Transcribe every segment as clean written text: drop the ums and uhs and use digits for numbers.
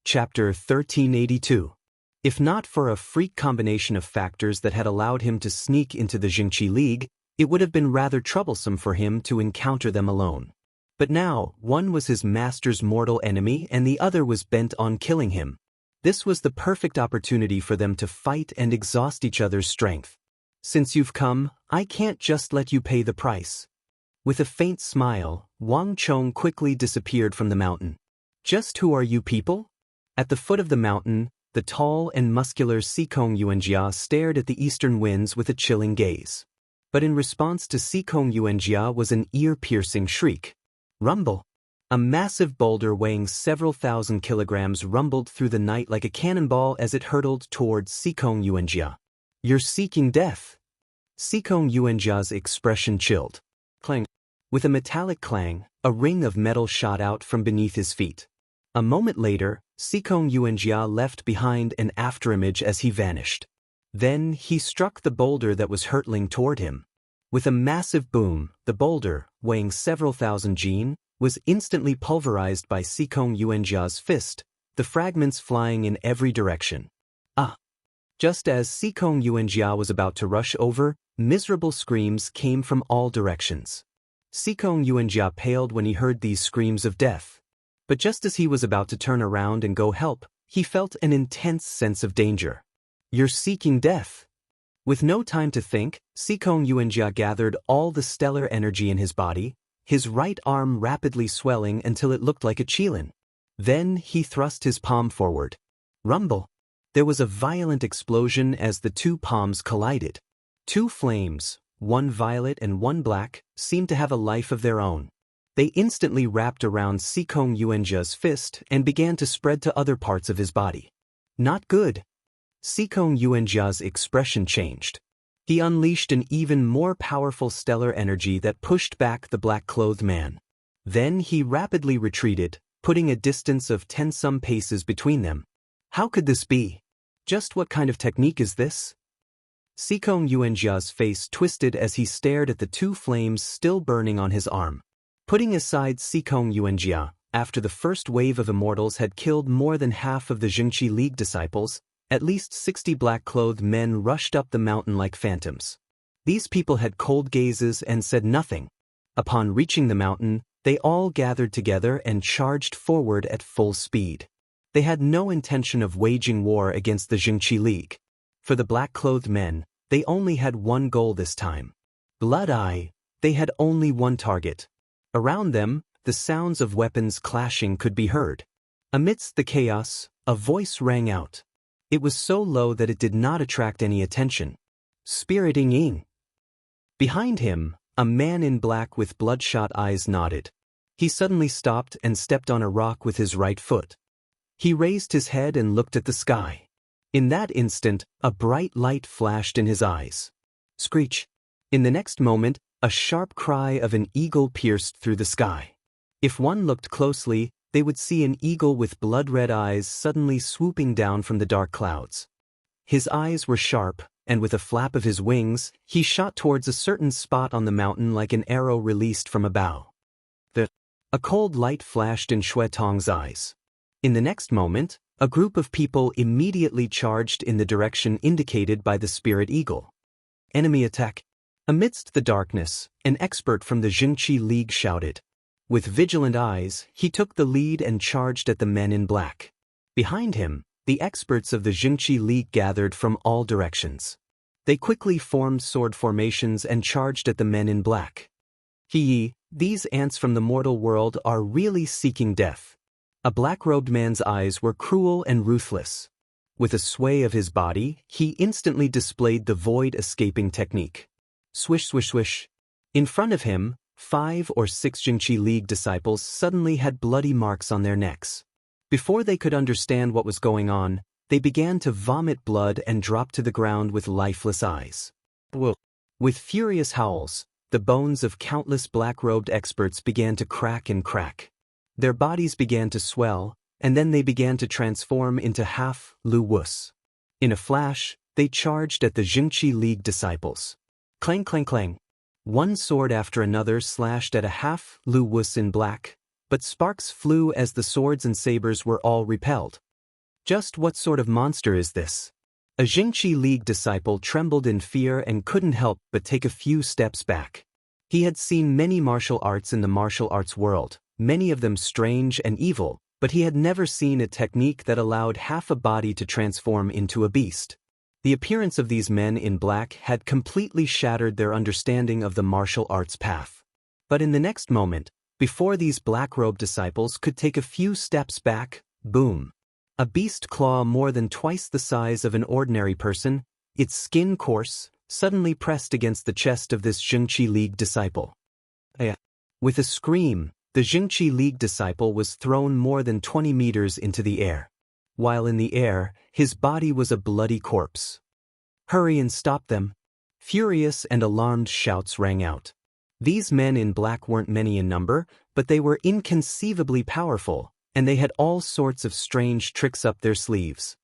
Chapter 1382. If not for a freak combination of factors that had allowed him to sneak into the Jingqi League, it would have been rather troublesome for him to encounter them alone. But now, one was his master's mortal enemy and the other was bent on killing him. This was the perfect opportunity for them to fight and exhaust each other's strength. Since you've come, I can't just let you pay the price. With a faint smile, Wang Chong quickly disappeared from the mountain. Just who are you people? At the foot of the mountain, the tall and muscular Sikong Yuanjia stared at the eastern winds with a chilling gaze. But in response to Sikong Yuanjia was an ear-piercing shriek. Rumble! A massive boulder weighing several thousand kilograms rumbled through the night like a cannonball as it hurtled towards Sikong Yuanjia. You're seeking death! Sikong Yuanjia's expression chilled. Clang! With a metallic clang, a ring of metal shot out from beneath his feet. A moment later, Sikong Yuanjia left behind an afterimage as he vanished. Then he struck the boulder that was hurtling toward him. With a massive boom, the boulder, weighing several thousand jin, was instantly pulverized by Sikong Yuanjia's fist, the fragments flying in every direction. Just as Sikong Yuanjia was about to rush over, miserable screams came from all directions. Sikong Yuanjia paled when he heard these screams of death. But just as he was about to turn around and go help, he felt an intense sense of danger. You're seeking death. With no time to think, Sikong Yuanjia gathered all the stellar energy in his body, his right arm rapidly swelling until it looked like a qilin. Then he thrust his palm forward. Rumble! There was a violent explosion as the two palms collided. Two flames, one violet and one black, seemed to have a life of their own. They instantly wrapped around Sikong Yuanjia's fist and began to spread to other parts of his body. Not good. Sikong Yuanjia's expression changed. He unleashed an even more powerful stellar energy that pushed back the black-clothed man. Then he rapidly retreated, putting a distance of 10-some paces between them. How could this be? Just what kind of technique is this? Sikong Yuanjia's face twisted as he stared at the two flames still burning on his arm. Putting aside Sikong Yuanjia, after the first wave of immortals had killed more than half of the Jingqi League disciples, at least 60 black-clothed men rushed up the mountain like phantoms. These people had cold gazes and said nothing. Upon reaching the mountain, they all gathered together and charged forward at full speed. They had no intention of waging war against the Jingqi League. For the black-clothed men, they only had one goal this time. Blood-eye, they had only one target. Around them, the sounds of weapons clashing could be heard. Amidst the chaos, a voice rang out. It was so low that it did not attract any attention. Spirit Ying. Behind him, a man in black with bloodshot eyes nodded. He suddenly stopped and stepped on a rock with his right foot. He raised his head and looked at the sky. In that instant, a bright light flashed in his eyes. Screech. In the next moment, a sharp cry of an eagle pierced through the sky. If one looked closely, they would see an eagle with blood-red eyes suddenly swooping down from the dark clouds. His eyes were sharp, and with a flap of his wings, he shot towards a certain spot on the mountain like an arrow released from a bow. A cold light flashed in Xue Tong's eyes. In the next moment, a group of people immediately charged in the direction indicated by the spirit eagle. Enemy attack! Amidst the darkness, an expert from the Jingqi League shouted. With vigilant eyes, he took the lead and charged at the men in black. Behind him, the experts of the Jingqi League gathered from all directions. They quickly formed sword formations and charged at the men in black. These ants from the mortal world are really seeking death. A black-robed man's eyes were cruel and ruthless. With a sway of his body, he instantly displayed the void escaping technique. Swish, swish, swish. In front of him, 5 or 6 Jingqi League disciples suddenly had bloody marks on their necks. Before they could understand what was going on, they began to vomit blood and drop to the ground with lifeless eyes. With furious howls, the bones of countless black-robed experts began to crack and crack. Their bodies began to swell, and then they began to transform into half-Lu Wus. In a flash, they charged at the Jingqi League disciples. Clang, clang, clang. One sword after another slashed at a half-Lu Wus in black, but sparks flew as the swords and sabers were all repelled. Just what sort of monster is this? A Jingqi League disciple trembled in fear and couldn't help but take a few steps back. He had seen many martial arts in the martial arts world, many of them strange and evil, but he had never seen a technique that allowed half a body to transform into a beast. The appearance of these men in black had completely shattered their understanding of the martial arts path. But in the next moment, before these black-robed disciples could take a few steps back, boom! A beast claw more than twice the size of an ordinary person, its skin coarse, suddenly pressed against the chest of this Jingqi League disciple. With a scream, the Jingqi League disciple was thrown more than 20 meters into the air. While in the air, his body was a bloody corpse. "Hurry and stop them!" Furious and alarmed shouts rang out. These men in black weren't many in number, but they were inconceivably powerful, and they had all sorts of strange tricks up their sleeves.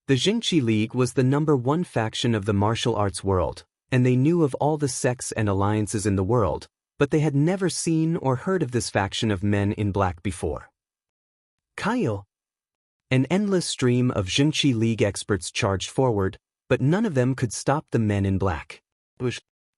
The Jingqi League was the #1 faction of the martial arts world, and they knew of all the sects and alliances in the world, but they had never seen or heard of this faction of men in black before. Kyle! An endless stream of Jingqi League experts charged forward, but none of them could stop the men in black.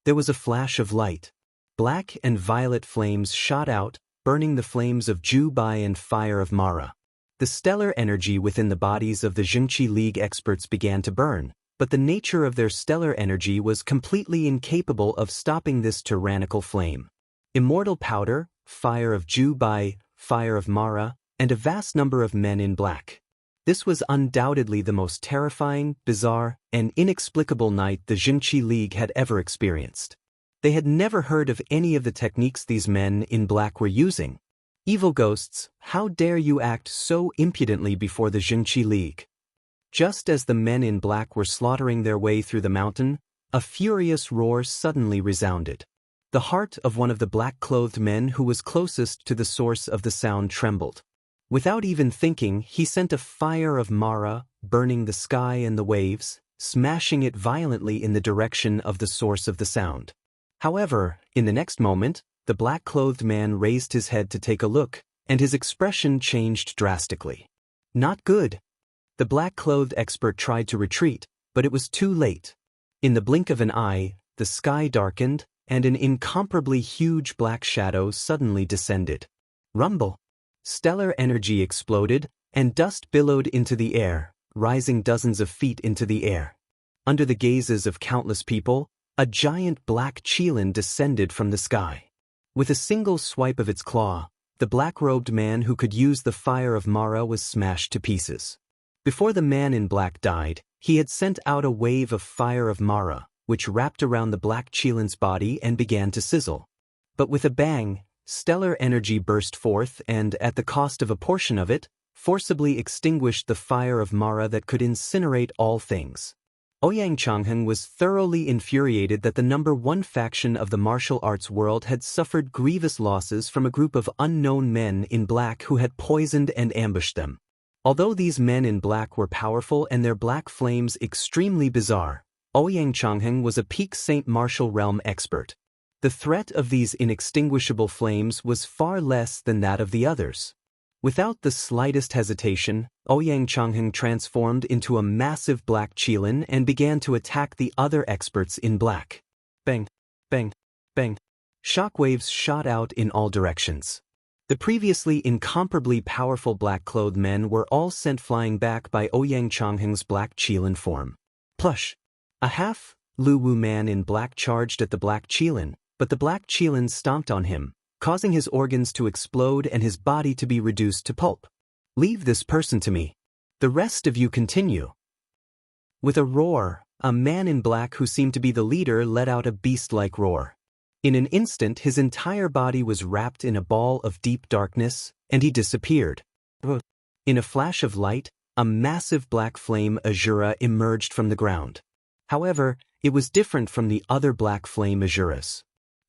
There was a flash of light. Black and violet flames shot out, burning the flames of Jubai and fire of Mara. The stellar energy within the bodies of the Jingqi League experts began to burn, but the nature of their stellar energy was completely incapable of stopping this tyrannical flame. Immortal powder, fire of Jubai, fire of Mara, and a vast number of men in black. This was undoubtedly the most terrifying, bizarre, and inexplicable night the Jingqi League had ever experienced. They had never heard of any of the techniques these men in black were using. Evil ghosts, how dare you act so impudently before the Jingqi League? Just as the men in black were slaughtering their way through the mountain, a furious roar suddenly resounded. The heart of one of the black-clothed men who was closest to the source of the sound trembled. Without even thinking, he sent a fire of Mara, burning the sky and the waves, smashing it violently in the direction of the source of the sound. However, in the next moment, the black-clothed man raised his head to take a look, and his expression changed drastically. Not good. The black-clothed expert tried to retreat, but it was too late. In the blink of an eye, the sky darkened, and an incomparably huge black shadow suddenly descended. Rumble! Stellar energy exploded, and dust billowed into the air, rising dozens of feet into the air. Under the gazes of countless people, a giant black qilin descended from the sky. With a single swipe of its claw, the black-robed man who could use the fire of Mara was smashed to pieces. Before the man in black died, he had sent out a wave of fire of Mara, which wrapped around the black qilin's body and began to sizzle. But with a bang, stellar energy burst forth and, at the cost of a portion of it, forcibly extinguished the fire of Mara that could incinerate all things. Ouyang Changheng was thoroughly infuriated that the #1 faction of the martial arts world had suffered grievous losses from a group of unknown men in black who had poisoned and ambushed them. Although these men in black were powerful and their black flames extremely bizarre, Ouyang Changheng was a peak Saint Martial Realm expert. The threat of these inextinguishable flames was far less than that of the others. Without the slightest hesitation, Ouyang Changheng transformed into a massive black qilin and began to attack the other experts in black. Bang! Bang! Bang! Shockwaves shot out in all directions. The previously incomparably powerful black-clothed men were all sent flying back by Ouyang Changheng's black qilin form. Plush! A half-Luwu man in black charged at the black qilin, but the black qilin stomped on him, causing his organs to explode and his body to be reduced to pulp. Leave this person to me. The rest of you continue. With a roar, a man in black who seemed to be the leader let out a beast-like roar. In an instant his entire body was wrapped in a ball of deep darkness, and he disappeared. In a flash of light, a massive black flame Azura emerged from the ground. However, it was different from the other black flame Azuras.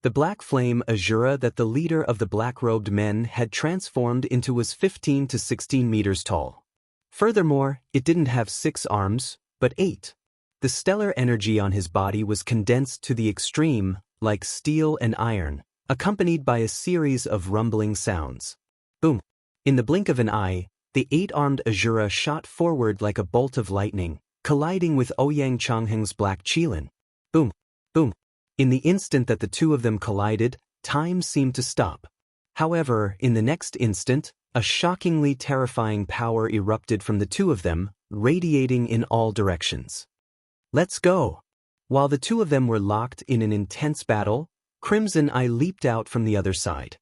The black flame Azura that the leader of the black-robed men had transformed into was 15 to 16 meters tall. Furthermore, it didn't have 6 arms, but 8. The stellar energy on his body was condensed to the extreme, like steel and iron, accompanied by a series of rumbling sounds. Boom! In the blink of an eye, The 8-armed Azura shot forward like a bolt of lightning, colliding with Ouyang Changheng's black qilin. Boom, boom. In the instant that the two of them collided, time seemed to stop. However, in the next instant, a shockingly terrifying power erupted from the two of them, radiating in all directions. Let's go! While the two of them were locked in an intense battle, Crimson Eye leaped out from the other side.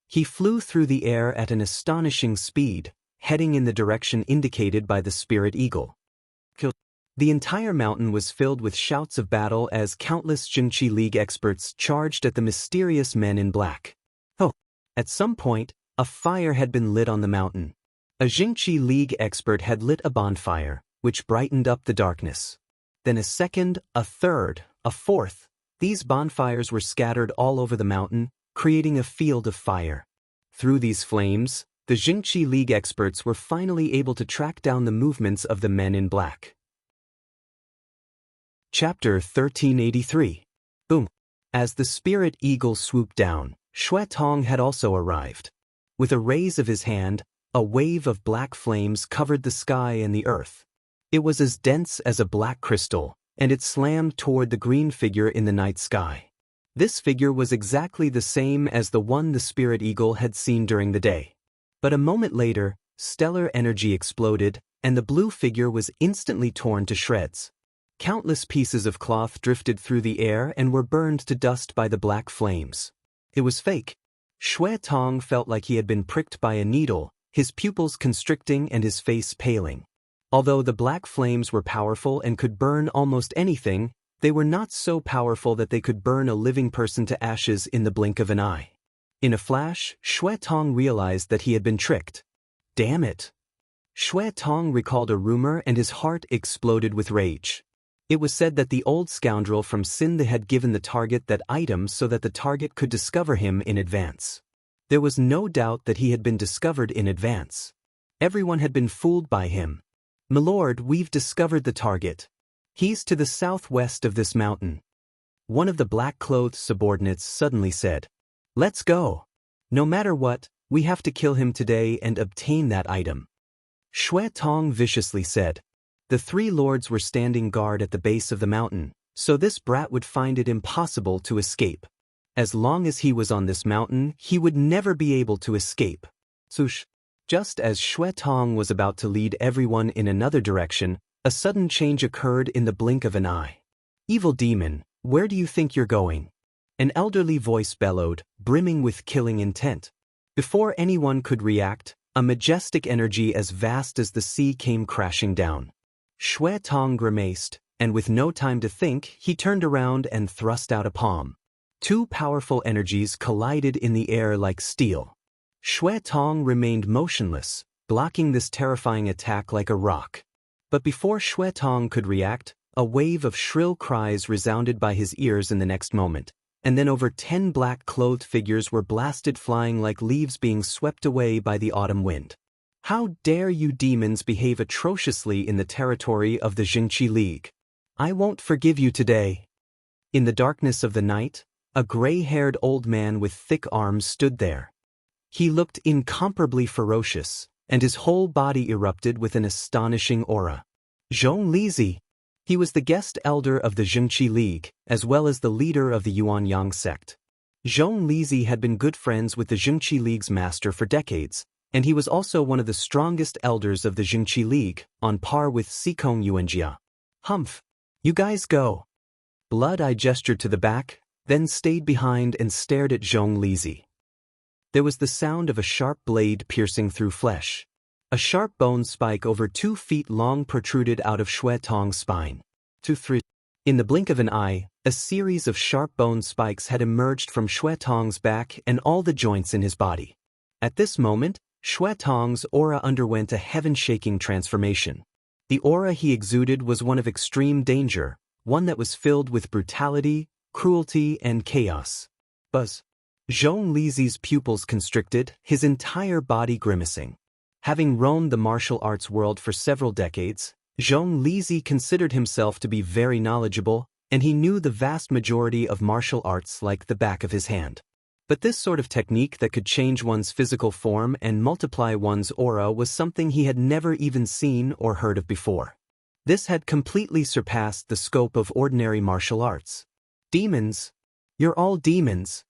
He flew through the air at an astonishing speed, heading in the direction indicated by the Spirit Eagle. The entire mountain was filled with shouts of battle as countless Jingqi League experts charged at the mysterious men in black. Oh! At some point, a fire had been lit on the mountain. A Jingqi League expert had lit a bonfire, which brightened up the darkness. Then a second, a third, a fourth. These bonfires were scattered all over the mountain, creating a field of fire. Through these flames, the Jingqi League experts were finally able to track down the movements of the men in black. Chapter 1383. Boom. As the Spirit Eagle swooped down, Xue Tong had also arrived. With a raise of his hand, a wave of black flames covered the sky and the earth. It was as dense as a black crystal, and it slammed toward the green figure in the night sky. This figure was exactly the same as the one the Spirit Eagle had seen during the day. But a moment later, stellar energy exploded, and the blue figure was instantly torn to shreds. Countless pieces of cloth drifted through the air and were burned to dust by the black flames. It was fake. Xue Tong felt like he had been pricked by a needle, his pupils constricting and his face paling. Although the black flames were powerful and could burn almost anything, they were not so powerful that they could burn a living person to ashes in the blink of an eye. In a flash, Xue Tong realized that he had been tricked. Damn it! Xue Tong recalled a rumor and his heart exploded with rage. It was said that the old scoundrel from Sindh had given the target that item so that the target could discover him in advance. There was no doubt that he had been discovered in advance. Everyone had been fooled by him. "Milord, we've discovered the target. He's to the southwest of this mountain." One of the black-clothed subordinates suddenly said, "Let's go. No matter what, we have to kill him today and obtain that item." Xue Tong viciously said. The three lords were standing guard at the base of the mountain, so this brat would find it impossible to escape. As long as he was on this mountain, he would never be able to escape. Swoosh! Just as Xue Tong was about to lead everyone in another direction, a sudden change occurred in the blink of an eye. "Evil demon, where do you think you're going?" An elderly voice bellowed, brimming with killing intent. Before anyone could react, a majestic energy as vast as the sea came crashing down. Xue Tong grimaced, and with no time to think, he turned around and thrust out a palm. Two powerful energies collided in the air like steel. Xue Tong remained motionless, blocking this terrifying attack like a rock. But before Xue Tong could react, a wave of shrill cries resounded by his ears in the next moment, and then over 10 black-clothed figures were blasted flying like leaves being swept away by the autumn wind. "How dare you demons behave atrociously in the territory of the Jingqi League? I won't forgive you today." In the darkness of the night, a gray-haired old man with thick arms stood there. He looked incomparably ferocious, and his whole body erupted with an astonishing aura. Zhong Lizi. He was the guest elder of the Jingqi League, as well as the leader of the Yuanyang sect. Zhong Lizi had been good friends with the Jingqi League's master for decades, and he was also one of the strongest elders of the Jingqi League, on par with Sikong Yuanjia. "Humph! You guys go." Blood Eye gestured to the back, then stayed behind and stared at Zhong Lizi. There was the sound of a sharp blade piercing through flesh. A sharp bone spike over 2 feet long protruded out of Xue Tong's spine. 2-3. In the blink of an eye, a series of sharp bone spikes had emerged from Xue Tong's back and all the joints in his body. At this moment, Xue Tong's aura underwent a heaven-shaking transformation. The aura he exuded was one of extreme danger, one that was filled with brutality, cruelty, and chaos. Buzz. Zhong Lizi's pupils constricted, his entire body grimacing. Having roamed the martial arts world for several decades, Zhong Lizi considered himself to be very knowledgeable, and he knew the vast majority of martial arts like the back of his hand. But this sort of technique that could change one's physical form and multiply one's aura was something he had never even seen or heard of before. This had completely surpassed the scope of ordinary martial arts. Demons? You're all demons.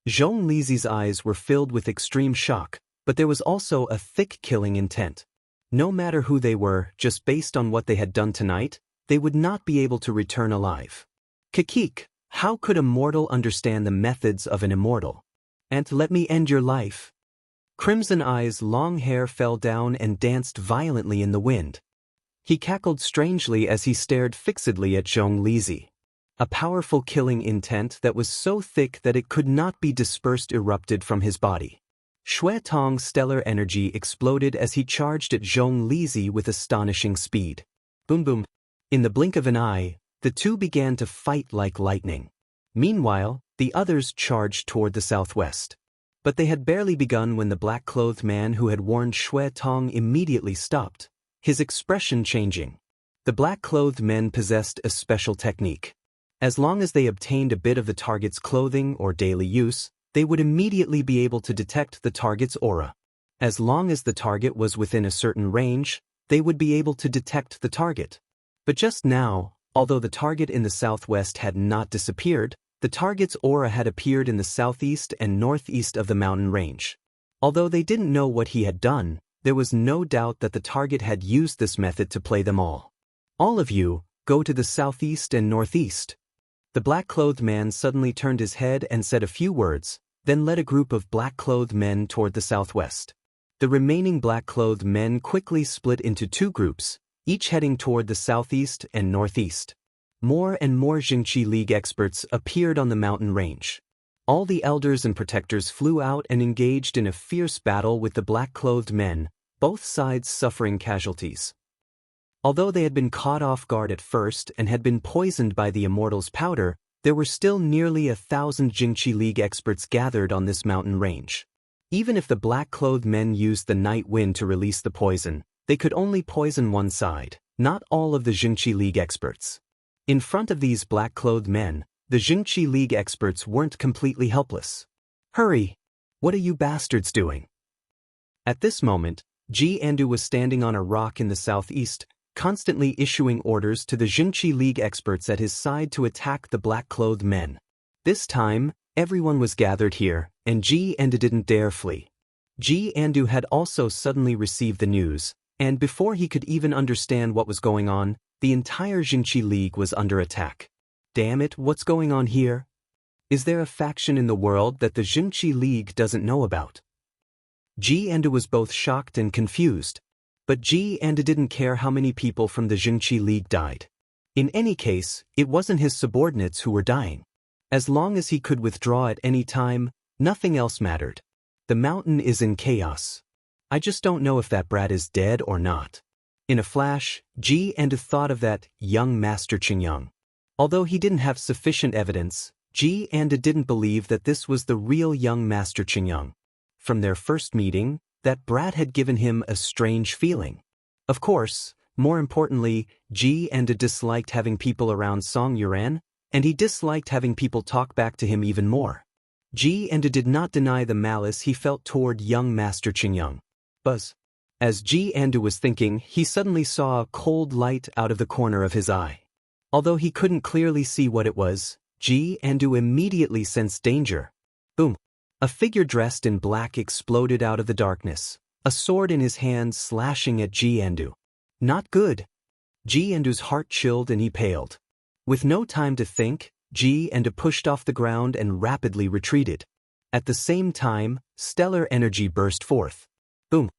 Zhong Lizi's eyes were filled with extreme shock, but there was also a thick killing intent. No matter who they were, just based on what they had done tonight, they would not be able to return alive. Kikik, how could a mortal understand the methods of an immortal? And let me end your life. Crimson Eye's long hair fell down and danced violently in the wind. He cackled strangely as he stared fixedly at Zhong Lizi. A powerful killing intent that was so thick that it could not be dispersed erupted from his body. Xue Tong's stellar energy exploded as he charged at Zhong Lizi with astonishing speed. Boom boom. In the blink of an eye, the two began to fight like lightning. Meanwhile, the others charged toward the southwest. But they had barely begun when the black-clothed man who had warned Xue Tong immediately stopped, his expression changing. The black-clothed men possessed a special technique. As long as they obtained a bit of the target's clothing or daily use, they would immediately be able to detect the target's aura. As long as the target was within a certain range, they would be able to detect the target. But just now, although the target in the southwest had not disappeared, the target's aura had appeared in the southeast and northeast of the mountain range. Although they didn't know what he had done, there was no doubt that the target had used this method to play them all. All of you, go to the southeast and northeast. The black-clothed man suddenly turned his head and said a few words, then led a group of black-clothed men toward the southwest. The remaining black-clothed men quickly split into two groups, each heading toward the southeast and northeast. More and more Jingqi League experts appeared on the mountain range. All the elders and protectors flew out and engaged in a fierce battle with the black-clothed men, both sides suffering casualties. Although they had been caught off guard at first and had been poisoned by the Immortal's powder, there were still nearly 1,000 Jingqi League experts gathered on this mountain range. Even if the black-clothed men used the night wind to release the poison, they could only poison one side, not all of the Jingqi League experts. In front of these black-clothed men, the Jingqi League experts weren't completely helpless. Hurry! What are you bastards doing? At this moment, Ji Andu was standing on a rock in the southeast, constantly issuing orders to the Jingqi League experts at his side to attack the black-clothed men. This time, everyone was gathered here, and Ji Andu didn't dare flee. Ji Andu had also suddenly received the news, and before he could even understand what was going on, the entire Jingqi League was under attack. Damn it, what's going on here? Is there a faction in the world that the Jingqi League doesn't know about? Ji Andu was both shocked and confused. But Ji Andu didn't care how many people from the Jingqi League died. In any case, it wasn't his subordinates who were dying. As long as he could withdraw at any time, nothing else mattered. The mountain is in chaos. I just don't know if that brat is dead or not. In a flash, Ji Andu thought of that young Master Qingyang. Although he didn't have sufficient evidence, Ji Andu didn't believe that this was the real young Master Qingyang. From their first meeting, that brat had given him a strange feeling. Of course, more importantly, Ji Andu disliked having people around Song Yuran, and he disliked having people talk back to him even more. Ji Andu did not deny the malice he felt toward young Master Qingyang. Buzz. As Ji Andu was thinking, he suddenly saw a cold light out of the corner of his eye. Although he couldn't clearly see what it was, Ji Andu immediately sensed danger. Boom. A figure dressed in black exploded out of the darkness, a sword in his hand slashing at Ji Andu. Not good. Ji Andu's heart chilled and he paled. With no time to think, Ji Andu pushed off the ground and rapidly retreated. At the same time, stellar energy burst forth. Boom.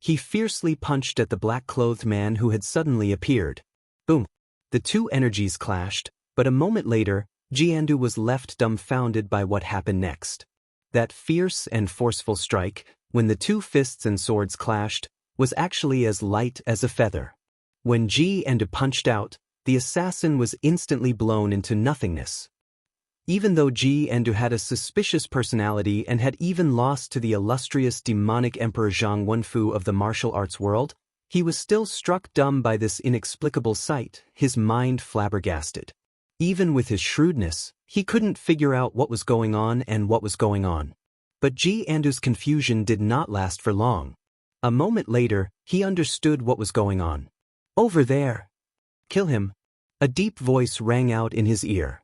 He fiercely punched at the black-clothed man who had suddenly appeared. Boom. The two energies clashed, but a moment later, Ji Andu was left dumbfounded by what happened next. That fierce and forceful strike, when the two fists and swords clashed, was actually as light as a feather. When Ji Andu punched out, the assassin was instantly blown into nothingness. Even though Ji Andu had a suspicious personality and had even lost to the illustrious demonic Emperor Zhang Wenfu of the martial arts world, he was still struck dumb by this inexplicable sight, his mind flabbergasted. Even with his shrewdness, he couldn't figure out what was going on and what was going on. But Ji Andu's confusion did not last for long. A moment later, he understood what was going on. Over there! Kill him! A deep voice rang out in his ear.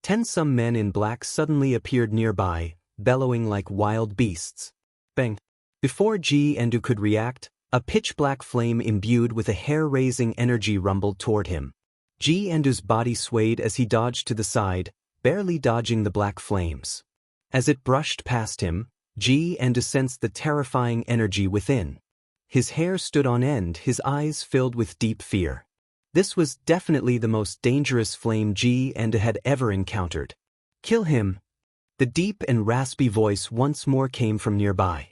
10 some men in black suddenly appeared nearby, bellowing like wild beasts. Bang! Before Ji Andu could react, a pitch-black flame imbued with a hair-raising energy rumbled toward him. Ji Andu's body swayed as he dodged to the side, barely dodging the black flames. As it brushed past him, Ji Andu sensed the terrifying energy within. His hair stood on end, his eyes filled with deep fear. This was definitely the most dangerous flame Ji Andu had ever encountered. Kill him! The deep and raspy voice once more came from nearby.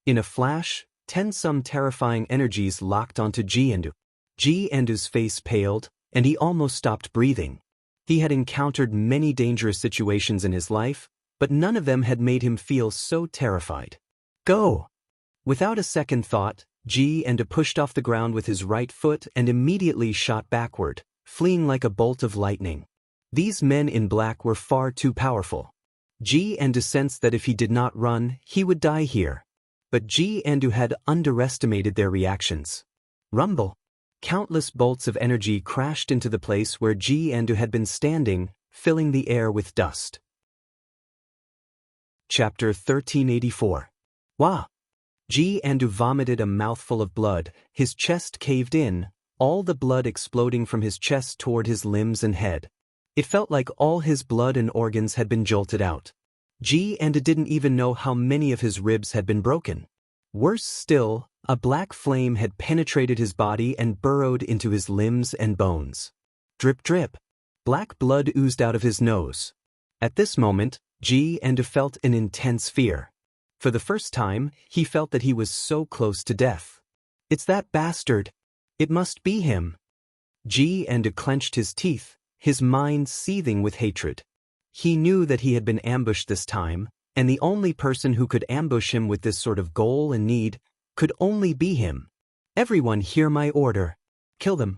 In a flash, 10 some terrifying energies locked onto Ji Andu. Ji Andu's face paled, and he almost stopped breathing. He had encountered many dangerous situations in his life, but none of them had made him feel so terrified. Go! Without a second thought, Ji Andu pushed off the ground with his right foot and immediately shot backward, fleeing like a bolt of lightning. These men in black were far too powerful. Ji Andu sensed that if he did not run, he would die here. But Ji Andu had underestimated their reactions. Rumble! Countless bolts of energy crashed into the place where Ji Andu had been standing, filling the air with dust. Chapter 1384. Wah! Ji Andu vomited a mouthful of blood, his chest caved in, all the blood exploding from his chest toward his limbs and head. It felt like all his blood and organs had been jolted out. Ji Andu didn't even know how many of his ribs had been broken. Worse still, a black flame had penetrated his body and burrowed into his limbs and bones. Drip drip. Black blood oozed out of his nose. At this moment, Ji Andu felt an intense fear. For the first time, he felt that he was so close to death. It's that bastard. It must be him. Ji Andu clenched his teeth, his mind seething with hatred. He knew that he had been ambushed this time, and the only person who could ambush him with this sort of goal and need could only be him. Everyone hear my order. Kill them.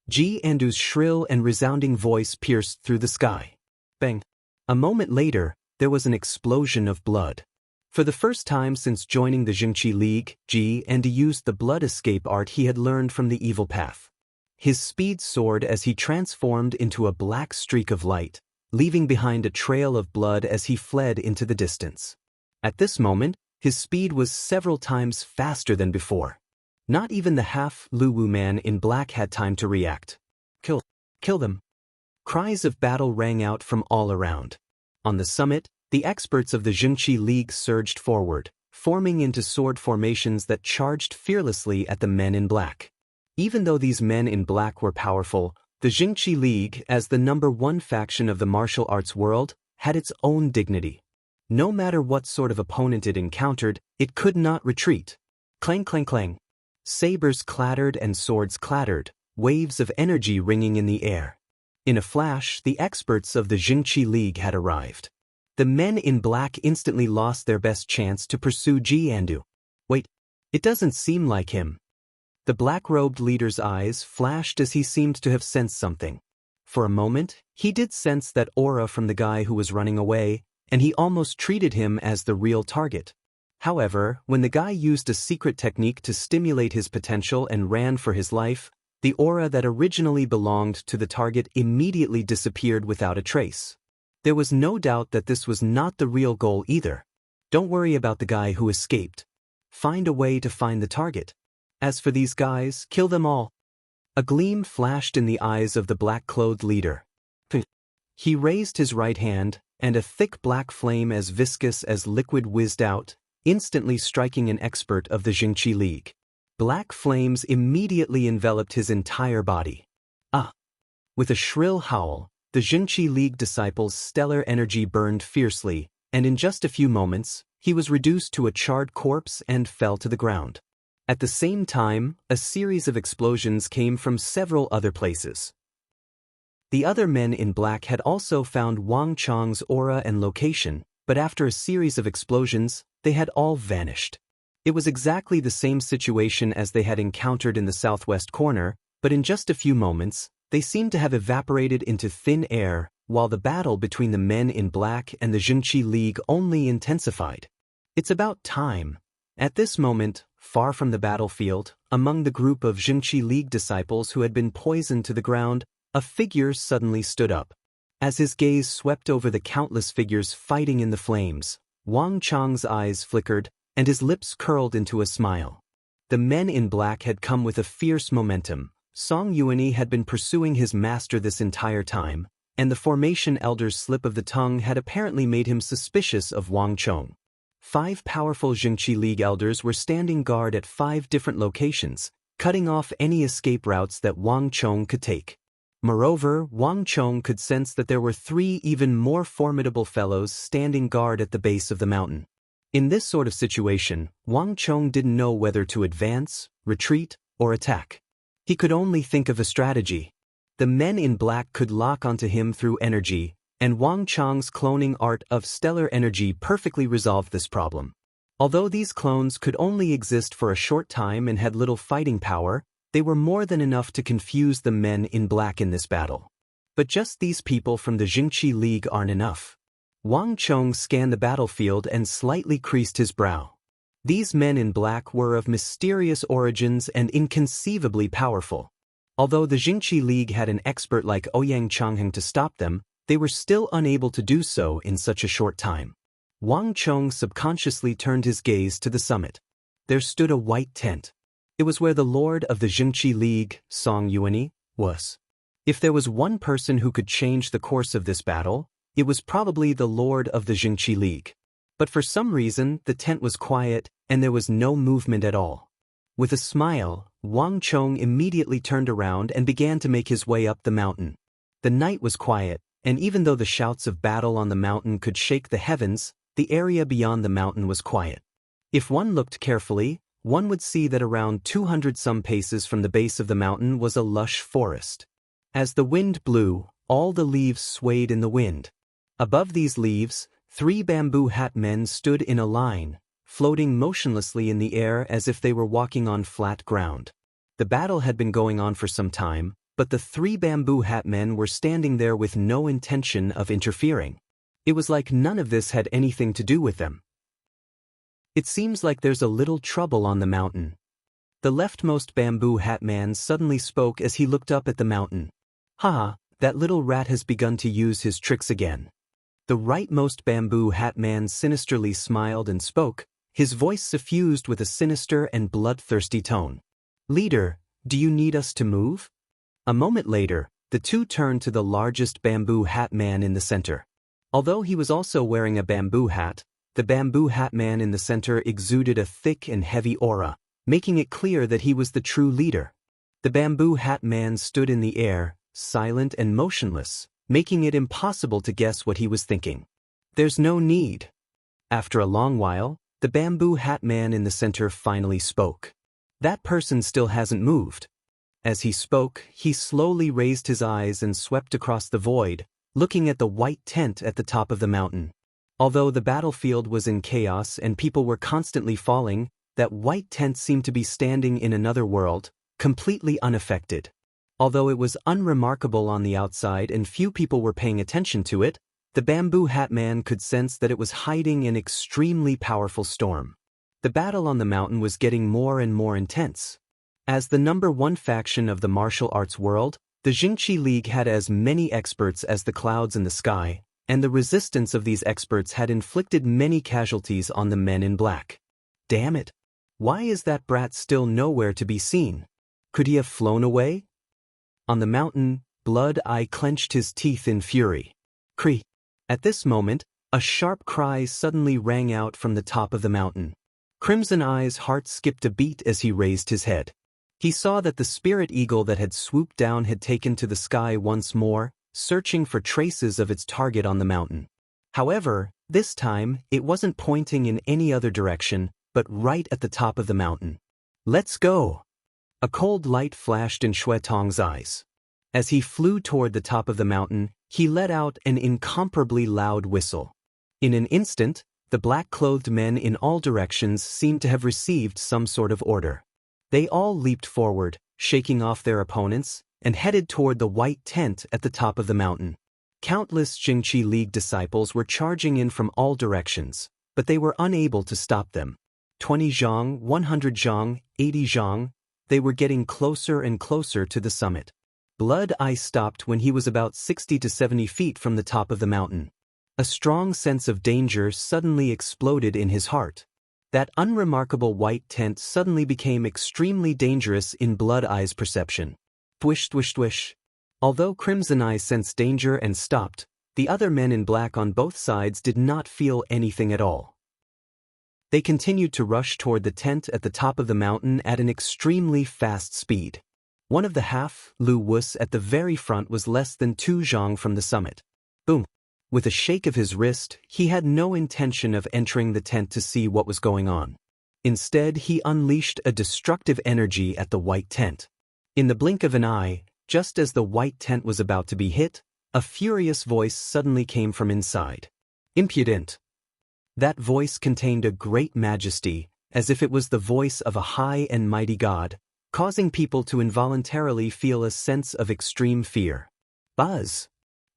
Ji Andu's shrill and resounding voice pierced through the sky. Bang. A moment later, there was an explosion of blood. For the first time since joining the Jingqi League, Ji Andu used the blood escape art he had learned from the evil path. His speed soared as he transformed into a black streak of light, leaving behind a trail of blood as he fled into the distance. At this moment, his speed was several times faster than before. Not even the half-Luwu man in black had time to react. Kill them. Cries of battle rang out from all around. On the summit, the experts of the Jingqi League surged forward, forming into sword formations that charged fearlessly at the men in black. Even though these men in black were powerful, the Jingqi League, as the #1 faction of the martial arts world, had its own dignity. No matter what sort of opponent it encountered, it could not retreat. Clang clang clang. Sabers clattered and swords clattered, waves of energy ringing in the air. In a flash, the experts of the Jingqi League had arrived. The men in black instantly lost their best chance to pursue Ji Andu. Wait, it doesn't seem like him. The black-robed leader's eyes flashed as he seemed to have sensed something. For a moment, he did sense that aura from the guy who was running away, and he almost treated him as the real target. However, when the guy used a secret technique to stimulate his potential and ran for his life, the aura that originally belonged to the target immediately disappeared without a trace. There was no doubt that this was not the real goal either. Don't worry about the guy who escaped. Find a way to find the target. As for these guys, kill them all. A gleam flashed in the eyes of the black-clothed leader. He raised his right hand, and a thick black flame as viscous as liquid whizzed out, instantly striking an expert of the Jingqi League. Black flames immediately enveloped his entire body. Ah! With a shrill howl, the Jingqi League disciple's stellar energy burned fiercely, and in just a few moments, he was reduced to a charred corpse and fell to the ground. At the same time, a series of explosions came from several other places. The other men in black had also found Wang Chang's aura and location, but after a series of explosions, they had all vanished. It was exactly the same situation as they had encountered in the southwest corner, but in just a few moments, they seemed to have evaporated into thin air, while the battle between the men in black and the Jingqi League only intensified. It's about time. At this moment, far from the battlefield, among the group of Jingqi League disciples who had been poisoned to the ground, a figure suddenly stood up. As his gaze swept over the countless figures fighting in the flames, Wang Chang's eyes flickered, and his lips curled into a smile. The men in black had come with a fierce momentum. Song Yuanyi had been pursuing his master this entire time, and the formation elder's slip of the tongue had apparently made him suspicious of Wang Chong. 5 powerful Jingqi League elders were standing guard at 5 different locations, cutting off any escape routes that Wang Chong could take. Moreover, Wang Chong could sense that there were 3 even more formidable fellows standing guard at the base of the mountain. In this sort of situation, Wang Chong didn't know whether to advance, retreat, or attack. He could only think of a strategy. The men in black could lock onto him through energy, and Wang Chang's cloning art of stellar energy perfectly resolved this problem. Although these clones could only exist for a short time and had little fighting power, they were more than enough to confuse the men in black in this battle. But just these people from the Jingqi League aren't enough. Wang Chong scanned the battlefield and slightly creased his brow. These men in black were of mysterious origins and inconceivably powerful. Although the Jingqi League had an expert like Ouyang Changheng to stop them, they were still unable to do so in such a short time. Wang Chong subconsciously turned his gaze to the summit. There stood a white tent. It was where the lord of the Jingqi League, Song Yuanyi, was. If there was one person who could change the course of this battle, it was probably the lord of the Jingqi League. But for some reason, the tent was quiet, and there was no movement at all. With a smile, Wang Chong immediately turned around and began to make his way up the mountain. The night was quiet, and even though the shouts of battle on the mountain could shake the heavens, the area beyond the mountain was quiet. If one looked carefully, one would see that around 200 some paces from the base of the mountain was a lush forest. As the wind blew, all the leaves swayed in the wind. Above these leaves, 3 bamboo hat men stood in a line, floating motionlessly in the air as if they were walking on flat ground. The battle had been going on for some time, but the 3 bamboo hat men were standing there with no intention of interfering. It was like none of this had anything to do with them. It seems like there's a little trouble on the mountain. The leftmost bamboo hat man suddenly spoke as he looked up at the mountain. Ha, that little rat has begun to use his tricks again. The rightmost bamboo hat man sinisterly smiled and spoke, his voice suffused with a sinister and bloodthirsty tone. Leader, do you need us to move? A moment later, the two turned to the largest bamboo hat man in the center. Although he was also wearing a bamboo hat, the bamboo hat man in the center exuded a thick and heavy aura, making it clear that he was the true leader. The bamboo hat man stood in the air, silent and motionless, making it impossible to guess what he was thinking. There's no need. After a long while, the bamboo hat man in the center finally spoke. That person still hasn't moved. As he spoke, he slowly raised his eyes and swept across the void, looking at the white tent at the top of the mountain. Although the battlefield was in chaos and people were constantly falling, that white tent seemed to be standing in another world, completely unaffected. Although it was unremarkable on the outside and few people were paying attention to it, the bamboo hat man could sense that it was hiding an extremely powerful storm. The battle on the mountain was getting more and more intense. As the #1 faction of the martial arts world, the Jingqi League had as many experts as the clouds in the sky, and the resistance of these experts had inflicted many casualties on the men in black. Damn it! Why is that brat still nowhere to be seen? Could he have flown away? On the mountain, Blood-Eye clenched his teeth in fury. Cree! At this moment, a sharp cry suddenly rang out from the top of the mountain. Crimson Eye's heart skipped a beat as he raised his head. He saw that the spirit eagle that had swooped down had taken to the sky once more, searching for traces of its target on the mountain. However, this time, it wasn't pointing in any other direction, but right at the top of the mountain. Let's go! A cold light flashed in Shui Tong's eyes. As he flew toward the top of the mountain, he let out an incomparably loud whistle. In an instant, the black-clothed men in all directions seemed to have received some sort of order. They all leaped forward, shaking off their opponents, and headed toward the white tent at the top of the mountain. Countless Jingqi League disciples were charging in from all directions, but they were unable to stop them. 20 zhang, 100 zhang, 80 zhang, they were getting closer and closer to the summit. Blood Eye stopped when he was about 60 to 70 feet from the top of the mountain. A strong sense of danger suddenly exploded in his heart. That unremarkable white tent suddenly became extremely dangerous in Blood Eye's perception. Thwish thwish thwish. Although Crimson Eye sensed danger and stopped, the other men in black on both sides did not feel anything at all. They continued to rush toward the tent at the top of the mountain at an extremely fast speed. One of the half-Lu Wus at the very front was less than 2 zhang from the summit. Boom! With a shake of his wrist, he had no intention of entering the tent to see what was going on. Instead, he unleashed a destructive energy at the white tent. In the blink of an eye, just as the white tent was about to be hit, a furious voice suddenly came from inside. Impudent! That voice contained a great majesty, as if it was the voice of a high and mighty god, causing people to involuntarily feel a sense of extreme fear. Buzz!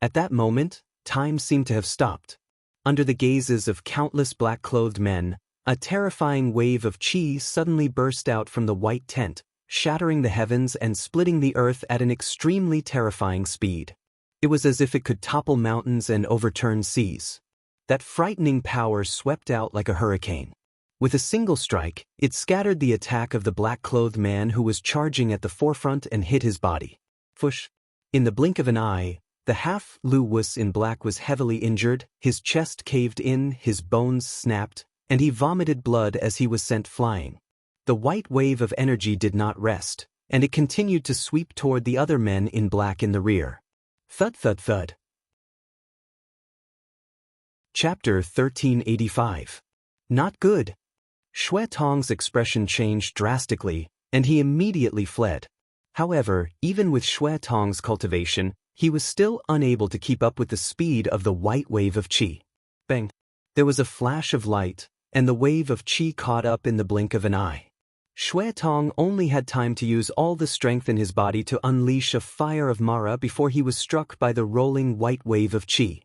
At that moment, time seemed to have stopped. Under the gazes of countless black-clothed men, a terrifying wave of qi suddenly burst out from the white tent, shattering the heavens and splitting the earth at an extremely terrifying speed. It was as if it could topple mountains and overturn seas. That frightening power swept out like a hurricane. With a single strike, it scattered the attack of the black-clothed man who was charging at the forefront and hit his body. Fush! In the blink of an eye, the half-Lu Wus in black was heavily injured, his chest caved in, his bones snapped, and he vomited blood as he was sent flying. The white wave of energy did not rest, and it continued to sweep toward the other men in black in the rear. Thud thud thud. Chapter 1385. Not good. Xue Tong's expression changed drastically, and he immediately fled. However, even with Xue Tong's cultivation, he was still unable to keep up with the speed of the white wave of qi. Bang! There was a flash of light, and the wave of qi caught up in the blink of an eye. Xue Tong only had time to use all the strength in his body to unleash a fire of Mara before he was struck by the rolling white wave of qi.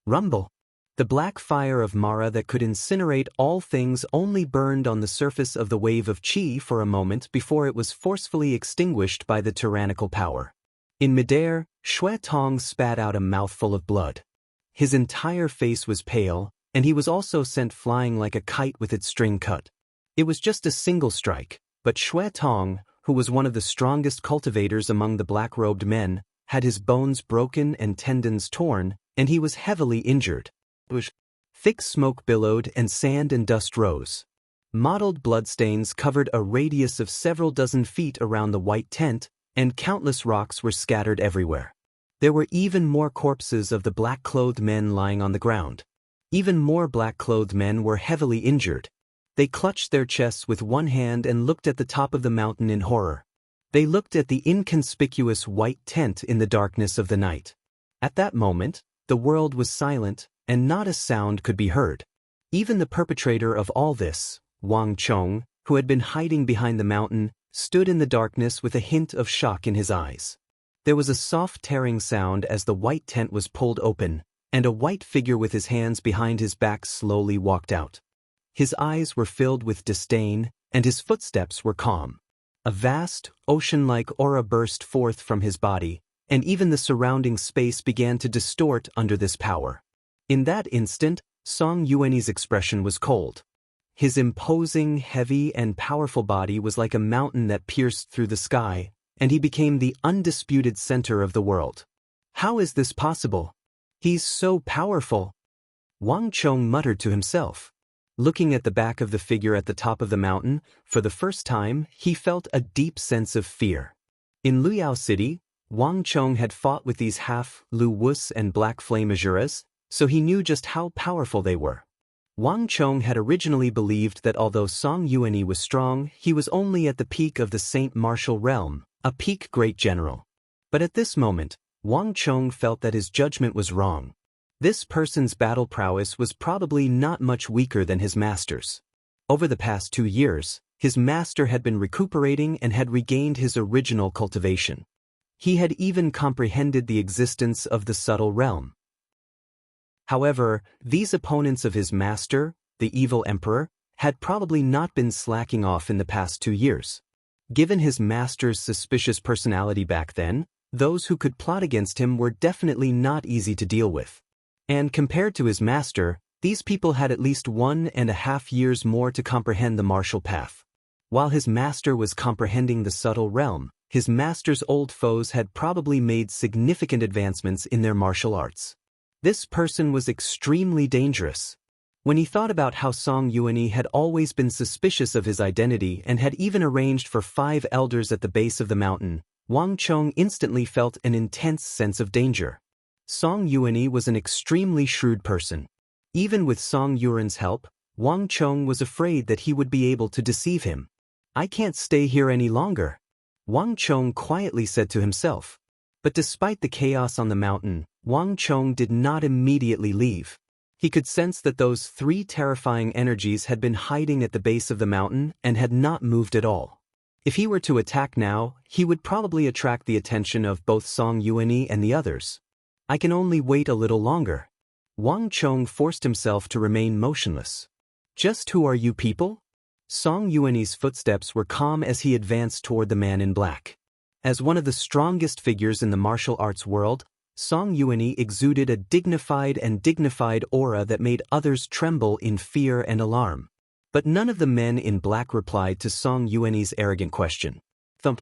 Rumble! The black fire of Mara that could incinerate all things only burned on the surface of the wave of qi for a moment before it was forcefully extinguished by the tyrannical power. In midair, Xue Tong spat out a mouthful of blood. His entire face was pale, and he was also sent flying like a kite with its string cut. It was just a single strike, but Xue Tong, who was one of the strongest cultivators among the black-robed men, had his bones broken and tendons torn, and he was heavily injured. Thick smoke billowed and sand and dust rose. Mottled bloodstains covered a radius of several dozen feet around the white tent, and countless rocks were scattered everywhere. There were even more corpses of the black-clothed men lying on the ground. Even more black-clothed men were heavily injured. They clutched their chests with one hand and looked at the top of the mountain in horror. They looked at the inconspicuous white tent in the darkness of the night. At that moment, the world was silent, and not a sound could be heard. Even the perpetrator of all this, Wang Chong, who had been hiding behind the mountain, stood in the darkness with a hint of shock in his eyes. There was a soft tearing sound as the white tent was pulled open, and a white figure with his hands behind his back slowly walked out. His eyes were filled with disdain, and his footsteps were calm. A vast, ocean-like aura burst forth from his body, and even the surrounding space began to distort under this power. In that instant, Song Yuanyi's expression was cold. His imposing, heavy, and powerful body was like a mountain that pierced through the sky, and he became the undisputed center of the world. How is this possible? He's so powerful! Wang Chong muttered to himself. Looking at the back of the figure at the top of the mountain, for the first time, he felt a deep sense of fear. In Luyao City, Wang Chong had fought with these half-Lu Wus and Black Flame Azuras, so he knew just how powerful they were. Wang Chong had originally believed that although Song Yuanyi was strong, he was only at the peak of the Saint Martial realm, a peak great general. But at this moment, Wang Chong felt that his judgment was wrong. This person's battle prowess was probably not much weaker than his master's. Over the past 2 years, his master had been recuperating and had regained his original cultivation. He had even comprehended the existence of the subtle realm. However, these opponents of his master, the evil emperor, had probably not been slacking off in the past 2 years. Given his master's suspicious personality back then, those who could plot against him were definitely not easy to deal with. And compared to his master, these people had at least 1.5 years more to comprehend the martial path. While his master was comprehending the subtle realm, his master's old foes had probably made significant advancements in their martial arts. This person was extremely dangerous. When he thought about how Song Yuanyi had always been suspicious of his identity and had even arranged for 5 elders at the base of the mountain, Wang Chong instantly felt an intense sense of danger. Song Yuanyi was an extremely shrewd person. Even with Song Yuan's help, Wang Chong was afraid that he would be able to deceive him. "I can't stay here any longer," Wang Chong quietly said to himself. But despite the chaos on the mountain, Wang Chong did not immediately leave. He could sense that those 3 terrifying energies had been hiding at the base of the mountain and had not moved at all. If he were to attack now, he would probably attract the attention of both Song Yuanyi and the others. "I can only wait a little longer." Wang Chong forced himself to remain motionless. "Just who are you people?" Song Yuanyi's footsteps were calm as he advanced toward the man in black. As one of the strongest figures in the martial arts world, Song Yuanyi exuded a dignified aura that made others tremble in fear and alarm. But none of the men in black replied to Song Yuanyi's arrogant question. Thump.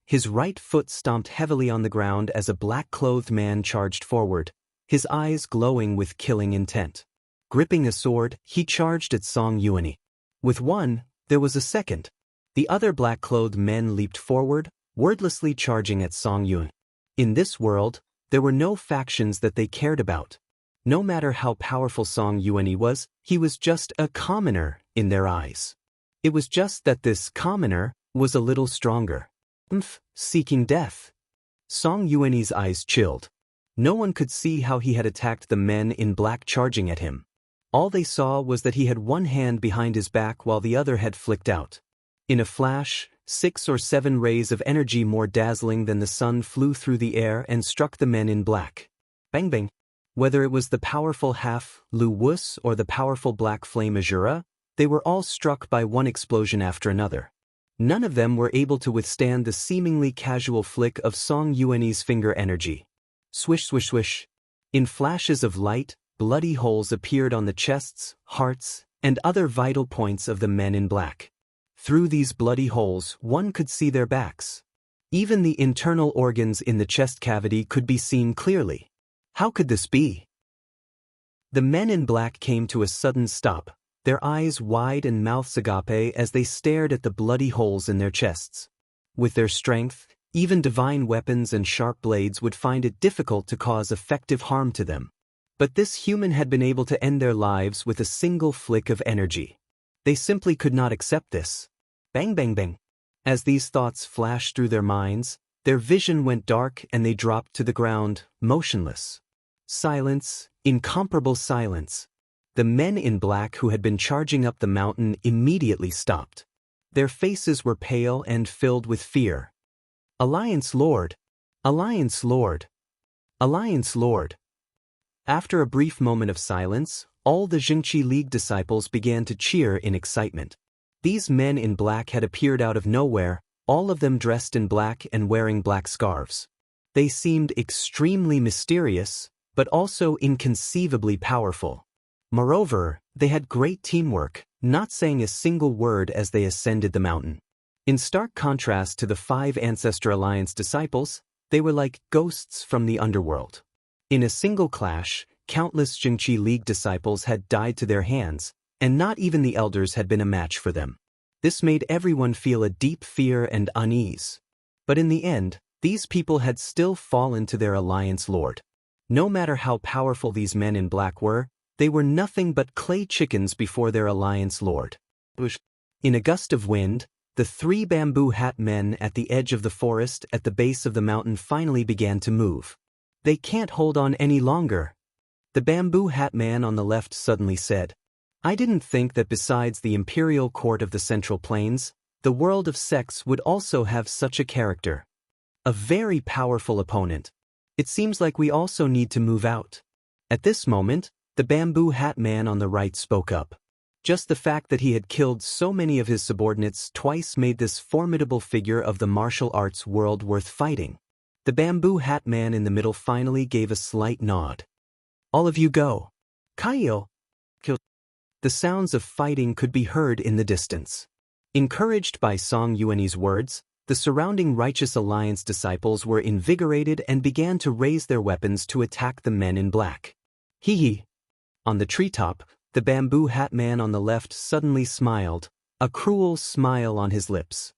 His right foot stomped heavily on the ground as a black-clothed man charged forward, his eyes glowing with killing intent. Gripping a sword, he charged at Song Yuanyi. With one, there was a second. The other black-clothed men leaped forward, wordlessly charging at Song Yuanyi. In this world, there were no factions that they cared about. No matter how powerful Song Yuanyi was, he was just a commoner in their eyes. It was just that this commoner was a little stronger. Seeking death. Song Yuanyi's eyes chilled. No one could see how he had attacked the men in black charging at him. All they saw was that he had one hand behind his back while the other had flicked out. In a flash, 6 or 7 rays of energy more dazzling than the sun flew through the air and struck the men in black. Bang bang. Whether it was the powerful half-Lu Wus or the powerful black flame Azura, they were all struck by one explosion after another. None of them were able to withstand the seemingly casual flick of Song Yuanyi's finger energy. Swish swish swish. In flashes of light, bloody holes appeared on the chests, hearts, and other vital points of the men in black. Through these bloody holes, one could see their backs. Even the internal organs in the chest cavity could be seen clearly. How could this be? The men in black came to a sudden stop, their eyes wide and mouths agape as they stared at the bloody holes in their chests. With their strength, even divine weapons and sharp blades would find it difficult to cause effective harm to them. But this human had been able to end their lives with a single flick of energy. They simply could not accept this. Bang bang bang. As these thoughts flashed through their minds, their vision went dark and they dropped to the ground, motionless. Silence, incomparable silence. The men in black who had been charging up the mountain immediately stopped. Their faces were pale and filled with fear. "Alliance Lord! Alliance Lord! Alliance Lord!" After a brief moment of silence, all the Jingqi League disciples began to cheer in excitement. These men in black had appeared out of nowhere, all of them dressed in black and wearing black scarves. They seemed extremely mysterious, but also inconceivably powerful. Moreover, they had great teamwork, not saying a single word as they ascended the mountain. In stark contrast to the 5 Ancestor Alliance disciples, they were like ghosts from the underworld. In a single clash, countless Jingqi League disciples had died to their hands, and not even the elders had been a match for them. This made everyone feel a deep fear and unease. But in the end, these people had still fallen to their Alliance Lord. No matter how powerful these men in black were, they were nothing but clay chickens before their Alliance Lord. In a gust of wind, the 3 bamboo hat men at the edge of the forest at the base of the mountain finally began to move. "They can't hold on any longer," the bamboo hat man on the left suddenly said. "I didn't think that besides the imperial court of the Central Plains, the world of sects would also have such a character." A very powerful opponent. It seems like we also need to move out. At this moment, the bamboo hat man on the right spoke up. Just the fact that he had killed so many of his subordinates twice made this formidable figure of the martial arts world worth fighting. The bamboo hat man in the middle finally gave a slight nod. All of you go. Kaio. Kill. The sounds of fighting could be heard in the distance. Encouraged by Song Yuanyi's words, the surrounding Righteous Alliance disciples were invigorated and began to raise their weapons to attack the men in black. Hee hee. On the treetop, the bamboo hat man on the left suddenly smiled, a cruel smile on his lips.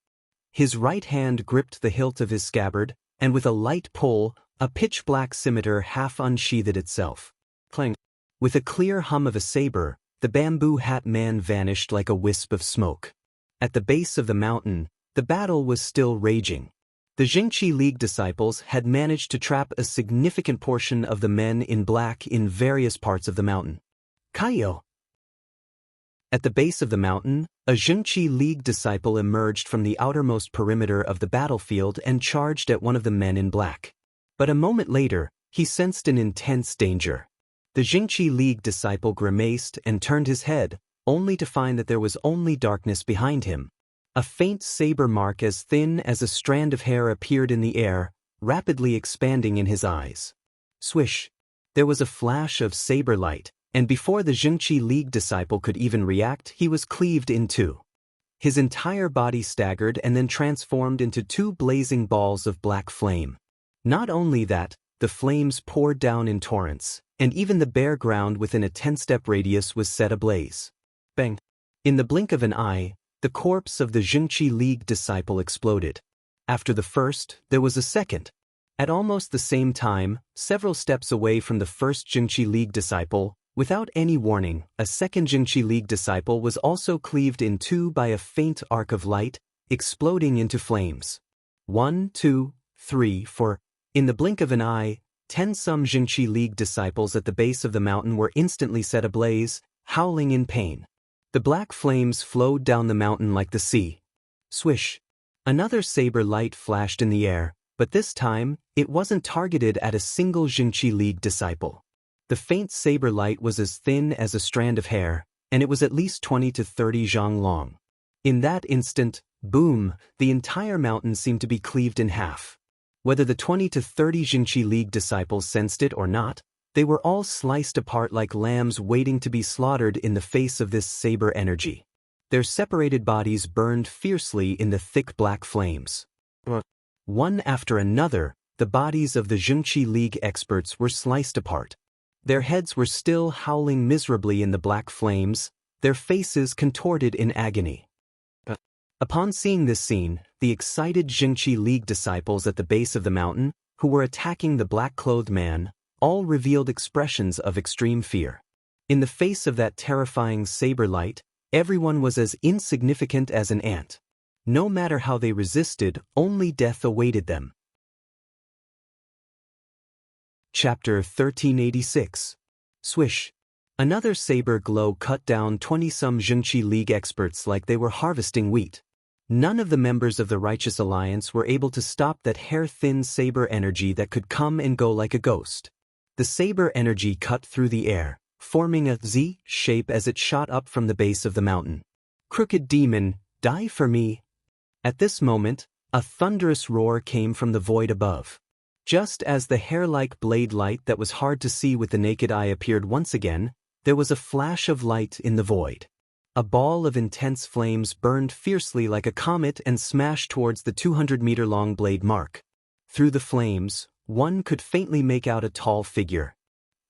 His right hand gripped the hilt of his scabbard, and with a light pull, a pitch-black scimitar half unsheathed itself. Clang. With a clear hum of a saber, the bamboo hat man vanished like a wisp of smoke. At the base of the mountain, the battle was still raging. The Jingqi League disciples had managed to trap a significant portion of the men in black in various parts of the mountain. Kaio. At the base of the mountain, a Jingqi League disciple emerged from the outermost perimeter of the battlefield and charged at one of the men in black. But a moment later, he sensed an intense danger. The Jingqi League disciple grimaced and turned his head, only to find that there was only darkness behind him. A faint saber mark as thin as a strand of hair appeared in the air, rapidly expanding in his eyes. Swish! There was a flash of saber light, and before the Jingqi League disciple could even react, he was cleaved in two. His entire body staggered and then transformed into two blazing balls of black flame. Not only that, the flames poured down in torrents, and even the bare ground within a 10-step radius was set ablaze. Bang! In the blink of an eye, the corpse of the Jingqi League disciple exploded. After the first, there was a second. At almost the same time, several steps away from the first Jingqi League disciple, without any warning, a second Jingqi League disciple was also cleaved in two by a faint arc of light, exploding into flames. 1, 2, 3, 4. In the blink of an eye, 10 some Jingqi League disciples at the base of the mountain were instantly set ablaze, howling in pain. The black flames flowed down the mountain like the sea. Swish! Another saber light flashed in the air, but this time, it wasn't targeted at a single Jingqi League disciple. The faint saber light was as thin as a strand of hair, and it was at least 20 to 30 zhang long. In that instant, boom, the entire mountain seemed to be cleaved in half. Whether the 20 to 30 Jingqi League disciples sensed it or not, they were all sliced apart like lambs waiting to be slaughtered in the face of this saber energy. Their separated bodies burned fiercely in the thick black flames. One after another, the bodies of the Jingqi League experts were sliced apart. Their heads were still howling miserably in the black flames, their faces contorted in agony. Upon seeing this scene, the excited Jingqi League disciples at the base of the mountain, who were attacking the black-clothed man, all revealed expressions of extreme fear. In the face of that terrifying saber light, everyone was as insignificant as an ant. No matter how they resisted, only death awaited them. Chapter 1386. Swish! Another saber glow cut down 20 some Jingqi League experts like they were harvesting wheat. None of the members of the Righteous Alliance were able to stop that hair-thin saber energy that could come and go like a ghost. The saber energy cut through the air, forming a Z shape as it shot up from the base of the mountain. Crooked demon, die for me! At this moment, a thunderous roar came from the void above. Just as the hair-like blade light that was hard to see with the naked eye appeared once again, there was a flash of light in the void. A ball of intense flames burned fiercely like a comet and smashed towards the 200-meter-long blade mark. Through the flames, one could faintly make out a tall figure.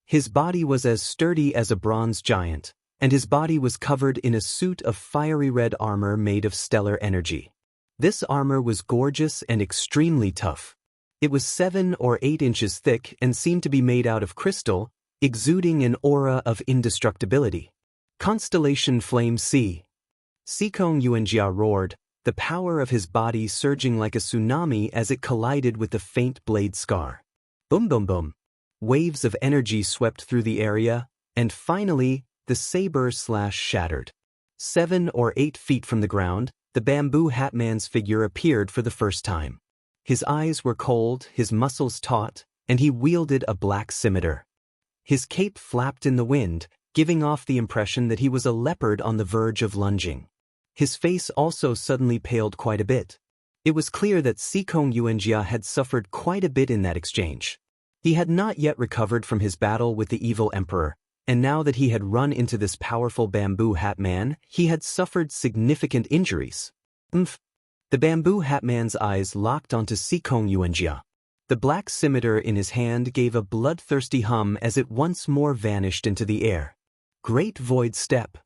His body was as sturdy as a bronze giant, and his body was covered in a suit of fiery red armor made of stellar energy. This armor was gorgeous and extremely tough. It was 7 or 8 inches thick and seemed to be made out of crystal, exuding an aura of indestructibility. Constellation Flame C. Sikong Yuanjia roared, the power of his body surging like a tsunami as it collided with the faint blade scar. Boom boom boom. Waves of energy swept through the area, and finally, the saber shattered. 7 or 8 feet from the ground, the bamboo hat man's figure appeared for the first time. His eyes were cold, his muscles taut, and he wielded a black scimitar. His cape flapped in the wind, giving off the impression that he was a leopard on the verge of lunging. His face also suddenly paled quite a bit. It was clear that Sikong Yuanjia had suffered quite a bit in that exchange. He had not yet recovered from his battle with the evil emperor, and now that he had run into this powerful bamboo hat man, he had suffered significant injuries. The bamboo hat man's eyes locked onto Sikong Yuanjia. The black scimitar in his hand gave a bloodthirsty hum as it once more vanished into the air. Great Void Step.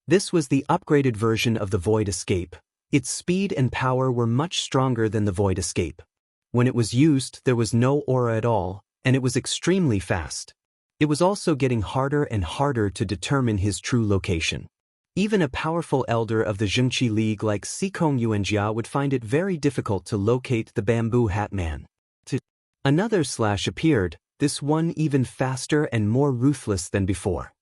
This was the upgraded version of the Void Escape. Its speed and power were much stronger than the Void Escape. When it was used, there was no aura at all, and it was extremely fast. It was also getting harder and harder to determine his true location. Even a powerful elder of the Zhengqi League like Sikong Yuanjia would find it very difficult to locate the bamboo hat man. Another slash appeared, this one even faster and more ruthless than before.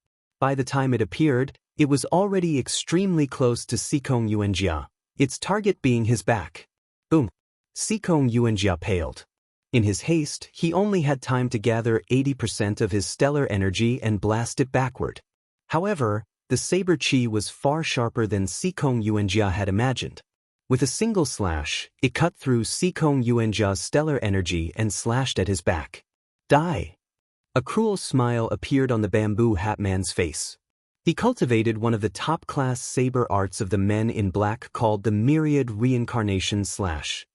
By the time it appeared, it was already extremely close to Sikong Yuanjia, its target being his back. Boom! Sikong Yuanjia paled. In his haste, he only had time to gather 80% of his stellar energy and blast it backward. However, the saber chi was far sharper than Sikong Yuanjia had imagined. With a single slash, it cut through Sikong Yuanjia's stellar energy and slashed at his back. Die! A cruel smile appeared on the bamboo hat man's face. He cultivated one of the top-class saber arts of the men in black called the Myriad Reincarnation Slash.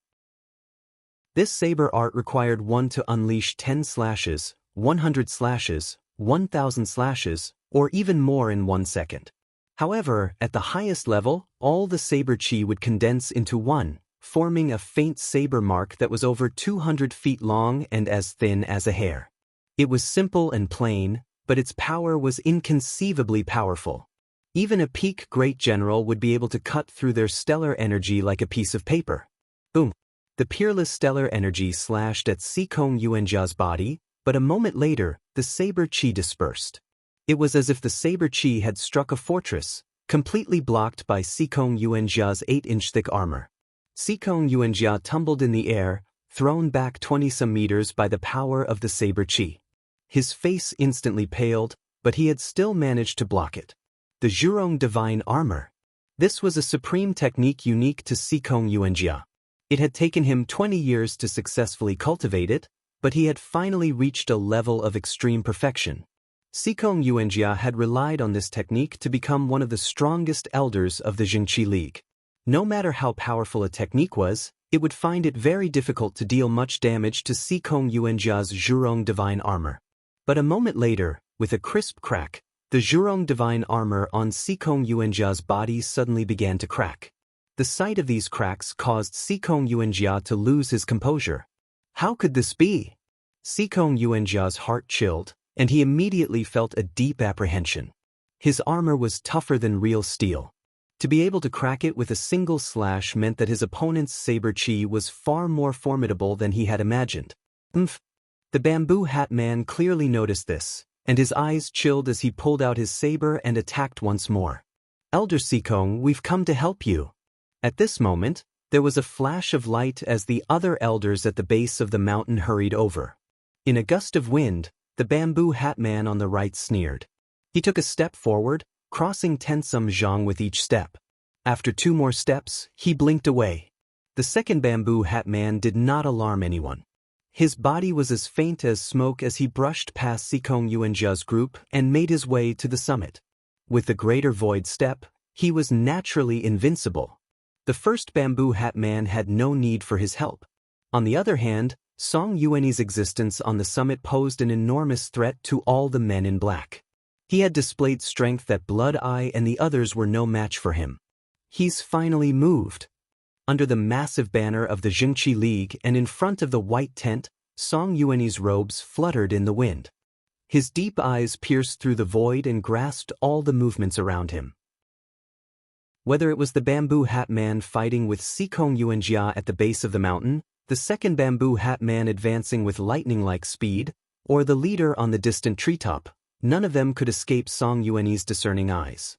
This saber art required one to unleash 10 slashes, 100 slashes, 1,000 slashes, or even more in 1 second. However, at the highest level, all the saber chi would condense into one, forming a faint saber mark that was over 200 feet long and as thin as a hair. It was simple and plain, but its power was inconceivably powerful. Even a peak great general would be able to cut through their stellar energy like a piece of paper. Boom! The peerless stellar energy slashed at Sikong Yuanjia's body, but a moment later, the saber chi dispersed. It was as if the saber chi had struck a fortress, completely blocked by Sikong Yuanjia's 8-inch thick armor. Sikong Yuanjia tumbled in the air, thrown back 20-some meters by the power of the saber chi. His face instantly paled, but he had still managed to block it. The Zhurong Divine Armor. This was a supreme technique unique to Sikong Yuanjia. It had taken him 20 years to successfully cultivate it, but he had finally reached a level of extreme perfection. Sikong Yuanjia had relied on this technique to become one of the strongest elders of the Zhengqi League. No matter how powerful a technique was, it would find it very difficult to deal much damage to Sikong Yuanjia's Zhurong Divine Armor. But a moment later, with a crisp crack, the Zhurong Divine Armor on Sikong Yuanjia's body suddenly began to crack. The sight of these cracks caused Sikong Yuanjia to lose his composure. How could this be? Sikong Yuanjia's heart chilled, and he immediately felt a deep apprehension. His armor was tougher than real steel. To be able to crack it with a single slash meant that his opponent's saber chi was far more formidable than he had imagined. The bamboo hat man clearly noticed this, and his eyes chilled as he pulled out his saber and attacked once more. Elder Sikong, we've come to help you. At this moment, there was a flash of light as the other elders at the base of the mountain hurried over. In a gust of wind, the bamboo hat man on the right sneered. He took a step forward, crossing Tensum Zhang with each step. After 2 more steps, he blinked away. The second bamboo hat man did not alarm anyone. His body was as faint as smoke as he brushed past Sikong Yuanjia's group and made his way to the summit. With the greater void step, he was naturally invincible. The first bamboo hat man had no need for his help. On the other hand, Song Yuani's existence on the summit posed an enormous threat to all the men in black. He had displayed strength that Blood Eye and the others were no match for him. He's finally moved. Under the massive banner of the Zhengqi League and in front of the white tent, Song Yuani's robes fluttered in the wind. His deep eyes pierced through the void and grasped all the movements around him. Whether it was the bamboo hat man fighting with Sikong Yuanjia at the base of the mountain, the second bamboo hat man advancing with lightning-like speed, or the leader on the distant treetop, none of them could escape Song Yuani's discerning eyes.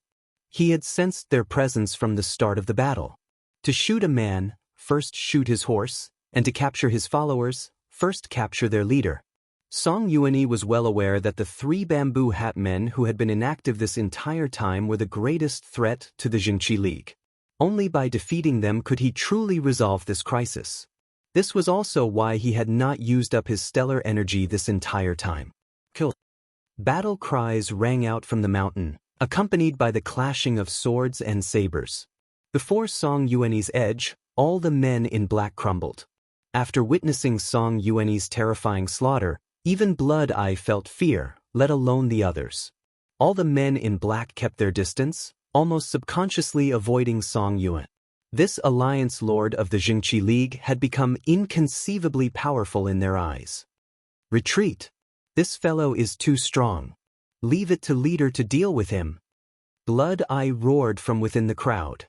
He had sensed their presence from the start of the battle. To shoot a man, first shoot his horse, and to capture his followers, first capture their leader. Song Yuani was well aware that the 3 bamboo hat men who had been inactive this entire time were the greatest threat to the Jingqi League. Only by defeating them could he truly resolve this crisis. This was also why he had not used up his stellar energy this entire time. Kill. Battle cries rang out from the mountain, accompanied by the clashing of swords and sabers. Before Song Yuani's edge, all the men in black crumbled. After witnessing Song Yuani's terrifying slaughter, even Blood Eye felt fear, let alone the others. All the men in black kept their distance, almost subconsciously avoiding Song Yuan. This alliance lord of the Jingqi League had become inconceivably powerful in their eyes. Retreat. This fellow is too strong. Leave it to leader to deal with him. Blood Eye roared from within the crowd.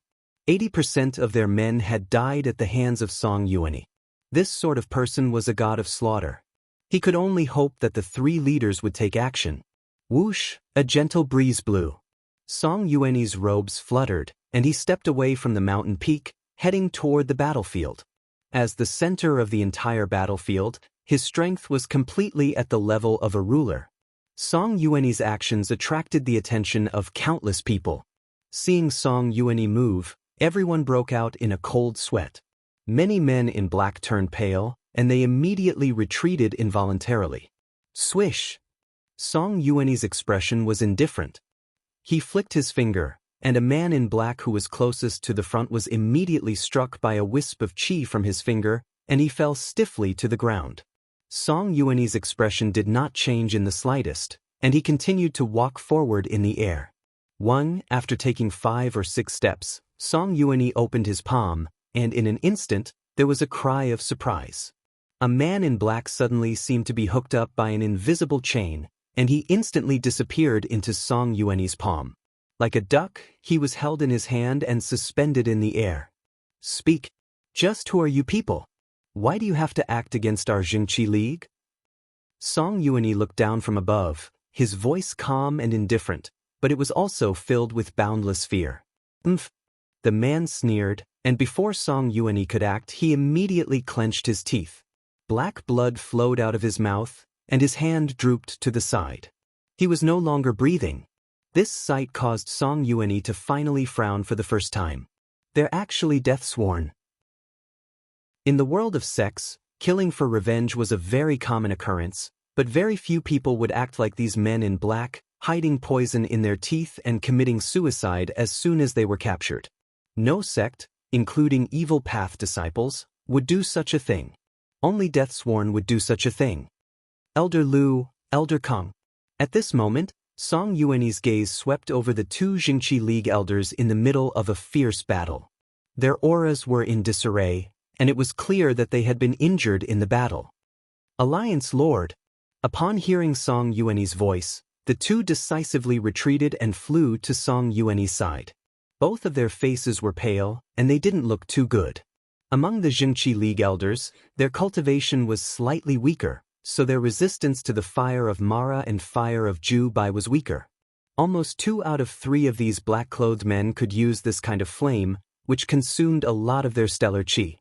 80% of their men had died at the hands of Song Yuani. This sort of person was a god of slaughter. He could only hope that the 3 leaders would take action. Whoosh, a gentle breeze blew. Song Yuani's robes fluttered, and he stepped away from the mountain peak, heading toward the battlefield. As the center of the entire battlefield, his strength was completely at the level of a ruler. Song Yuani's actions attracted the attention of countless people. Seeing Song Yuani move, everyone broke out in a cold sweat. Many men in black turned pale, and they immediately retreated involuntarily. Swish! Song Yuani's expression was indifferent. He flicked his finger, and a man in black who was closest to the front was immediately struck by a wisp of qi from his finger, and he fell stiffly to the ground. Song Yuani's expression did not change in the slightest, and he continued to walk forward in the air. After taking 5 or 6 steps, Song Yuani opened his palm, and in an instant, there was a cry of surprise. A man in black suddenly seemed to be hooked up by an invisible chain, and he instantly disappeared into Song Yuani's palm. Like a duck, he was held in his hand and suspended in the air. Speak. Just who are you people? Why do you have to act against our Jingqi League? Song Yuani looked down from above, his voice calm and indifferent, but it was also filled with boundless fear. The man sneered, and before Song Yuani could act, he immediately clenched his teeth. Black blood flowed out of his mouth, and his hand drooped to the side. He was no longer breathing. This sight caused Song Yuani to finally frown for the first time. They're actually death-sworn. In the world of sex, killing for revenge was a very common occurrence, but very few people would act like these men in black, hiding poison in their teeth and committing suicide as soon as they were captured. No sect, including evil path disciples, would do such a thing. Only death-sworn would do such a thing. Elder Lu, Elder Kong. At this moment, Song Yuani's gaze swept over the 2 Jingqi League elders in the middle of a fierce battle. Their auras were in disarray, and it was clear that they had been injured in the battle. Alliance Lord. Upon hearing Song Yuani's voice, the 2 decisively retreated and flew to Song Yuani's side. Both of their faces were pale, and they didn't look too good. Among the Jingqi League elders, their cultivation was slightly weaker, so their resistance to the fire of Mara and fire of Ju Bai was weaker. Almost 2 out of 3 of these black-clothed men could use this kind of flame, which consumed a lot of their stellar qi.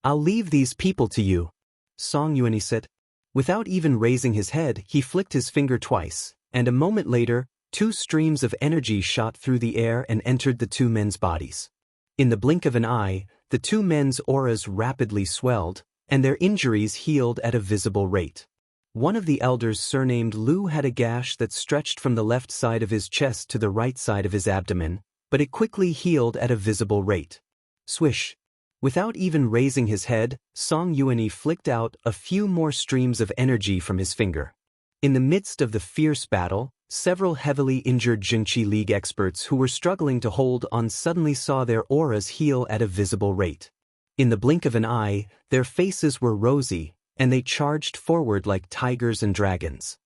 I'll leave these people to you, Song Yuani said. Without even raising his head, he flicked his finger twice, and a moment later, 2 streams of energy shot through the air and entered the 2 men's bodies. In the blink of an eye, the 2 men's auras rapidly swelled, and their injuries healed at a visible rate. One of the elders surnamed Lu had a gash that stretched from the left side of his chest to the right side of his abdomen, but it quickly healed at a visible rate. Swish. Without even raising his head, Song Yuani flicked out a few more streams of energy from his finger. In the midst of the fierce battle, several heavily injured Jingqi League experts who were struggling to hold on suddenly saw their auras heal at a visible rate. In the blink of an eye, their faces were rosy, and they charged forward like tigers and dragons.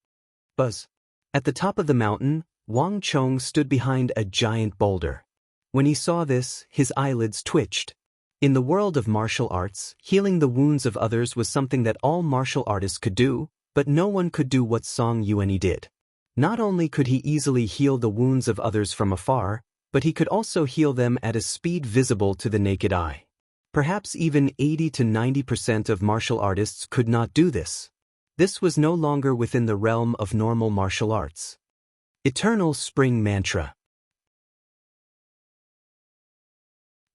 Buzz. At the top of the mountain, Wang Chong stood behind a giant boulder. When he saw this, his eyelids twitched. In the world of martial arts, healing the wounds of others was something that all martial artists could do, but no one could do what Song Yuani did. Not only could he easily heal the wounds of others from afar, but he could also heal them at a speed visible to the naked eye. Perhaps even 80 to 90% of martial artists could not do this. This was no longer within the realm of normal martial arts. Eternal Spring Mantra.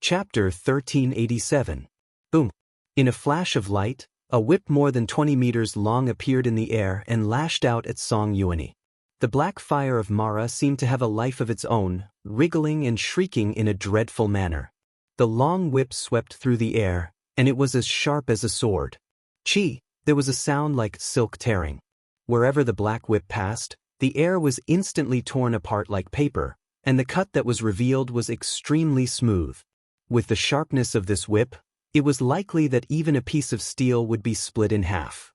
Chapter 1387. Boom. In a flash of light, a whip more than 20 meters long appeared in the air and lashed out at Song Yuani. The black fire of Mara seemed to have a life of its own, wriggling and shrieking in a dreadful manner. The long whip swept through the air, and it was as sharp as a sword. Chi! There was a sound like silk tearing. Wherever the black whip passed, the air was instantly torn apart like paper, and the cut that was revealed was extremely smooth. With the sharpness of this whip, it was likely that even a piece of steel would be split in half.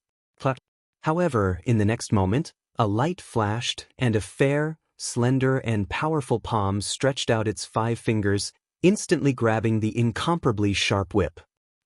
However, in the next moment, a light flashed, and a fair, slender and powerful palm stretched out its 5 fingers, instantly grabbing the incomparably sharp whip.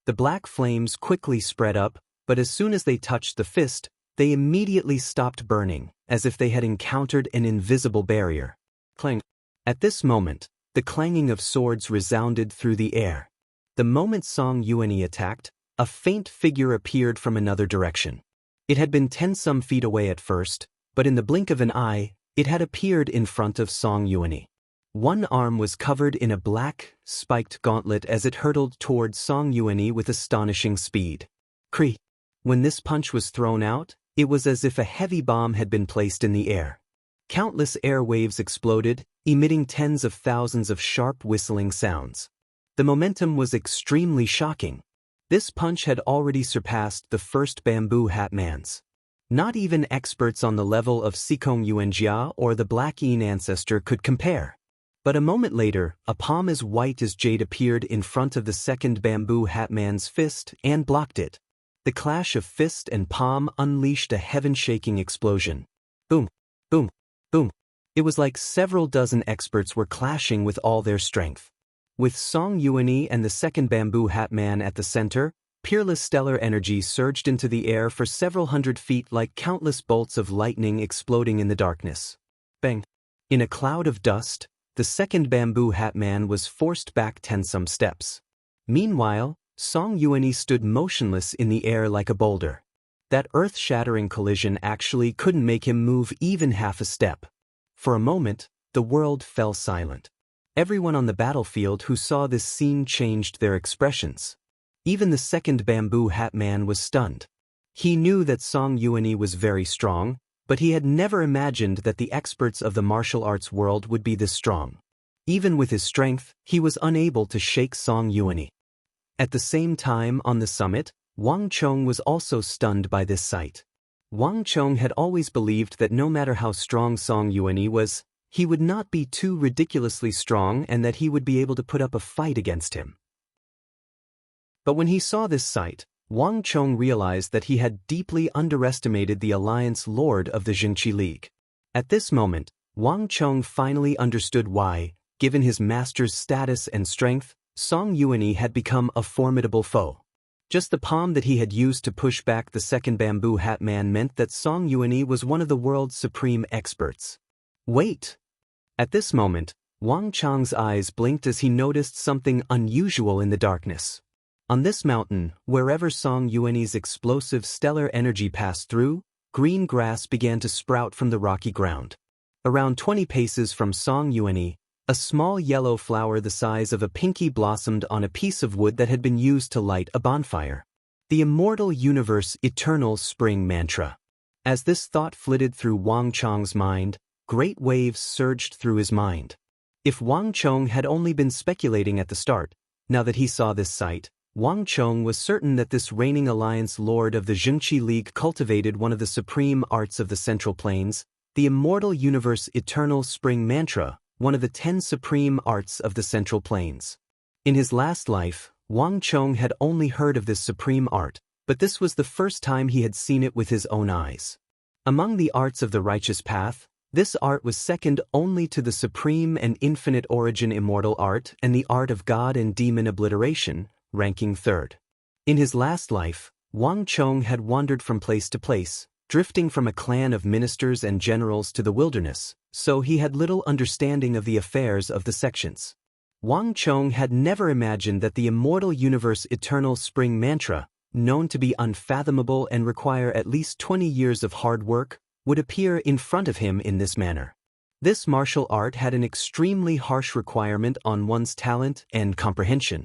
The black flames quickly spread up, but as soon as they touched the fist, they immediately stopped burning, as if they had encountered an invisible barrier. Clang! At this moment, the clanging of swords resounded through the air. The moment Song Yuani attacked, a faint figure appeared from another direction. It had been 10-some feet away at first, but in the blink of an eye, it had appeared in front of Song Yuani. One arm was covered in a black, spiked gauntlet as it hurtled toward Song Yuani with astonishing speed. Cree! When this punch was thrown out, it was as if a heavy bomb had been placed in the air. Countless air waves exploded, emitting tens of thousands of sharp whistling sounds. The momentum was extremely shocking. This punch had already surpassed the first Bamboo Hat Man's. Not even experts on the level of Sikong Yuanjia or the Black Yin ancestor could compare. But a moment later, a palm as white as jade appeared in front of the second Bamboo Hat Man's fist and blocked it. The clash of fist and palm unleashed a heaven-shaking explosion. Boom, boom, boom. It was like several dozen experts were clashing with all their strength. With Song Yuani and the second Bamboo Hat Man at the center, peerless stellar energy surged into the air for several hundred feet like countless bolts of lightning exploding in the darkness. Bang! In a cloud of dust, the second Bamboo Hat Man was forced back 10-some steps. Meanwhile, Song Yuani stood motionless in the air like a boulder. That earth-shattering collision actually couldn't make him move even half a step. For a moment, the world fell silent. Everyone on the battlefield who saw this scene changed their expressions. Even the second Bamboo Hat Man was stunned. He knew that Song Yuani was very strong, but he had never imagined that the experts of the martial arts world would be this strong. Even with his strength, he was unable to shake Song Yuani. At the same time on the summit, Wang Chong was also stunned by this sight. Wang Chong had always believed that no matter how strong Song Yuani was, he would not be too ridiculously strong and that he would be able to put up a fight against him. But when he saw this sight, Wang Chong realized that he had deeply underestimated the Alliance Lord of the Jingqi League. At this moment, Wang Chong finally understood why, given his master's status and strength, Song Yuani had become a formidable foe. Just the palm that he had used to push back the second Bamboo Hat Man meant that Song Yuani was one of the world's supreme experts. Wait! At this moment, Wang Chong's eyes blinked as he noticed something unusual in the darkness. On this mountain, wherever Song Yuani's explosive stellar energy passed through, green grass began to sprout from the rocky ground. Around 20 paces from Song Yuani, a small yellow flower the size of a pinky blossomed on a piece of wood that had been used to light a bonfire. The immortal universe eternal spring mantra. As this thought flitted through Wang Chong's mind, great waves surged through his mind. If Wang Chong had only been speculating at the start, now that he saw this sight, Wang Chong was certain that this reigning alliance lord of the Jingqi League cultivated one of the supreme arts of the Central Plains, the immortal universe eternal spring mantra, one of the 10 supreme arts of the Central Plains. In his last life, Wang Chong had only heard of this supreme art, but this was the first time he had seen it with his own eyes. Among the arts of the righteous path, this art was second only to the supreme and infinite origin immortal art and the art of god and demon obliteration, ranking third. In his last life, Wang Chong had wandered from place to place, drifting from a clan of ministers and generals to the wilderness, so he had little understanding of the affairs of the sections. Wang Chong had never imagined that the immortal universe eternal spring mantra, known to be unfathomable and require at least 20 years of hard work, would appear in front of him in this manner. This martial art had an extremely harsh requirement on one's talent and comprehension.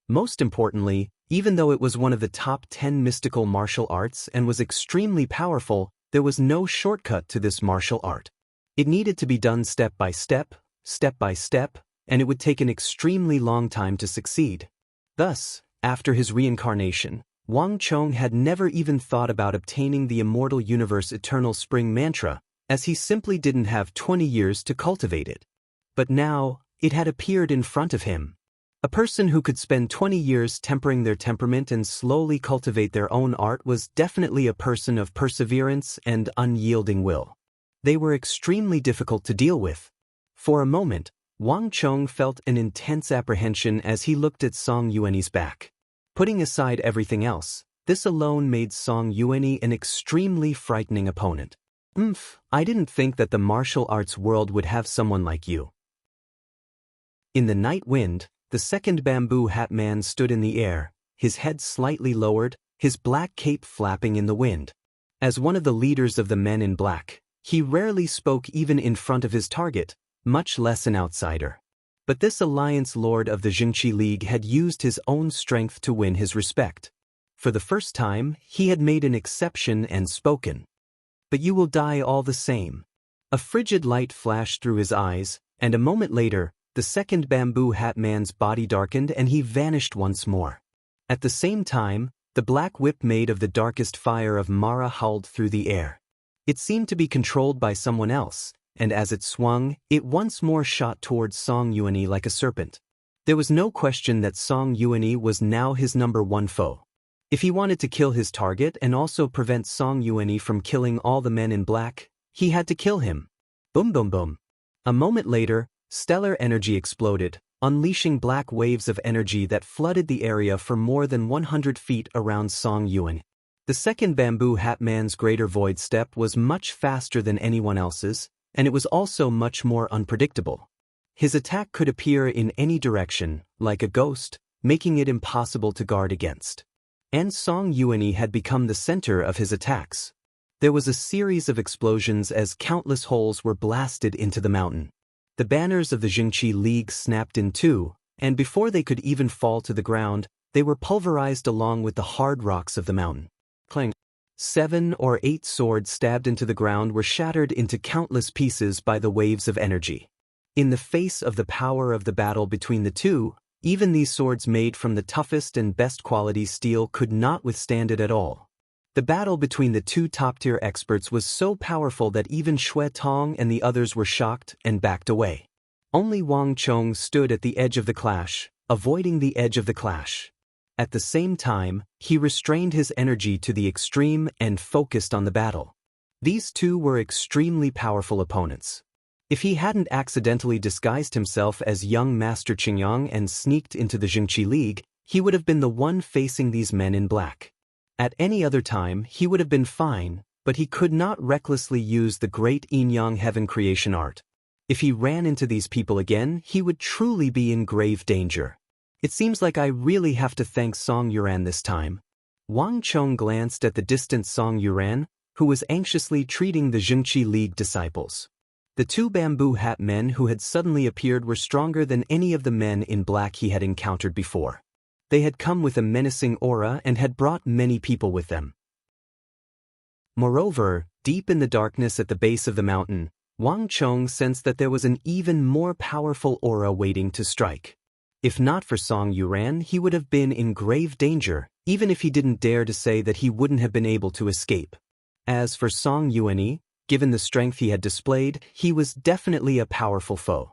Most importantly, even though it was one of the top 10 mystical martial arts and was extremely powerful, there was no shortcut to this martial art. It needed to be done step by step, and it would take an extremely long time to succeed. Thus, after his reincarnation, Wang Chong had never even thought about obtaining the immortal universe eternal spring mantra, as he simply didn't have 20 years to cultivate it. But now, it had appeared in front of him. A person who could spend 20 years tempering their temperament and slowly cultivate their own art was definitely a person of perseverance and unyielding will. They were extremely difficult to deal with. For a moment, Wang Chong felt an intense apprehension as he looked at Song Yuanyi's back. Putting aside everything else, this alone made Song Yuanyi an extremely frightening opponent. I didn't think that the martial arts world would have someone like you. In the night wind, the second bamboo hat man stood in the air, his head slightly lowered, his black cape flapping in the wind. As one of the leaders of the men in black, he rarely spoke even in front of his target, much less an outsider. But this alliance lord of the Jingqi League had used his own strength to win his respect. For the first time, he had made an exception and spoken. But you will die all the same. A frigid light flashed through his eyes, and a moment later, the second bamboo hat man's body darkened and he vanished once more. At the same time, the black whip made of the darkest fire of Mara howled through the air. It seemed to be controlled by someone else, and as it swung, it once more shot towards Song Yuanyi like a serpent. There was no question that Song Yuanyi was now his number one foe. If he wanted to kill his target and also prevent Song Yuanyi from killing all the men in black, he had to kill him. Boom boom boom. A moment later, stellar energy exploded, unleashing black waves of energy that flooded the area for more than 100 feet around Song Yuanyi. The second bamboo hat man's greater void step was much faster than anyone else's, and it was also much more unpredictable. His attack could appear in any direction, like a ghost, making it impossible to guard against. And Song Yuanyi had become the center of his attacks. There was a series of explosions as countless holes were blasted into the mountain. The banners of the Jingqi League snapped in two, and before they could even fall to the ground, they were pulverized along with the hard rocks of the mountain. Clang. 7 or 8 swords stabbed into the ground were shattered into countless pieces by the waves of energy. In the face of the power of the battle between the two, even these swords made from the toughest and best quality steel could not withstand it at all. The battle between the two top-tier experts was so powerful that even Xue Tong and the others were shocked and backed away. Only Wang Chong stood at the edge of the clash, avoiding the edge of the clash. At the same time, he restrained his energy to the extreme and focused on the battle. These two were extremely powerful opponents. If he hadn't accidentally disguised himself as young Master Qingyang and sneaked into the Jingqi League, he would have been the one facing these men in black. At any other time, he would have been fine, but he could not recklessly use the great yin-yang heaven creation art. If he ran into these people again, he would truly be in grave danger. It seems like I really have to thank Song Yuan this time. Wang Chong glanced at the distant Song Yuan, who was anxiously treating the Jingqi League disciples. The two bamboo hat men who had suddenly appeared were stronger than any of the men in black he had encountered before. They had come with a menacing aura and had brought many people with them. Moreover, deep in the darkness at the base of the mountain, Wang Chong sensed that there was an even more powerful aura waiting to strike. If not for Song Yuan, he would have been in grave danger, even if he didn't dare to say that he wouldn't have been able to escape. As for Song Yuanyi, given the strength he had displayed, he was definitely a powerful foe.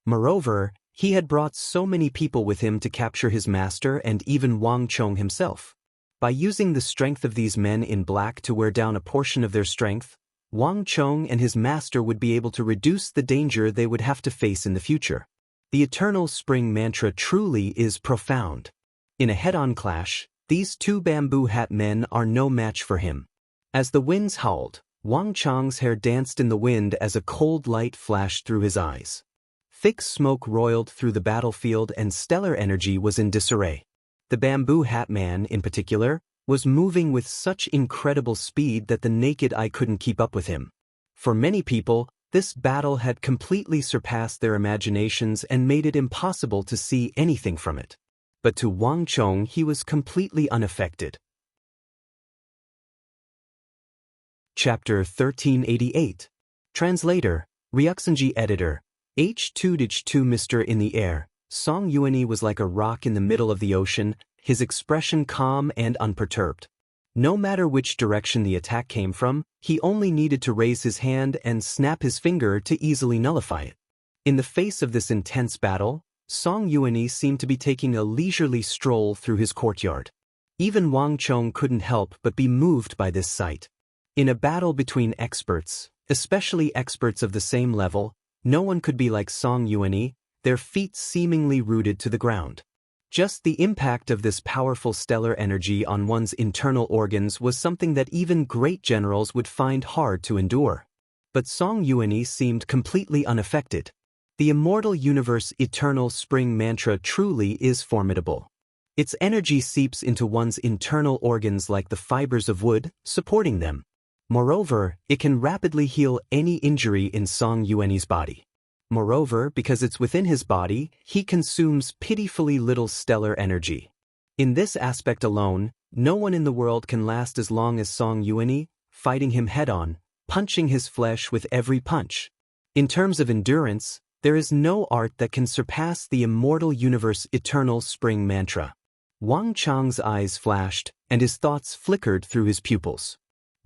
Moreover, he had brought so many people with him to capture his master and even Wang Chong himself. By using the strength of these men in black to wear down a portion of their strength, Wang Chong and his master would be able to reduce the danger they would have to face in the future. The Eternal Spring Mantra truly is profound. In a head-on clash, these two bamboo hat men are no match for him. As the winds howled, Wang Chong's hair danced in the wind as a cold light flashed through his eyes. Thick smoke roiled through the battlefield and stellar energy was in disarray. The bamboo hat man, in particular, was moving with such incredible speed that the naked eye couldn't keep up with him. For many people, this battle had completely surpassed their imaginations and made it impossible to see anything from it. But to Wang Chong, he was completely unaffected. Chapter 1388. Translator, Ryuxinji Editor. H2-2 Mr. In the air, Song Yuanyi was like a rock in the middle of the ocean, his expression calm and unperturbed. No matter which direction the attack came from, he only needed to raise his hand and snap his finger to easily nullify it. In the face of this intense battle, Song Yuanyi seemed to be taking a leisurely stroll through his courtyard. Even Wang Chong couldn't help but be moved by this sight. In a battle between experts, especially experts of the same level, no one could be like Song Yuanyi, their feet seemingly rooted to the ground. Just the impact of this powerful stellar energy on one's internal organs was something that even great generals would find hard to endure. But Song Yuanyi seemed completely unaffected. The immortal universe eternal spring mantra truly is formidable. Its energy seeps into one's internal organs like the fibers of wood, supporting them. Moreover, it can rapidly heal any injury in Song Yuanyi's body. Moreover, because it's within his body, he consumes pitifully little stellar energy. In this aspect alone, no one in the world can last as long as Song Yuanyi, fighting him head-on, punching his flesh with every punch. In terms of endurance, there is no art that can surpass the immortal universe eternal spring mantra. Wang Chong's eyes flashed, and his thoughts flickered through his pupils.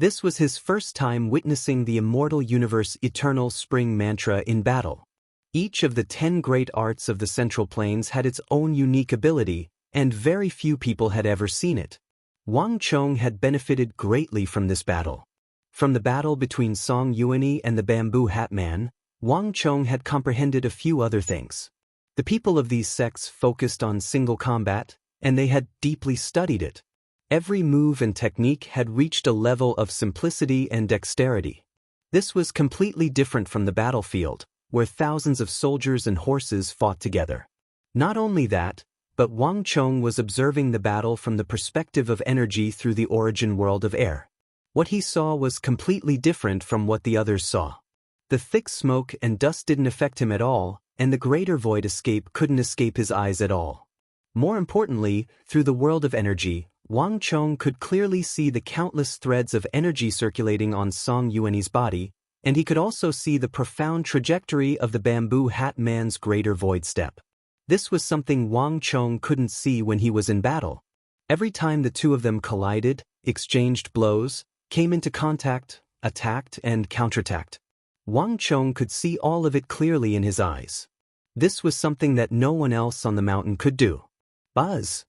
This was his first time witnessing the immortal universe eternal spring mantra in battle. Each of the 10 great arts of the Central Plains had its own unique ability, and very few people had ever seen it. Wang Chong had benefited greatly from this battle. From the battle between Song Yuanyi and the bamboo hat man, Wang Chong had comprehended a few other things. The people of these sects focused on single combat, and they had deeply studied it. Every move and technique had reached a level of simplicity and dexterity. This was completely different from the battlefield, where thousands of soldiers and horses fought together. Not only that, but Wang Chong was observing the battle from the perspective of energy through the origin world of air. What he saw was completely different from what the others saw. The thick smoke and dust didn't affect him at all, and the greater void escape couldn't escape his eyes at all. More importantly, through the world of energy, Wang Chong could clearly see the countless threads of energy circulating on Song Yuanyi's body, and he could also see the profound trajectory of the bamboo hat man's greater void step. This was something Wang Chong couldn't see when he was in battle. Every time the two of them collided, exchanged blows, came into contact, attacked and counterattacked, Wang Chong could see all of it clearly in his eyes. This was something that no one else on the mountain could do. Buzz!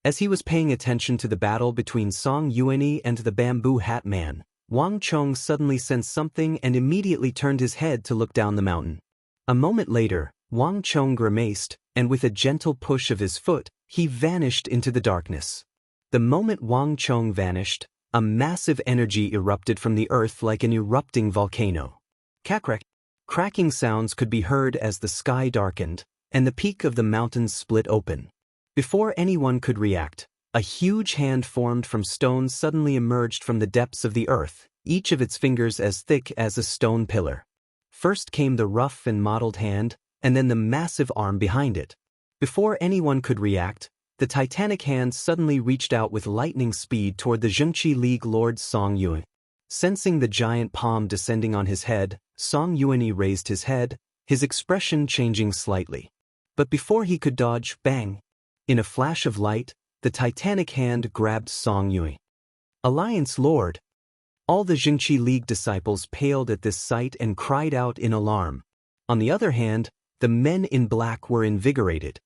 As he was paying attention to the battle between Song Yuanyi and the bamboo hat man, Wang Chong suddenly sensed something and immediately turned his head to look down the mountain. A moment later, Wang Chong grimaced, and with a gentle push of his foot, he vanished into the darkness. The moment Wang Chong vanished, a massive energy erupted from the earth like an erupting volcano. Cracking sounds could be heard as the sky darkened, and the peak of the mountains split open. Before anyone could react, a huge hand formed from stone suddenly emerged from the depths of the earth, each of its fingers as thick as a stone pillar. First came the rough and mottled hand, and then the massive arm behind it. Before anyone could react, the titanic hand suddenly reached out with lightning speed toward the Zhengqi League Lord Song Yuanyi. Sensing the giant palm descending on his head, Song Yuanyi raised his head, his expression changing slightly. But before he could dodge, bang! In a flash of light, the titanic hand grabbed Song Yuanyi. Alliance Lord! All the Zhengqi League disciples paled at this sight and cried out in alarm. On the other hand, the men in black were invigorated.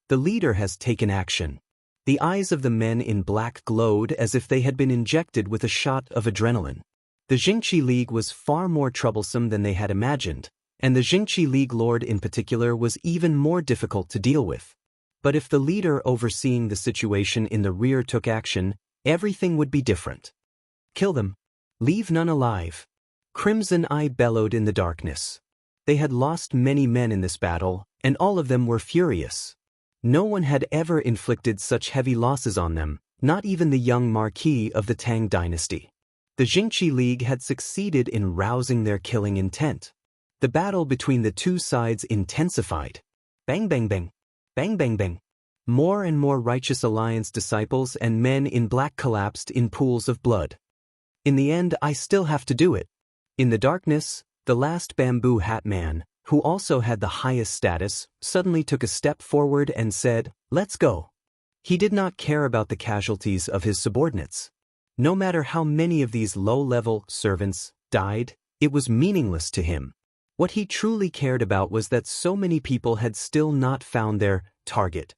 The leader has taken action. The eyes of the men in black glowed as if they had been injected with a shot of adrenaline. The Zhengqi League was far more troublesome than they had imagined, and the Zhengqi League Lord in particular was even more difficult to deal with. But if the leader overseeing the situation in the rear took action, everything would be different. Kill them. Leave none alive. Crimson Eye bellowed in the darkness. They had lost many men in this battle, and all of them were furious. No one had ever inflicted such heavy losses on them, not even the young marquis of the Tang dynasty. The Jingqi League had succeeded in rousing their killing intent. The battle between the two sides intensified. Bang bang bang. Bang bang bang. More and more righteous alliance disciples and men in black collapsed in pools of blood. In the end, I still have to do it. In the darkness, the last bamboo hat man, who also had the highest status, suddenly took a step forward and said, "Let's go." He did not care about the casualties of his subordinates. No matter how many of these low-level servants died, it was meaningless to him. What he truly cared about was that so many people had still not found their target.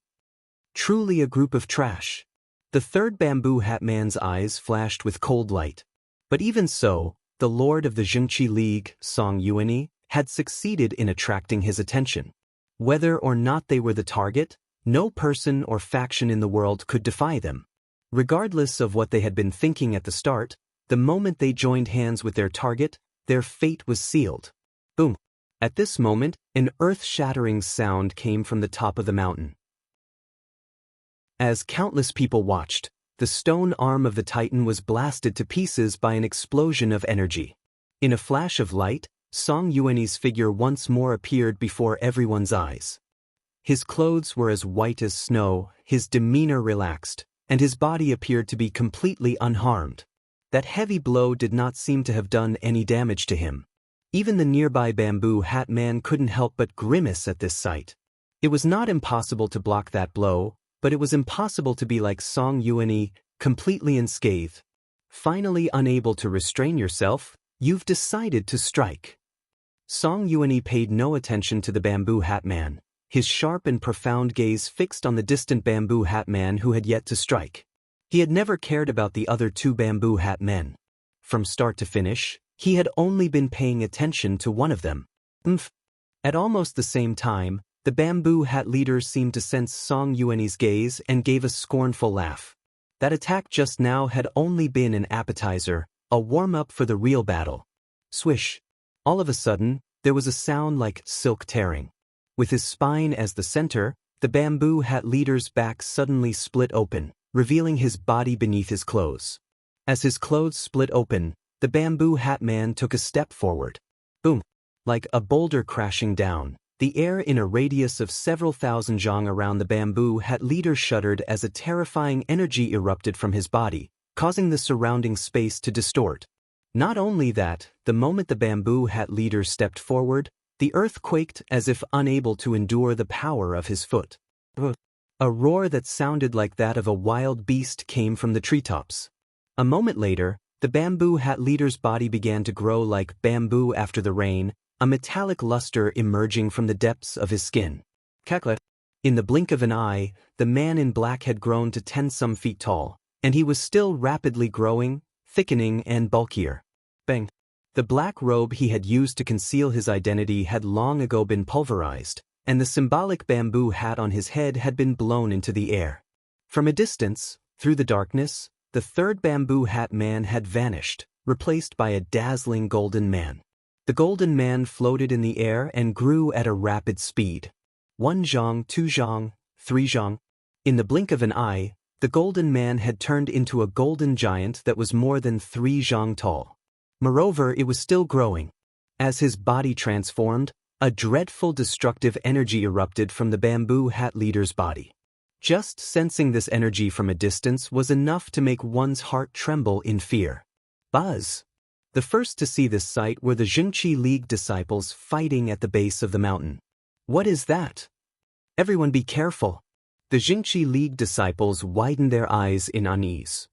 Truly a group of trash. The third bamboo hat man's eyes flashed with cold light. But even so, the lord of the Jingqi League, Song Yuanyi, had succeeded in attracting his attention. Whether or not they were the target, no person or faction in the world could defy them. Regardless of what they had been thinking at the start, the moment they joined hands with their target, their fate was sealed. Boom. At this moment, an earth-shattering sound came from the top of the mountain. As countless people watched, the stone arm of the Titan was blasted to pieces by an explosion of energy. In a flash of light, Song Yuanyi's figure once more appeared before everyone's eyes. His clothes were as white as snow, his demeanor relaxed, and his body appeared to be completely unharmed. That heavy blow did not seem to have done any damage to him. Even the nearby bamboo hat man couldn't help but grimace at this sight. It was not impossible to block that blow, but it was impossible to be like Song Yuanyi, completely unscathed. Finally unable to restrain yourself, you've decided to strike. Song Yuanyi paid no attention to the bamboo hat man, his sharp and profound gaze fixed on the distant bamboo hat man who had yet to strike. He had never cared about the other two bamboo hat men. From start to finish, he had only been paying attention to one of them. At almost the same time, the bamboo hat leader seemed to sense Song Yuanyi's gaze and gave a scornful laugh. That attack just now had only been an appetizer, a warm-up for the real battle. Swish. All of a sudden, there was a sound like silk tearing. With his spine as the center, the bamboo hat leader's back suddenly split open, revealing his body beneath his clothes. As his clothes split open, the bamboo hat man took a step forward. Boom! Like a boulder crashing down, the air in a radius of several thousand zhang around the bamboo hat leader shuddered as a terrifying energy erupted from his body, causing the surrounding space to distort. Not only that, the moment the bamboo hat leader stepped forward, the earth quaked as if unable to endure the power of his foot. A roar that sounded like that of a wild beast came from the treetops. A moment later, the bamboo hat leader's body began to grow like bamboo after the rain, a metallic luster emerging from the depths of his skin. In the blink of an eye, the man in black had grown to 10-some feet tall, and he was still rapidly growing, thickening and bulkier. Bang! The black robe he had used to conceal his identity had long ago been pulverized, and the symbolic bamboo hat on his head had been blown into the air. From a distance, through the darkness, the third bamboo hat man had vanished, replaced by a dazzling golden man. The golden man floated in the air and grew at a rapid speed. 1 zhang, 2 zhang, 3 zhang. In the blink of an eye, the golden man had turned into a golden giant that was more than 3 zhang tall. Moreover, it was still growing. As his body transformed, a dreadful destructive energy erupted from the bamboo hat leader's body. Just sensing this energy from a distance was enough to make one's heart tremble in fear. Buzz! The first to see this sight were the Jingqi League disciples fighting at the base of the mountain. What is that? Everyone be careful! The Jingqi League disciples widened their eyes in unease.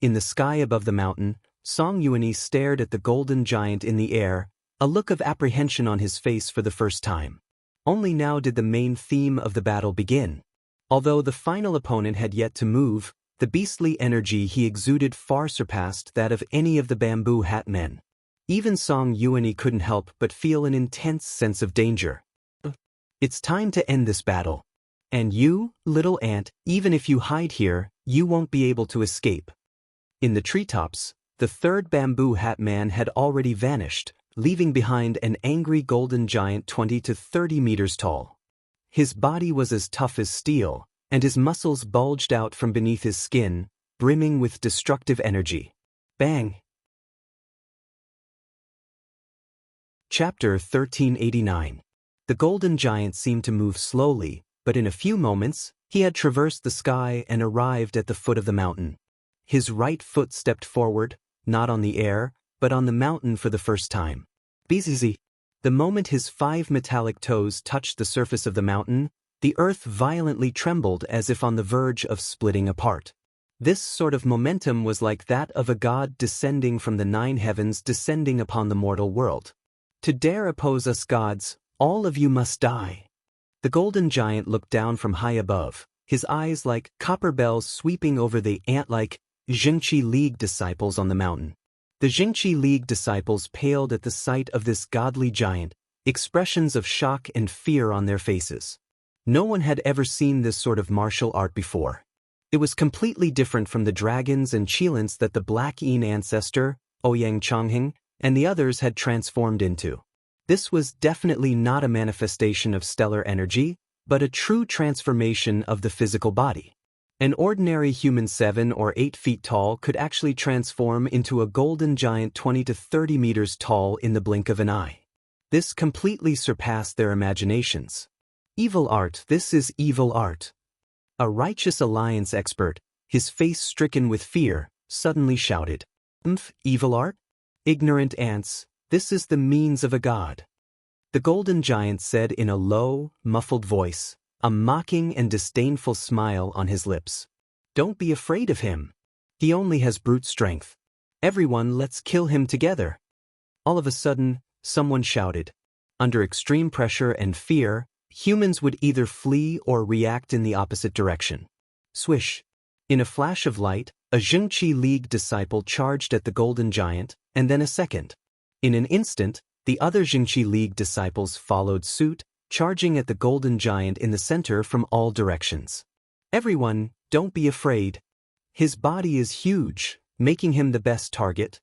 In the sky above the mountain, Song Yuanyi stared at the golden giant in the air, a look of apprehension on his face for the first time. Only now did the main theme of the battle begin. Although the final opponent had yet to move, the beastly energy he exuded far surpassed that of any of the bamboo hat men. Even Song Yuanyi couldn't help but feel an intense sense of danger. It's time to end this battle. And you, little ant, even if you hide here, you won't be able to escape. In the treetops, the third bamboo hat man had already vanished, leaving behind an angry golden giant 20 to 30 meters tall. His body was as tough as steel, and his muscles bulged out from beneath his skin, brimming with destructive energy. Bang! Chapter 1389. The golden giant seemed to move slowly, but in a few moments, he had traversed the sky and arrived at the foot of the mountain. His right foot stepped forward, not on the air, but on the mountain for the first time. Bzzz. The moment his 5 metallic toes touched the surface of the mountain, the earth violently trembled as if on the verge of splitting apart. This sort of momentum was like that of a god descending from the 9 heavens descending upon the mortal world. To dare oppose us gods, all of you must die. The golden giant looked down from high above, his eyes like copper bells sweeping over the ant-like Jingqi League disciples on the mountain. The Jingqi League disciples paled at the sight of this godly giant, expressions of shock and fear on their faces. No one had ever seen this sort of martial art before. It was completely different from the dragons and qilins that the Black Yin ancestor, Ouyang Chongheng, and the others had transformed into. This was definitely not a manifestation of stellar energy, but a true transformation of the physical body. An ordinary human 7 or 8 feet tall could actually transform into a golden giant 20 to 30 meters tall in the blink of an eye. This completely surpassed their imaginations. Evil art, this is evil art. A righteous alliance expert, his face stricken with fear, suddenly shouted, Evil art? Ignorant ants, this is the means of a god. The golden giant said in a low, muffled voice, a mocking and disdainful smile on his lips. Don't be afraid of him. He only has brute strength. Everyone, let's kill him together. All of a sudden, someone shouted. Under extreme pressure and fear, humans would either flee or react in the opposite direction. Swish. In a flash of light, a Jingqi League disciple charged at the golden giant, and then a second. In an instant, the other Jingqi League disciples followed suit, charging at the golden giant in the center from all directions. Everyone, don't be afraid. His body is huge, making him the best target.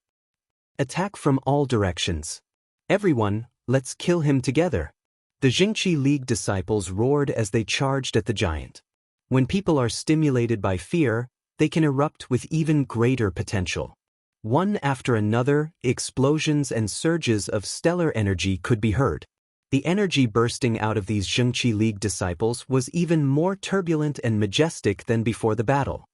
Attack from all directions. Everyone, let's kill him together. The Jingqi League disciples roared as they charged at the giant. When people are stimulated by fear, they can erupt with even greater potential. One after another, explosions and surges of stellar energy could be heard. The energy bursting out of these Jingqi League disciples was even more turbulent and majestic than before the battle.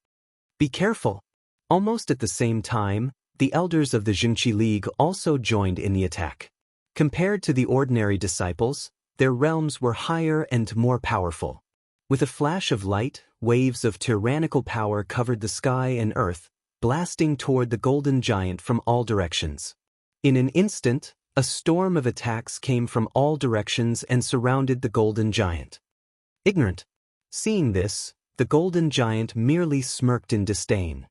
Be careful! Almost at the same time, the elders of the Jingqi League also joined in the attack. Compared to the ordinary disciples, their realms were higher and more powerful. With a flash of light, waves of tyrannical power covered the sky and earth, blasting toward the golden giant from all directions. In an instant, a storm of attacks came from all directions and surrounded the golden giant. Ignorant. Seeing this, the golden giant merely smirked in disdain.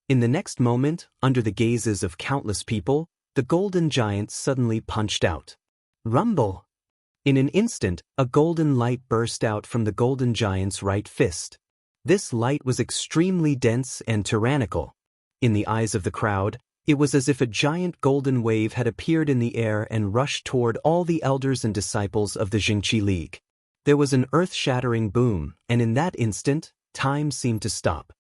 In the next moment, under the gazes of countless people, the golden giant suddenly punched out. Rumble! In an instant, a golden light burst out from the golden giant's right fist. This light was extremely dense and tyrannical. In the eyes of the crowd, it was as if a giant golden wave had appeared in the air and rushed toward all the elders and disciples of the Jingqi League. There was an earth-shattering boom, and in that instant, time seemed to stop.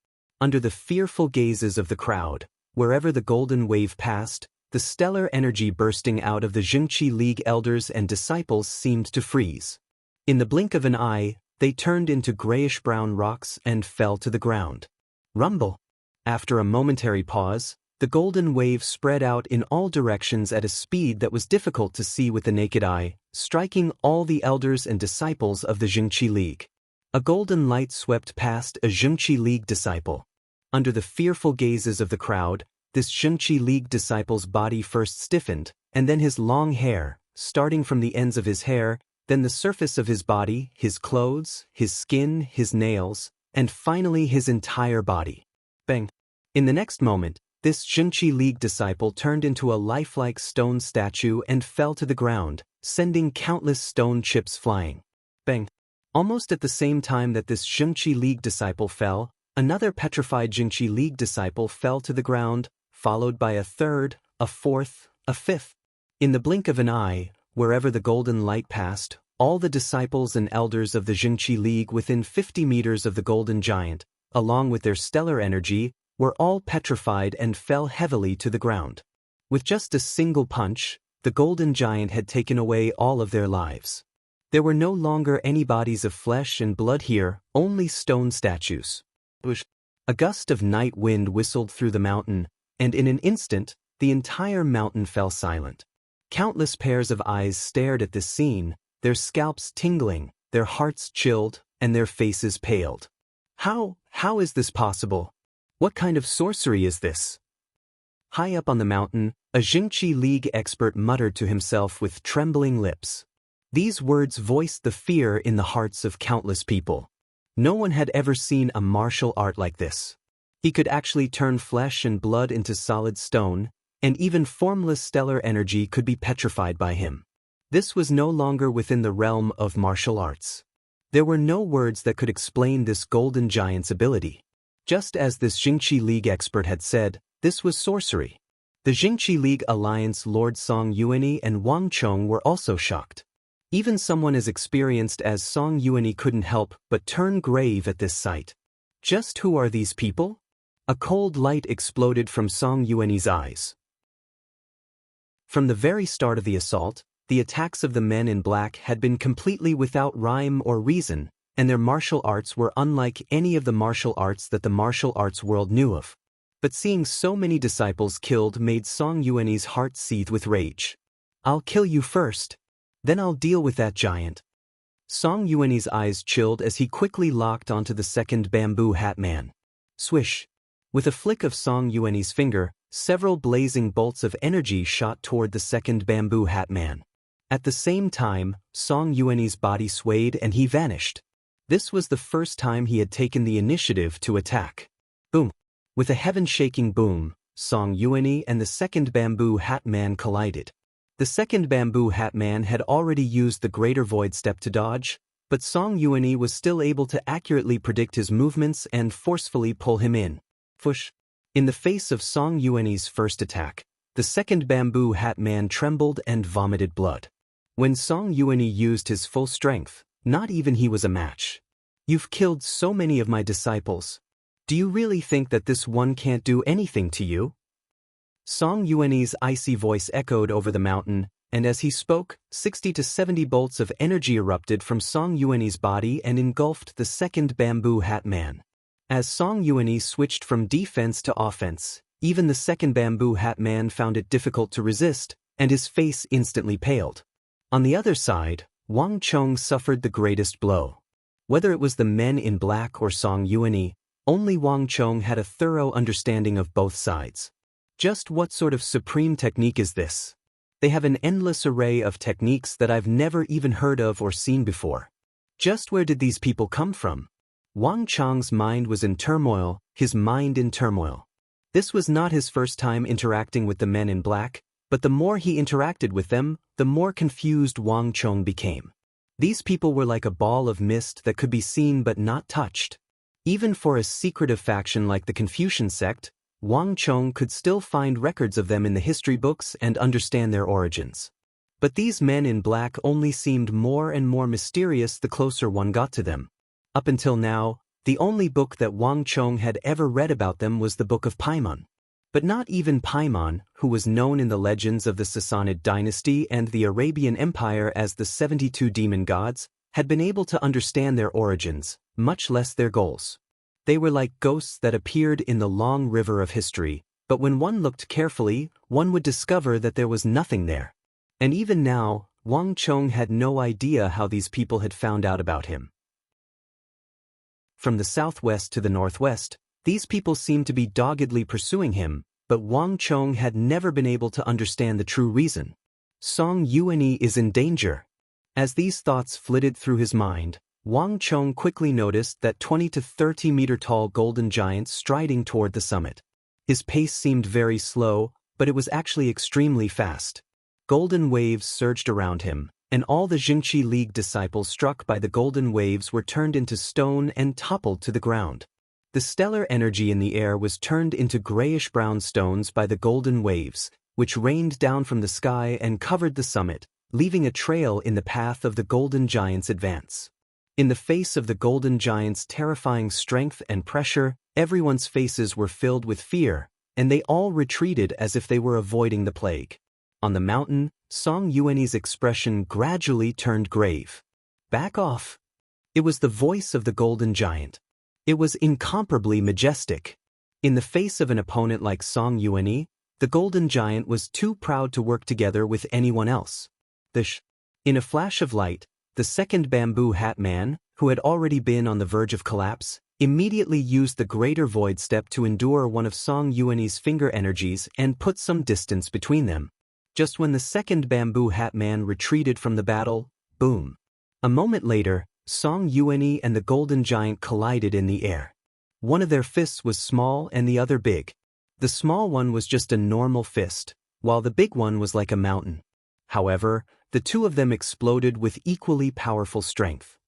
Under the fearful gazes of the crowd, wherever the golden wave passed, the stellar energy bursting out of the Jingqi League elders and disciples seemed to freeze. In the blink of an eye, they turned into grayish-brown rocks and fell to the ground. Rumble! After a momentary pause, the golden wave spread out in all directions at a speed that was difficult to see with the naked eye, striking all the elders and disciples of the Jingqi League. A golden light swept past a Jingqi League disciple. Under the fearful gazes of the crowd, this Jingqi League disciple's body first stiffened, and then his long hair, starting from the ends of his hair, then the surface of his body, his clothes, his skin, his nails, and finally his entire body. Bang! In the next moment, this Jingqi League disciple turned into a lifelike stone statue and fell to the ground, sending countless stone chips flying. Bang! Almost at the same time that this Jingqi League disciple fell, another petrified Jingqi League disciple fell to the ground, followed by a third, a fourth, A fifth. In the blink of an eye, wherever the golden light passed, all the disciples and elders of the Jingqi League within 50 meters of the golden giant, along with their stellar energy, were all petrified and fell heavily to the ground. With just a single punch, the golden giant had taken away all of their lives. There were no longer any bodies of flesh and blood here, only stone statues. A gust of night wind whistled through the mountain, and in an instant, the entire mountain fell silent. Countless pairs of eyes stared at this scene, their scalps tingling, their hearts chilled, and their faces paled. How is this possible? What kind of sorcery is this? High up on the mountain, a Jingqi League expert muttered to himself with trembling lips. These words voiced the fear in the hearts of countless people. No one had ever seen a martial art like this. He could actually turn flesh and blood into solid stone, and even formless stellar energy could be petrified by him. This was no longer within the realm of martial arts. There were no words that could explain this golden giant's ability. Just as this Jingqi League expert had said, this was sorcery. The Jingqi League Alliance Lord Song Yuani and Wang Chong were also shocked. Even someone as experienced as Song Yuani couldn't help but turn grave at this sight. Just who are these people? A cold light exploded from Song Yuani's eyes. From the very start of the assault, the attacks of the men in black had been completely without rhyme or reason, and their martial arts were unlike any of the martial arts that the martial arts world knew of. But seeing so many disciples killed made Song Yuani's heart seethe with rage. I'll kill you first. Then I'll deal with that giant. Song Yuani's eyes chilled as he quickly locked onto the second bamboo hat man. Swish. With a flick of Song Yuani's finger, several blazing bolts of energy shot toward the second bamboo hat man. At the same time, Song Yuani's body swayed and he vanished. This was the first time he had taken the initiative to attack. Boom. With a heaven-shaking boom, Song Yuani and the second bamboo hat man collided. The second bamboo hat man had already used the greater void step to dodge, but Song Yuani was still able to accurately predict his movements and forcefully pull him in. Fush. In the face of Song Yuani's first attack, the second bamboo hat man trembled and vomited blood. When Song Yuani used his full strength, not even he was a match. You've killed so many of my disciples. Do you really think that this one can't do anything to you? Song Yuani's icy voice echoed over the mountain, and as he spoke, 60 to 70 bolts of energy erupted from Song Yuani's body and engulfed the second bamboo hat man. As Song Yuani switched from defense to offense, even the second bamboo hat man found it difficult to resist, and his face instantly paled. On the other side, Wang Chong suffered the greatest blow. Whether it was the men in black or Song Yuani, only Wang Chong had a thorough understanding of both sides. Just what sort of supreme technique is this? They have an endless array of techniques that I've never even heard of or seen before. Just where did these people come from? Wang Chong's mind was in turmoil, his mind in turmoil. This was not his first time interacting with the men in black, but the more he interacted with them, the more confused Wang Chong became. These people were like a ball of mist that could be seen but not touched. Even for a secretive faction like the Confucian sect, Wang Chong could still find records of them in the history books and understand their origins. But these men in black only seemed more and more mysterious the closer one got to them. Up until now, the only book that Wang Chong had ever read about them was the Book of Paimon. But not even Paimon, who was known in the legends of the Sassanid dynasty and the Arabian Empire as the 72 demon gods, had been able to understand their origins, much less their goals. They were like ghosts that appeared in the long river of history, but when one looked carefully, one would discover that there was nothing there. And even now, Wang Chong had no idea how these people had found out about him. From the southwest to the northwest, these people seemed to be doggedly pursuing him, but Wang Chong had never been able to understand the true reason. Song Yuani is in danger. As these thoughts flitted through his mind, Wang Chong quickly noticed that 20 to 30 meter tall golden giant striding toward the summit. His pace seemed very slow, but it was actually extremely fast. Golden waves surged around him, and all the Jingqi League disciples struck by the golden waves were turned into stone and toppled to the ground. The stellar energy in the air was turned into grayish-brown stones by the golden waves, which rained down from the sky and covered the summit, leaving a trail in the path of the Golden Giant's advance. In the face of the Golden Giant's terrifying strength and pressure, everyone's faces were filled with fear, and they all retreated as if they were avoiding the plague. On the mountain, Song Yuanyi's expression gradually turned grave. "Back off." It was the voice of the Golden Giant. It was incomparably majestic. In the face of an opponent like Song Yuanyi, the Golden Giant was too proud to work together with anyone else. In a flash of light, the second bamboo hat man, who had already been on the verge of collapse, immediately used the greater void step to endure one of Song Yuanyi's finger energies and put some distance between them. Just when the second bamboo hat man retreated from the battle, boom. A moment later, Song Yuanyi and the Golden Giant collided in the air. One of their fists was small and the other big. The small one was just a normal fist, while the big one was like a mountain. However, the two of them exploded with equally powerful strength.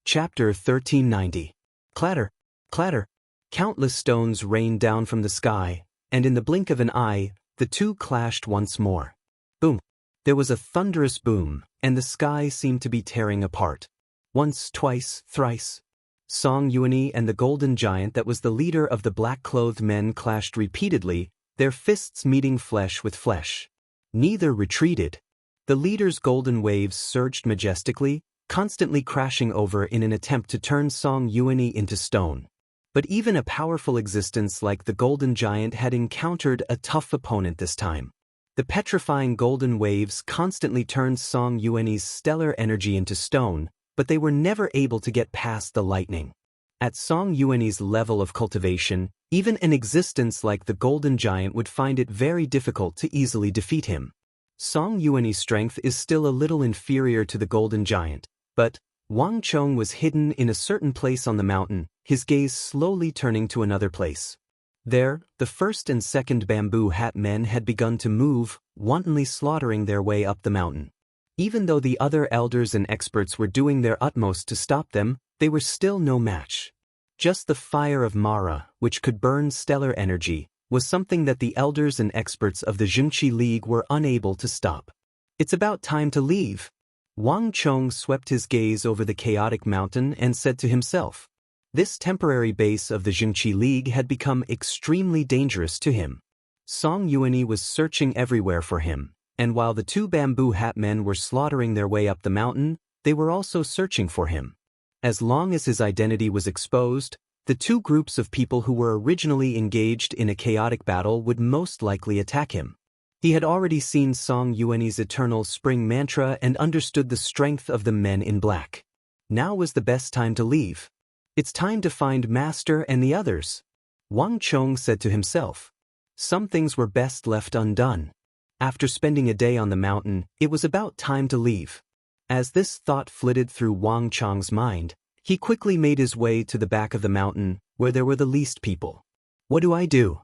Chapter 1390. Clatter, clatter. Countless stones rained down from the sky, and in the blink of an eye, the two clashed once more. Boom. There was a thunderous boom, and the sky seemed to be tearing apart. Once, twice, thrice. Song Yuanyi and the Golden Giant that was the leader of the black-clothed men clashed repeatedly, their fists meeting flesh with flesh. Neither retreated. The leader's golden waves surged majestically, constantly crashing over in an attempt to turn Song Yuanyi into stone. But even a powerful existence like the Golden Giant had encountered a tough opponent this time. The petrifying golden waves constantly turned Song Yuanyi's stellar energy into stone, but they were never able to get past the lightning. At Song Yuanyi's level of cultivation, even an existence like the Golden Giant would find it very difficult to easily defeat him. Song Yuanyi's strength is still a little inferior to the Golden Giant, but Wang Chong was hidden in a certain place on the mountain, his gaze slowly turning to another place. There, the first and second bamboo hat men had begun to move, wantonly slaughtering their way up the mountain. Even though the other elders and experts were doing their utmost to stop them, they were still no match. Just the fire of Mara, which could burn stellar energy, was something that the elders and experts of the Zhengqi League were unable to stop. "It's about time to leave." Wang Chong swept his gaze over the chaotic mountain and said to himself. This temporary base of the Zhengqi League had become extremely dangerous to him. Song Yuanyi was searching everywhere for him, and while the two bamboo hat men were slaughtering their way up the mountain, they were also searching for him. As long as his identity was exposed, the two groups of people who were originally engaged in a chaotic battle would most likely attack him. He had already seen Song Yuanyi's eternal spring mantra and understood the strength of the men in black. Now was the best time to leave. "It's time to find Master and the others," Wang Chong said to himself. Some things were best left undone. After spending a day on the mountain, it was about time to leave. As this thought flitted through Wang Chong's mind, he quickly made his way to the back of the mountain, where there were the least people. What do I do?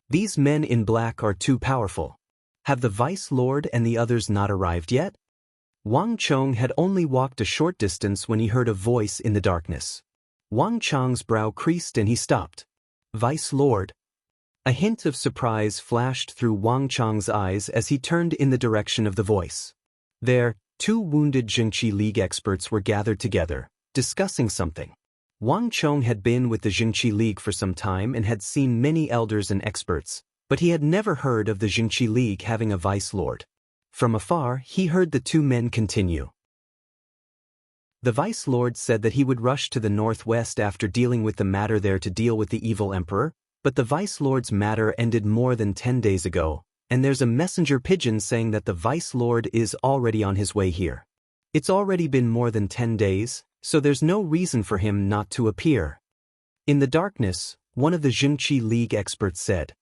These men in black are too powerful. Have the Vice Lord and the others not arrived yet? Wang Chong had only walked a short distance when he heard a voice in the darkness. Wang Chong's brow creased and he stopped. "Vice Lord." A hint of surprise flashed through Wang Chong's eyes as he turned in the direction of the voice. There, two wounded Zhengqi League experts were gathered together, discussing something. Wang Chong had been with the Zhengqi League for some time and had seen many elders and experts, but he had never heard of the Zhengqi League having a Vice Lord. From afar, he heard the two men continue. The Vice Lord said that he would rush to the northwest after dealing with the matter there to deal with the evil emperor, but the Vice Lord's matter ended more than 10 days ago, and there's a messenger pigeon saying that the Vice Lord is already on his way here. It's already been more than 10 days, so there's no reason for him not to appear. In the darkness, one of the Zhengqi League experts said.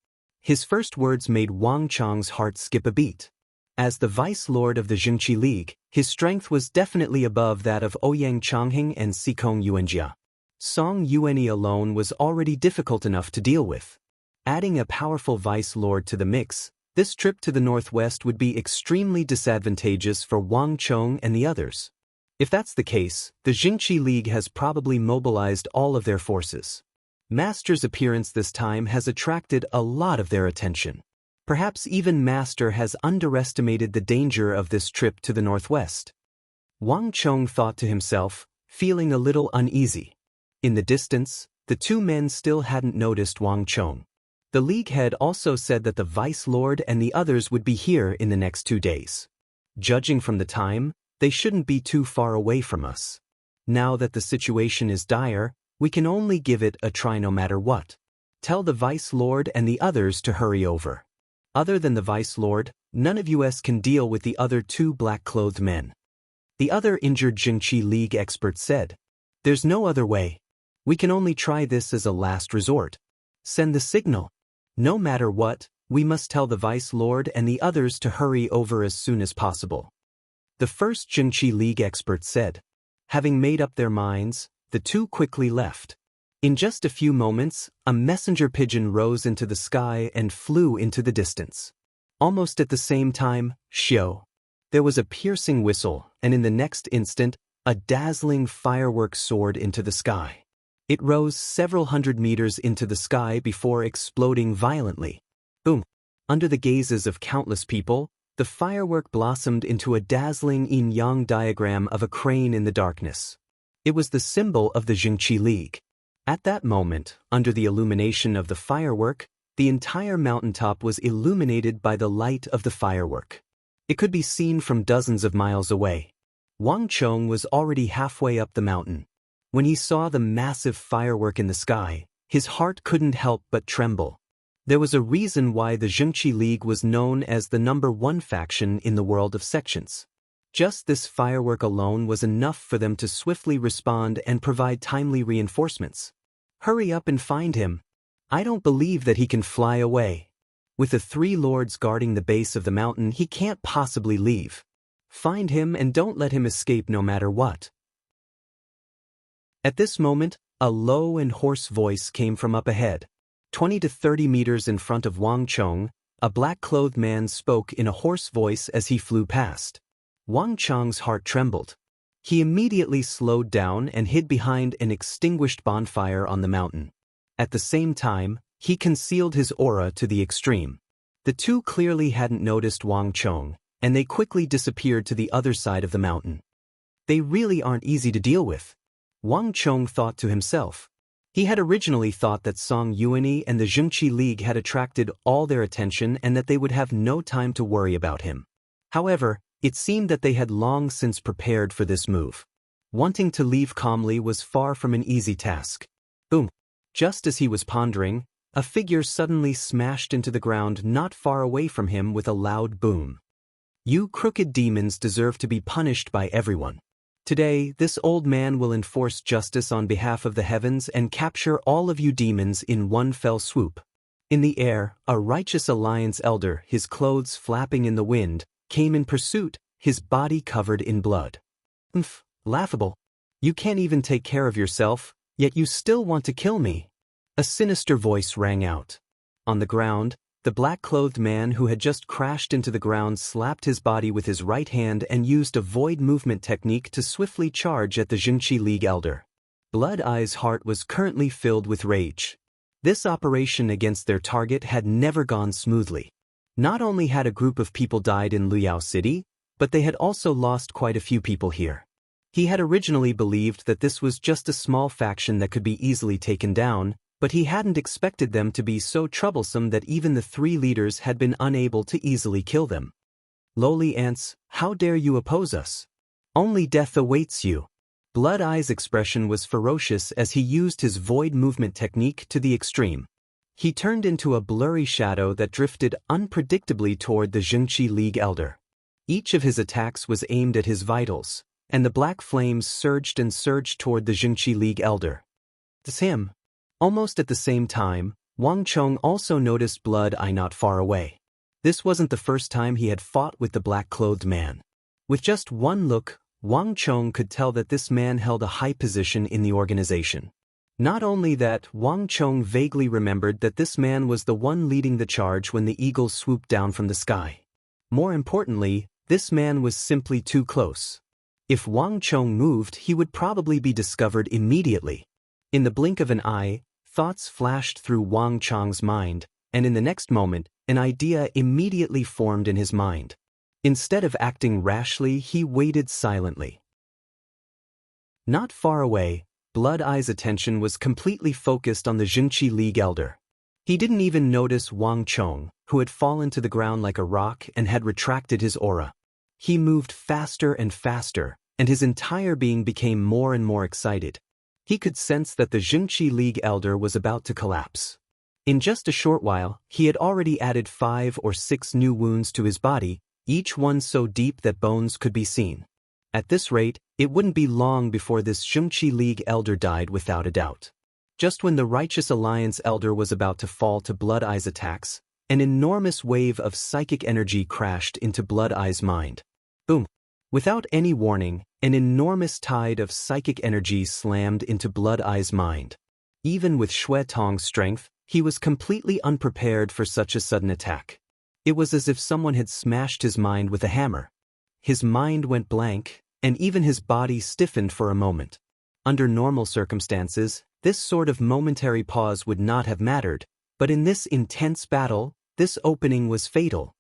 His first words made Wang Chong's heart skip a beat. As the Vice Lord of the Zhengqi League, his strength was definitely above that of Ouyang Changheng and Sikong Yuanjia. Song Yuanyi alone was already difficult enough to deal with. Adding a powerful Vice Lord to the mix, this trip to the northwest would be extremely disadvantageous for Wang Chong and the others. If that's the case, the Zhengqi League has probably mobilized all of their forces. Master's appearance this time has attracted a lot of their attention. Perhaps even Master has underestimated the danger of this trip to the northwest. Wang Chong thought to himself, feeling a little uneasy. In the distance, the two men still hadn't noticed Wang Chong. The League head also said that the Vice Lord and the others would be here in the next 2 days. Judging from the time, they shouldn't be too far away from us. Now that the situation is dire, we can only give it a try no matter what. Tell the Vice Lord and the others to hurry over. Other than the Vice Lord, none of us can deal with the other 2 black-clothed men. The other injured Jingqi League expert said. There's no other way. We can only try this as a last resort. Send the signal. No matter what, we must tell the Vice Lord and the others to hurry over as soon as possible. The first Jingqi League expert said. Having made up their minds, the 2 quickly left. In just a few moments, a messenger pigeon rose into the sky and flew into the distance. Almost at the same time, shio. There was a piercing whistle, and in the next instant, a dazzling firework soared into the sky. It rose several hundred meters into the sky before exploding violently. Boom! Under the gazes of countless people, the firework blossomed into a dazzling yin-yang diagram of a crane in the darkness. It was the symbol of the Jingqi League. At that moment, under the illumination of the firework, the entire mountaintop was illuminated by the light of the firework. It could be seen from dozens of miles away. Wang Chong was already halfway up the mountain. When he saw the massive firework in the sky, his heart couldn't help but tremble. There was a reason why the Jingqi League was known as the #1 faction in the world of sections. Just this firework alone was enough for them to swiftly respond and provide timely reinforcements. Hurry up and find him. I don't believe that he can fly away. With the 3 lords guarding the base of the mountain, he can't possibly leave. Find him and don't let him escape no matter what. At this moment, a low and hoarse voice came from up ahead. 20 to 30 meters in front of Wang Chong, a black-clothed man spoke in a hoarse voice as he flew past. Wang Chong's heart trembled. He immediately slowed down and hid behind an extinguished bonfire on the mountain. At the same time, he concealed his aura to the extreme. The 2 clearly hadn't noticed Wang Chong, and they quickly disappeared to the other side of the mountain. They really aren't easy to deal with. Wang Chong thought to himself. He had originally thought that Song Yuani and the Jingqi League had attracted all their attention and that they would have no time to worry about him. However, it seemed that they had long since prepared for this move. Wanting to leave calmly was far from an easy task. Boom! Just as he was pondering, a figure suddenly smashed into the ground not far away from him with a loud boom. You crooked demons deserve to be punished by everyone. Today, this old man will enforce justice on behalf of the heavens and capture all of you demons in one fell swoop. In the air, a righteous alliance elder, his clothes flapping in the wind, came in pursuit, his body covered in blood. Laughable. You can't even take care of yourself, yet you still want to kill me. A sinister voice rang out. On the ground, the black-clothed man who had just crashed into the ground slapped his body with his right hand and used a void movement technique to swiftly charge at the Jingqi League elder. Blood Eye's heart was currently filled with rage. This operation against their target had never gone smoothly. Not only had a group of people died in Liao City, but they had also lost quite a few people here. He had originally believed that this was just a small faction that could be easily taken down, but he hadn't expected them to be so troublesome that even the 3 leaders had been unable to easily kill them. Lowly ants, how dare you oppose us? Only death awaits you. Blood Eye's expression was ferocious as he used his void movement technique to the extreme. He turned into a blurry shadow that drifted unpredictably toward the Jingqi League elder. Each of his attacks was aimed at his vitals, and the black flames surged and surged toward the Jingqi League elder. It's him. Almost at the same time, Wang Chong also noticed Blood Eye not far away. This wasn't the first time he had fought with the black-clothed man. With just one look, Wang Chong could tell that this man held a high position in the organization. Not only that, Wang Chong vaguely remembered that this man was the one leading the charge when the eagle swooped down from the sky. More importantly, this man was simply too close. If Wang Chong moved, he would probably be discovered immediately. In the blink of an eye, Thoughts flashed through Wang Chang's mind, and in the next moment, an idea immediately formed in his mind. Instead of acting rashly, he waited silently. Not far away, Blood Eye's attention was completely focused on the Jingqi League elder. He didn't even notice Wang Chong, who had fallen to the ground like a rock and had retracted his aura. He moved faster and faster, and his entire being became more and more excited. He could sense that the Jingqi League elder was about to collapse. In just a short while, he had already added 5 or 6 new wounds to his body, each one so deep that bones could be seen. At this rate, it wouldn't be long before this Jingqi League elder died without a doubt. Just when the Righteous Alliance elder was about to fall to Blood Eye's attacks, an enormous wave of psychic energy crashed into Blood Eye's mind. Boom! Without any warning, an enormous tide of psychic energy slammed into Blood Eye's mind. Even with Xue Tong's strength, he was completely unprepared for such a sudden attack. It was as if someone had smashed his mind with a hammer. His mind went blank, and even his body stiffened for a moment. Under normal circumstances, this sort of momentary pause would not have mattered, but in this intense battle, this opening was fatal.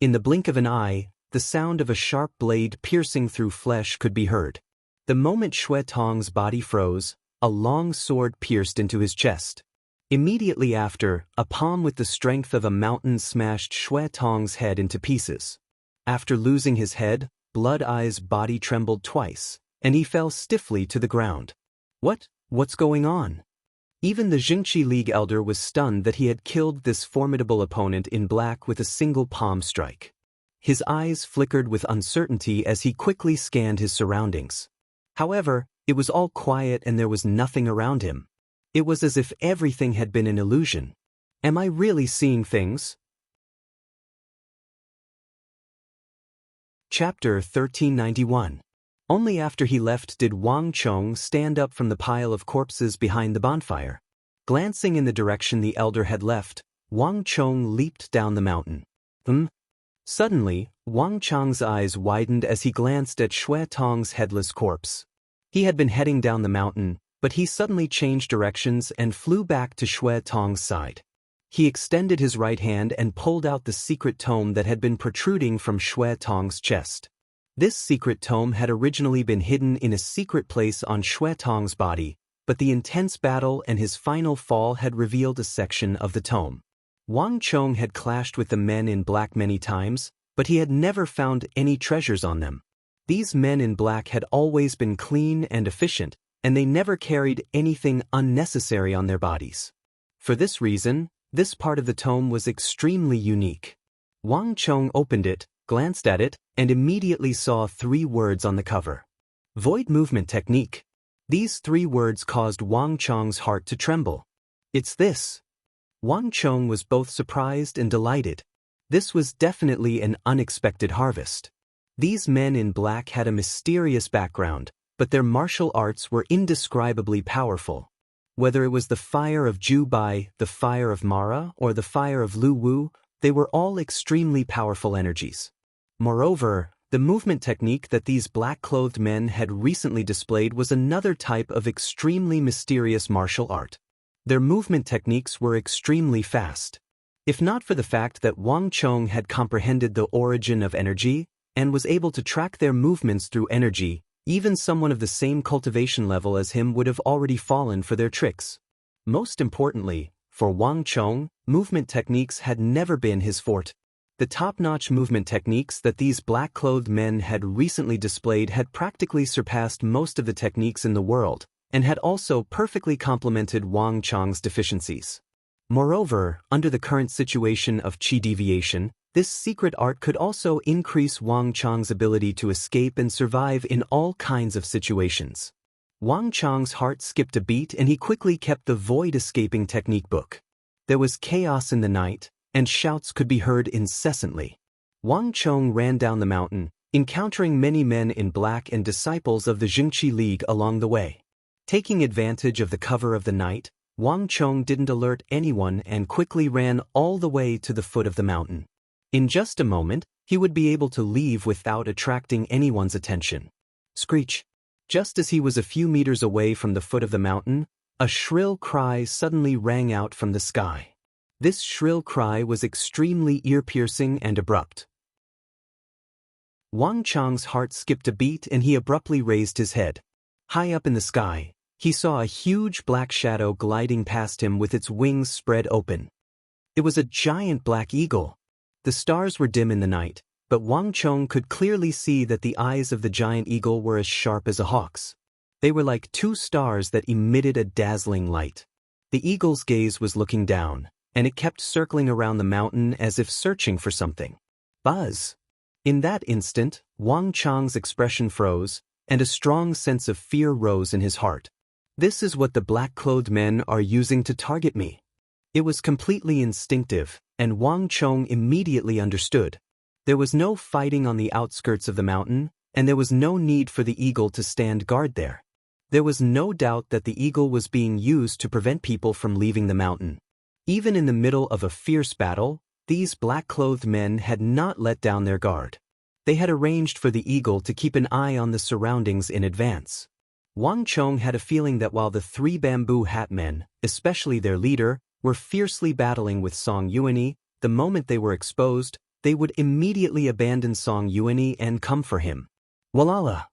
In the blink of an eye, the sound of a sharp blade piercing through flesh could be heard. The moment Xue Tong's body froze, a long sword pierced into his chest. Immediately after, a palm with the strength of a mountain smashed Xue Tong's head into pieces. After losing his head, Blood Eye's body trembled twice, and he fell stiffly to the ground. What's going on? Even the Jingqi League elder was stunned that he had killed this formidable opponent in black with a single palm strike. His eyes flickered with uncertainty as he quickly scanned his surroundings. However, it was all quiet and there was nothing around him. It was as if everything had been an illusion. Am I really seeing things? Chapter 1391. Only after he left did Wang Chong stand up from the pile of corpses behind the bonfire. Glancing in the direction the elder had left, Wang Chong leaped down the mountain. Suddenly, Wang Chong's eyes widened as he glanced at Xue Tong's headless corpse. He had been heading down the mountain, but he suddenly changed directions and flew back to Xue Tong's side. He extended his right hand and pulled out the secret tome that had been protruding from Xue Tong's chest. This secret tome had originally been hidden in a secret place on Xue Tong's body, but the intense battle and his final fall had revealed a section of the tome. Wang Chong had clashed with the men in black many times, but he had never found any treasures on them. These men in black had always been clean and efficient, and they never carried anything unnecessary on their bodies. For this reason, this part of the tome was extremely unique. Wang Chong opened it, glanced at it, and immediately saw 3 words on the cover. Void movement technique. These 3 words caused Wang Chong's heart to tremble. It's this. Wang Chong was both surprised and delighted. This was definitely an unexpected harvest. These men in black had a mysterious background, but their martial arts were indescribably powerful. Whether it was the fire of Ju Bai, the fire of Mara, or the fire of Lu Wu, they were all extremely powerful energies. Moreover, the movement technique that these black-clothed men had recently displayed was another type of extremely mysterious martial art. Their movement techniques were extremely fast. If not for the fact that Wang Chong had comprehended the origin of energy and was able to track their movements through energy, even someone of the same cultivation level as him would have already fallen for their tricks. Most importantly, for Wang Chong, movement techniques had never been his forte. The top-notch movement techniques that these black-clothed men had recently displayed had practically surpassed most of the techniques in the world, and had also perfectly complemented Wang Chong's deficiencies. Moreover, under the current situation of qi deviation, this secret art could also increase Wang Chong's ability to escape and survive in all kinds of situations. Wang Chong's heart skipped a beat and he quickly kept the void escaping technique book. There was chaos in the night, and shouts could be heard incessantly. Wang Chong ran down the mountain, encountering many men in black and disciples of the Jingqi League along the way. Taking advantage of the cover of the night, Wang Chong didn't alert anyone and quickly ran all the way to the foot of the mountain. In just a moment, he would be able to leave without attracting anyone's attention. Screech! Just as he was a few meters away from the foot of the mountain, A shrill cry suddenly rang out from the sky. This shrill cry was extremely ear-piercing and abrupt. Wang Chang's heart skipped a beat and he abruptly raised his head. High up in the sky, he saw a huge black shadow gliding past him with its wings spread open. It was a giant black eagle. The stars were dim in the night, but Wang Chong could clearly see that the eyes of the giant eagle were as sharp as a hawk's. They were like two stars that emitted a dazzling light. The eagle's gaze was looking down, and it kept circling around the mountain as if searching for something. Buzz! In that instant, Wang Chang's expression froze, and a strong sense of fear rose in his heart. This is what the black-clothed men are using to target me. It was completely instinctive, and Wang Chong immediately understood. There was no fighting on the outskirts of the mountain, and there was no need for the eagle to stand guard there. There was no doubt that the eagle was being used to prevent people from leaving the mountain. Even in the middle of a fierce battle, these black-clothed men had not let down their guard. They had arranged for the eagle to keep an eye on the surroundings in advance. Wang Chong had a feeling that while the three bamboo hat men, especially their leader, were fiercely battling with Song Yuanyi, the moment they were exposed, they would immediately abandon Song Yuanyi and come for him. Walala!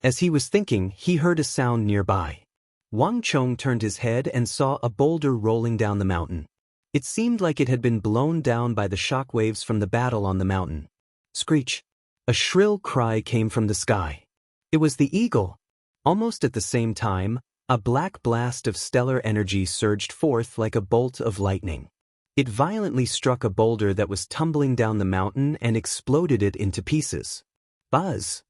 As he was thinking, he heard a sound nearby. Wang Chong turned his head and saw a boulder rolling down the mountain. It seemed like it had been blown down by the shock waves from the battle on the mountain. Screech! A shrill cry came from the sky. It was the eagle. Almost at the same time, a black blast of stellar energy surged forth like a bolt of lightning. It violently struck a boulder that was tumbling down the mountain and exploded it into pieces. Buzz!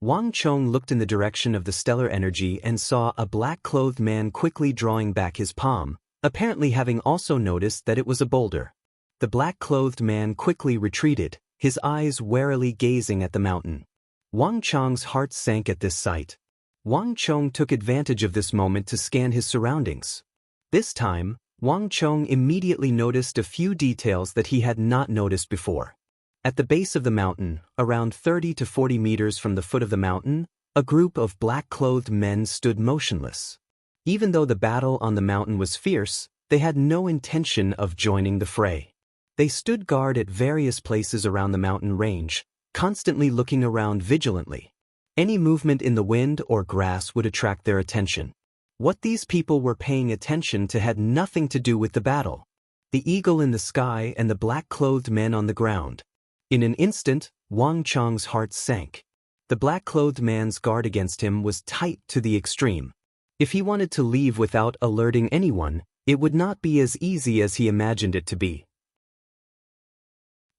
Wang Chong looked in the direction of the stellar energy and saw a black-clothed man quickly drawing back his palm, apparently having also noticed that it was a boulder. The black-clothed man quickly retreated, his eyes warily gazing at the mountain. Wang Chong's heart sank at this sight. Wang Chong took advantage of this moment to scan his surroundings. This time, Wang Chong immediately noticed a few details that he had not noticed before. At the base of the mountain, around 30 to 40 meters from the foot of the mountain, a group of black-clothed men stood motionless. Even though the battle on the mountain was fierce, they had no intention of joining the fray. They stood guard at various places around the mountain range, constantly looking around vigilantly. Any movement in the wind or grass would attract their attention. What these people were paying attention to had nothing to do with the battle. The eagle in the sky and the black-clothed men on the ground. In an instant, Wang Chong's heart sank. The black-clothed man's guard against him was tight to the extreme. If he wanted to leave without alerting anyone, it would not be as easy as he imagined it to be.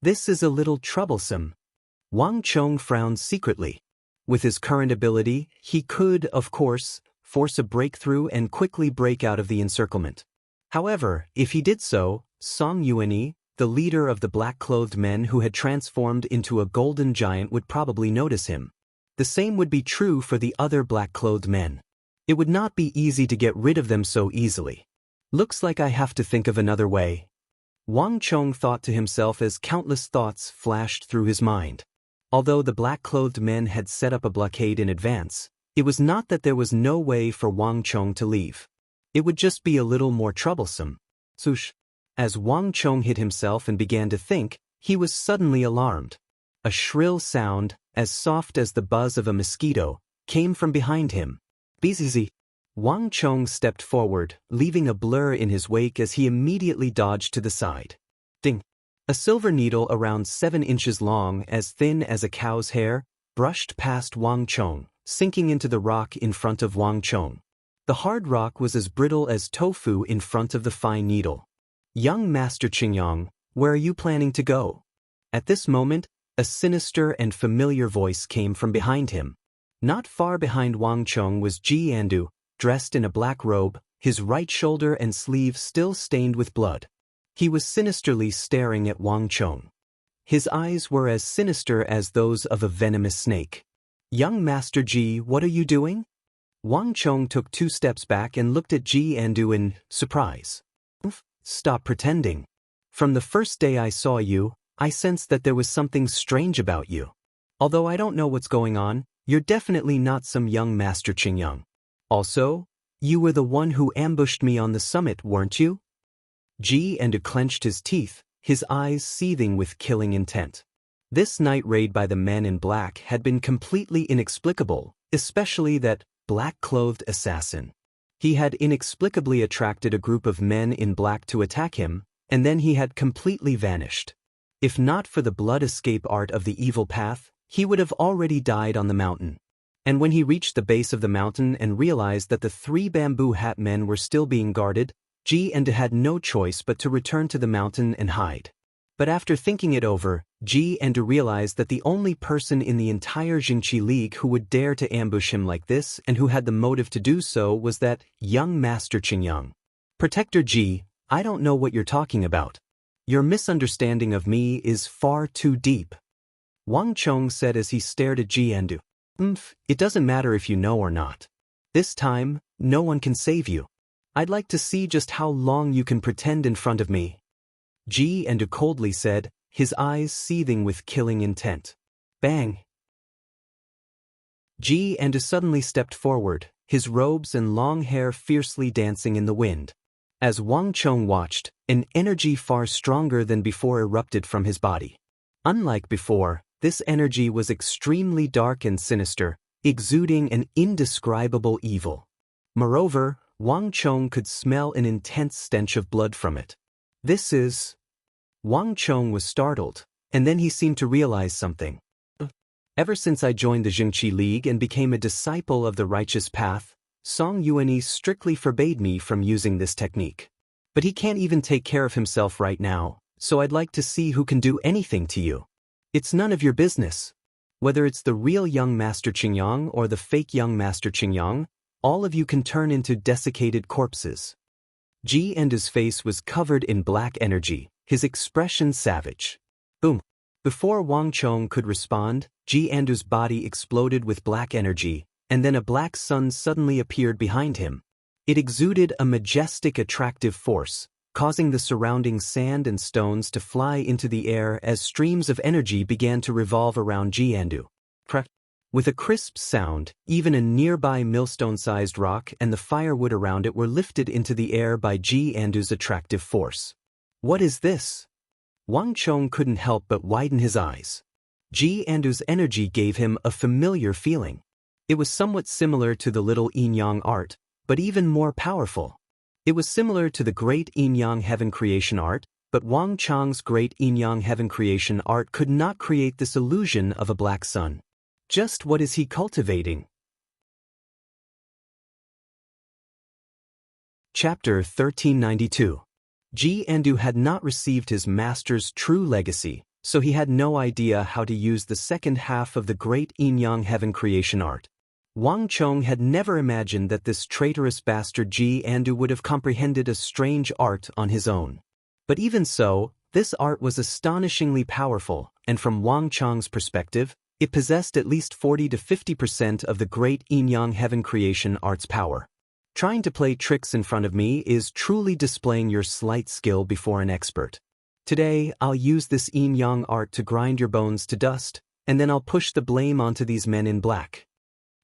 This is a little troublesome. Wang Chong frowned secretly. With his current ability, he could, of course, force a breakthrough and quickly break out of the encirclement. However, if he did so, Song Yuanyi, the leader of the black-clothed men who had transformed into a golden giant, would probably notice him. The same would be true for the other black-clothed men. It would not be easy to get rid of them so easily. Looks like I have to think of another way. Wang Chong thought to himself as countless thoughts flashed through his mind. Although the black-clothed men had set up a blockade in advance, it was not that there was no way for Wang Chong to leave. It would just be a little more troublesome. Swoosh! As Wang Chong hid himself and began to think, he was suddenly alarmed. A shrill sound, as soft as the buzz of a mosquito, came from behind him. Bzz. Wang Chong stepped forward, leaving a blur in his wake as he immediately dodged to the side. Ding! A silver needle around 7 inches long, as thin as a cow's hair, brushed past Wang Chong, sinking into the rock in front of Wang Chong. The hard rock was as brittle as tofu in front of the fine needle. Young Master Qingyang, where are you planning to go? At this moment, a sinister and familiar voice came from behind him. Not far behind Wang Chong was Ji Andu, dressed in a black robe, his right shoulder and sleeve still stained with blood. He was sinisterly staring at Wang Chong. His eyes were as sinister as those of a venomous snake. Young Master Ji, what are you doing? Wang Chong took 2 steps back and looked at Ji Andu in surprise. Stop pretending. From the first day I saw you, I sensed that there was something strange about you. Although I don't know what's going on, you're definitely not some young Master Qingyang. Also, You were the one who ambushed me on the summit, weren't you? Ji Endu clenched his teeth, his eyes seething with killing intent. This night raid by the men in black had been completely inexplicable, especially that black-clothed assassin. He had inexplicably attracted a group of men in black to attack him, and then he had completely vanished. If not for the blood escape art of the evil path, he would have already died on the mountain. And when he reached the base of the mountain and realized that the 3 bamboo hat men were still being guarded, Ji Endu had no choice but to return to the mountain and hide. But after thinking it over, Ji Endu realized that the only person in the entire Jingqi League who would dare to ambush him like this and who had the motive to do so was that young Master Qingyang. Protector Ji, I don't know what you're talking about. Your misunderstanding of me is far too deep. Wang Chong said as he stared at Ji Endu. It doesn't matter if you know or not. This time, no one can save you. I'd like to see just how long you can pretend in front of me. Ji Endu coldly said, his eyes seething with killing intent. Bang! Ji Endu suddenly stepped forward, his robes and long hair fiercely dancing in the wind. As Wang Chong watched, an energy far stronger than before erupted from his body. Unlike before, this energy was extremely dark and sinister, exuding an indescribable evil. Moreover, Wang Chong could smell an intense stench of blood from it. This is... Wang Chong was startled, and then he seemed to realize something. Ever since I joined the Jingqi League and became a disciple of the righteous path, Song Yuanyi strictly forbade me from using this technique. But he can't even take care of himself right now, so I'd like to see who can do anything to you. It's none of your business. Whether it's the real young Master Qingyang or the fake young Master Qingyang, all of you can turn into desiccated corpses. Ji Endu's face was covered in black energy, his expression savage. Boom! Before Wang Chong could respond, Ji Endu's body exploded with black energy, and then a black sun suddenly appeared behind him. It exuded a majestic attractive force, causing the surrounding sand and stones to fly into the air as streams of energy began to revolve around Ji Endu. With a crisp sound, even a nearby millstone-sized rock and the firewood around it were lifted into the air by Ji Endu's attractive force. What is this? Wang Chong couldn't help but widen his eyes. Ji Endu's energy gave him a familiar feeling. It was somewhat similar to the little yin-yang art, but even more powerful. It was similar to the great yin-yang heaven creation art, but Wang Chong's great yin-yang heaven creation art could not create this illusion of a black sun. Just what is he cultivating? Chapter 1392. Ji Endu had not received his master's true legacy, so he had no idea how to use the second half of the great yin-yang heaven creation art. Wang Chong had never imagined that this traitorous bastard Ji Endu would have comprehended a strange art on his own. But even so, this art was astonishingly powerful, and from Wang Chong's perspective, it possessed at least 40 to 50% of the great yin-yang heaven creation art's power. Trying to play tricks in front of me is truly displaying your slight skill before an expert. Today, I'll use this yin-yang art to grind your bones to dust, and then I'll push the blame onto these men in black.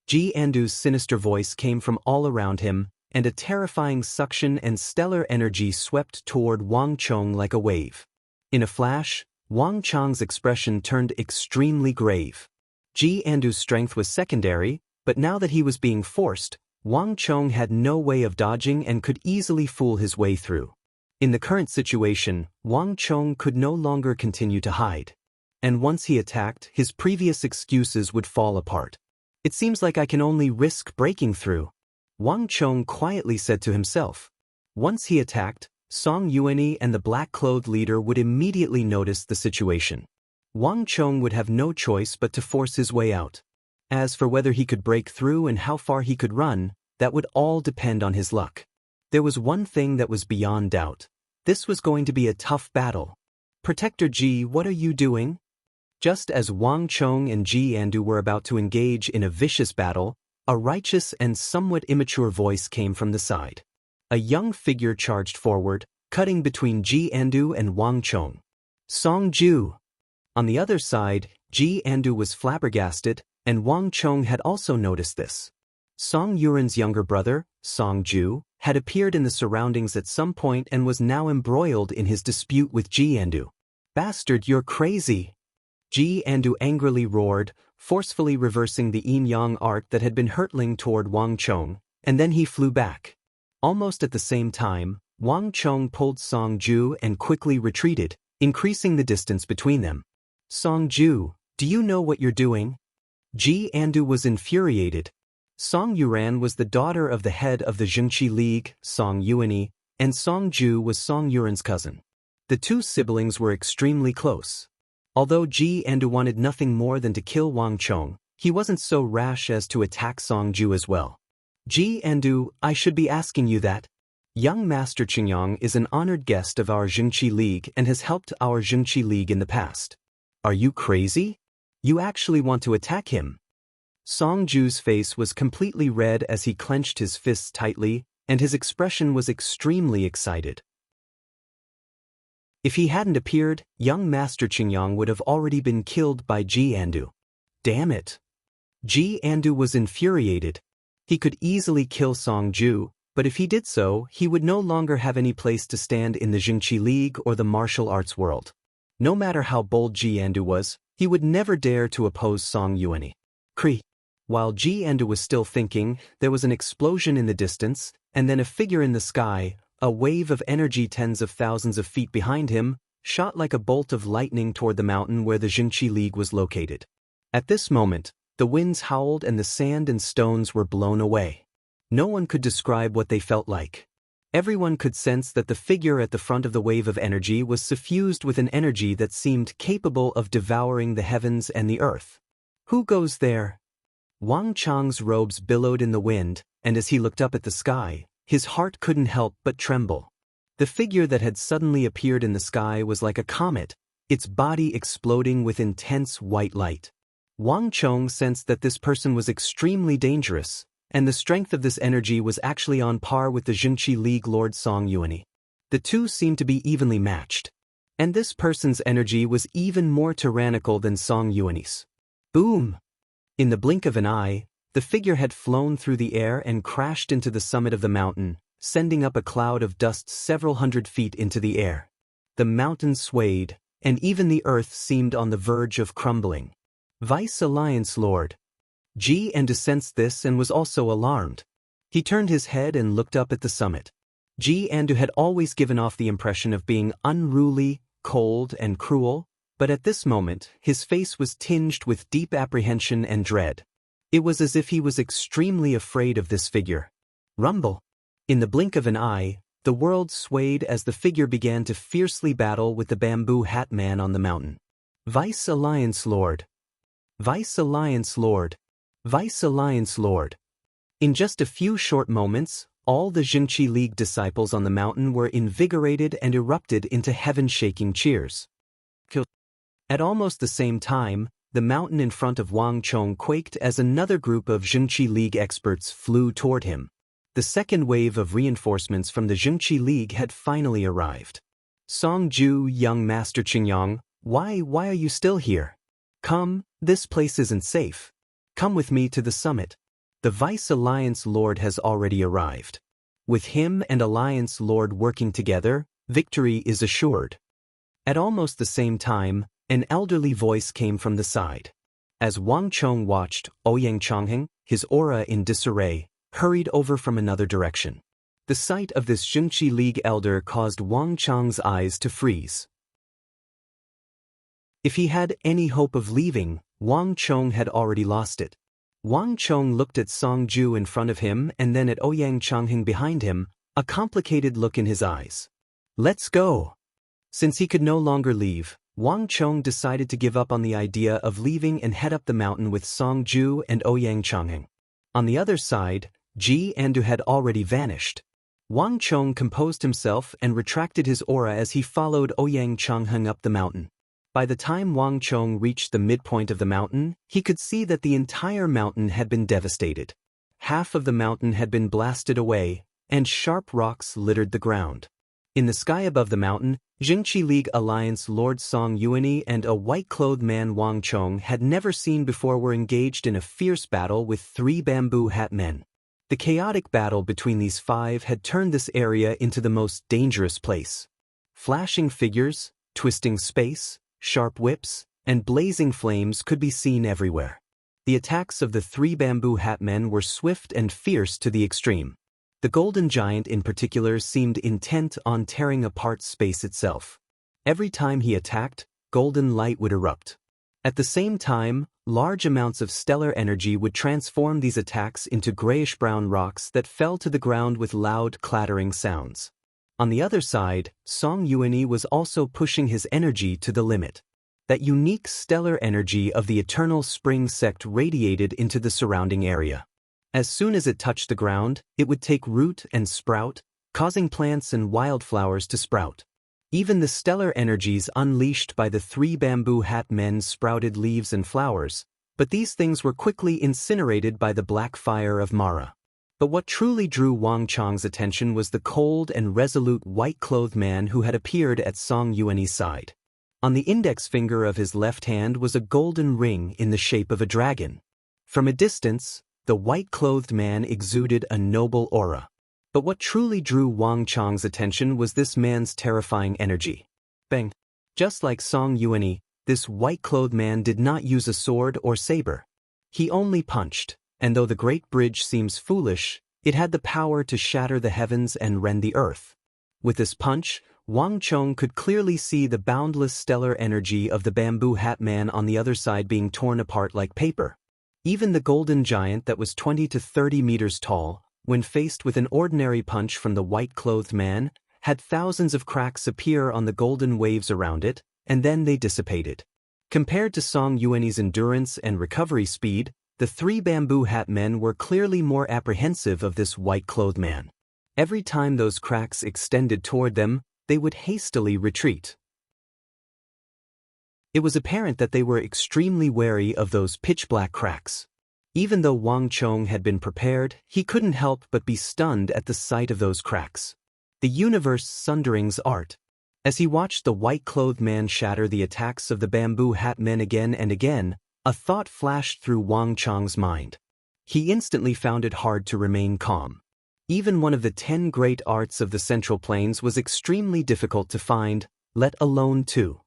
Ji Endu's sinister voice came from all around him, and a terrifying suction and stellar energy swept toward Wang Chong like a wave. In a flash, Wang Chong's expression turned extremely grave. Ji Endu's strength was secondary, but now that he was being forced, Wang Chong had no way of dodging and could easily fool his way through. In the current situation, Wang Chong could no longer continue to hide. And once he attacked, his previous excuses would fall apart. It seems like I can only risk breaking through, Wang Chong quietly said to himself. Once he attacked, Song Yuanyi and the black-clothed leader would immediately notice the situation. Wang Chong would have no choice but to force his way out. As for whether he could break through and how far he could run, that would all depend on his luck. There was one thing that was beyond doubt. This was going to be a tough battle. Protector Ji, what are you doing? Just as Wang Chong and Ji Endu were about to engage in a vicious battle, a righteous and somewhat immature voice came from the side. A young figure charged forward, cutting between Ji Endu and Wang Chong. Song Ju. On the other side, Ji Endu was flabbergasted, and Wang Chong had also noticed this. Song Yuren's younger brother, Song Ju, had appeared in the surroundings at some point and was now embroiled in his dispute with Ji Andu. "Bastard, you're crazy!" Ji Andu angrily roared, forcefully reversing the yin-yang arc that had been hurtling toward Wang Chong, and then he flew back. Almost at the same time, Wang Chong pulled Song Ju and quickly retreated, increasing the distance between them. "Song Ju, do you know what you're doing?" Ji Andu was infuriated. Song Yuran was the daughter of the head of the Zhengqi League, Song Yuani, and Song Ju was Song Yuran's cousin. The two siblings were extremely close. Although Ji Andu wanted nothing more than to kill Wang Chong, he wasn't so rash as to attack Song Ju as well. "Ji Andu, I should be asking you that. Young Master Qingyang is an honored guest of our Zhengqi League and has helped our Zhengqi League in the past. Are you crazy? You actually want to attack him?" Song Ju's face was completely red as he clenched his fists tightly, and his expression was extremely excited. If he hadn't appeared, young Master Qingyang would have already been killed by Ji Andu. Damn it! Ji Andu was infuriated. He could easily kill Song Ju, but if he did so, he would no longer have any place to stand in the Zhengqi League or the martial arts world. No matter how bold Ji Andu was, he would never dare to oppose Song Yuani. Kree. While Ji Andu was still thinking, there was an explosion in the distance, and then a figure in the sky, a wave of energy tens of thousands of feet behind him, shot like a bolt of lightning toward the mountain where the Zhengqi League was located. At this moment, the winds howled and the sand and stones were blown away. No one could describe what they felt like. Everyone could sense that the figure at the front of the wave of energy was suffused with an energy that seemed capable of devouring the heavens and the earth. "Who goes there?" Wang Chang's robes billowed in the wind, and as he looked up at the sky, his heart couldn't help but tremble. The figure that had suddenly appeared in the sky was like a comet, its body exploding with intense white light. Wang Chong sensed that this person was extremely dangerous, and the strength of this energy was actually on par with the Zhengqi League Lord Song Yuani. The two seemed to be evenly matched. And this person's energy was even more tyrannical than Song Yuani's. Boom! In the blink of an eye, the figure had flown through the air and crashed into the summit of the mountain, sending up a cloud of dust several hundred feet into the air. The mountain swayed, and even the earth seemed on the verge of crumbling. "Vice Alliance Lord." Ji Andu sensed this and was also alarmed. He turned his head and looked up at the summit. Ji Andu had always given off the impression of being unruly, cold, and cruel, but at this moment, his face was tinged with deep apprehension and dread. It was as if he was extremely afraid of this figure. Rumble! In the blink of an eye, the world swayed as the figure began to fiercely battle with the bamboo hat man on the mountain. "Vice Alliance Lord. Vice Alliance Lord. Vice Alliance Lord." In just a few short moments, all the Zhengqi League disciples on the mountain were invigorated and erupted into heaven-shaking cheers. At almost the same time, the mountain in front of Wang Chong quaked as another group of Zhengqi League experts flew toward him. The second wave of reinforcements from the Zhengqi League had finally arrived. "Song Ju, young Master Qingyang, why are you still here? Come, this place isn't safe. Come with me to the summit. The Vice Alliance Lord has already arrived. With him and Alliance Lord working together, victory is assured." At almost the same time, an elderly voice came from the side. As Wang Chong watched, Ouyang Changheng, his aura in disarray, hurried over from another direction. The sight of this Zhengqi League elder caused Wang Chang's eyes to freeze. If he had any hope of leaving, Wang Chong had already lost it. Wang Chong looked at Song Ju in front of him and then at Ouyang Changheng behind him, a complicated look in his eyes. "Let's go!" Since he could no longer leave, Wang Chong decided to give up on the idea of leaving and head up the mountain with Song Ju and Ouyang Changheng. On the other side, Ji Andu had already vanished. Wang Chong composed himself and retracted his aura as he followed Ouyang Changheng up the mountain. By the time Wang Chong reached the midpoint of the mountain, he could see that the entire mountain had been devastated. Half of the mountain had been blasted away, and sharp rocks littered the ground. In the sky above the mountain, Zhengqi League Alliance Lord Song Yuani and a white-clothed man Wang Chong had never seen before were engaged in a fierce battle with 3 bamboo hat men. The chaotic battle between these five had turned this area into the most dangerous place. Flashing figures, twisting space, sharp whips, and blazing flames could be seen everywhere. The attacks of the three bamboo hat men were swift and fierce to the extreme. The golden giant in particular seemed intent on tearing apart space itself. Every time he attacked, golden light would erupt. At the same time, large amounts of stellar energy would transform these attacks into grayish-brown rocks that fell to the ground with loud clattering sounds. On the other side, Song Yuanyi was also pushing his energy to the limit. That unique stellar energy of the eternal spring sect radiated into the surrounding area. As soon as it touched the ground, it would take root and sprout, causing plants and wildflowers to sprout. Even the stellar energies unleashed by the three bamboo hat men sprouted leaves and flowers, but these things were quickly incinerated by the black fire of Mara. But what truly drew Wang Chang's attention was the cold and resolute white-clothed man who had appeared at Song Yuanyi's side. On the index finger of his left hand was a golden ring in the shape of a dragon. From a distance, the white-clothed man exuded a noble aura. But what truly drew Wang Chang's attention was this man's terrifying energy. Bang! Just like Song Yuanyi, this white-clothed man did not use a sword or saber. He only punched, and though the great bridge seems foolish, it had the power to shatter the heavens and rend the earth. With this punch, Wang Chang could clearly see the boundless stellar energy of the bamboo hat man on the other side being torn apart like paper. Even the golden giant that was 20 to 30 meters tall, when faced with an ordinary punch from the white-clothed man, had thousands of cracks appear on the golden waves around it, and then they dissipated. Compared to Song Yuanyi's endurance and recovery speed, the three bamboo hat men were clearly more apprehensive of this white-clothed man. Every time those cracks extended toward them, they would hastily retreat. It was apparent that they were extremely wary of those pitch-black cracks. Even though Wang Chang had been prepared, he couldn't help but be stunned at the sight of those cracks. The universe sundering's art. As he watched the white-clothed man shatter the attacks of the bamboo hat men again and again, a thought flashed through Wang Chang's mind. He instantly found it hard to remain calm. Even one of the 10 great arts of the Central Plains was extremely difficult to find, let alone two.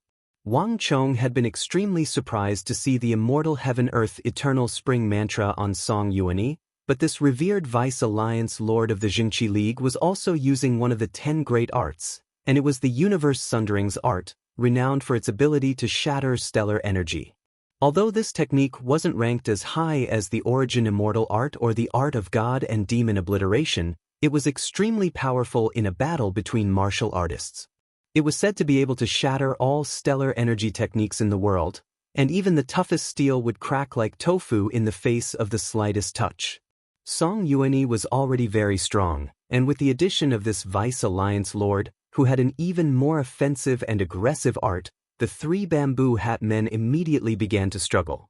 Wang Chang had been extremely surprised to see the immortal heaven-earth eternal spring mantra on Song Yuanyi, but this revered Vice Alliance Lord of the Jingqi League was also using one of the 10 great arts, and it was the universe sundering's art, renowned for its ability to shatter stellar energy. Although this technique wasn't ranked as high as the origin immortal art or the art of god and demon obliteration, it was extremely powerful in a battle between martial artists. It was said to be able to shatter all stellar energy techniques in the world, and even the toughest steel would crack like tofu in the face of the slightest touch. Song Yuanyi was already very strong, and with the addition of this Vice Alliance Lord, who had an even more offensive and aggressive art, the three bamboo hat men immediately began to struggle.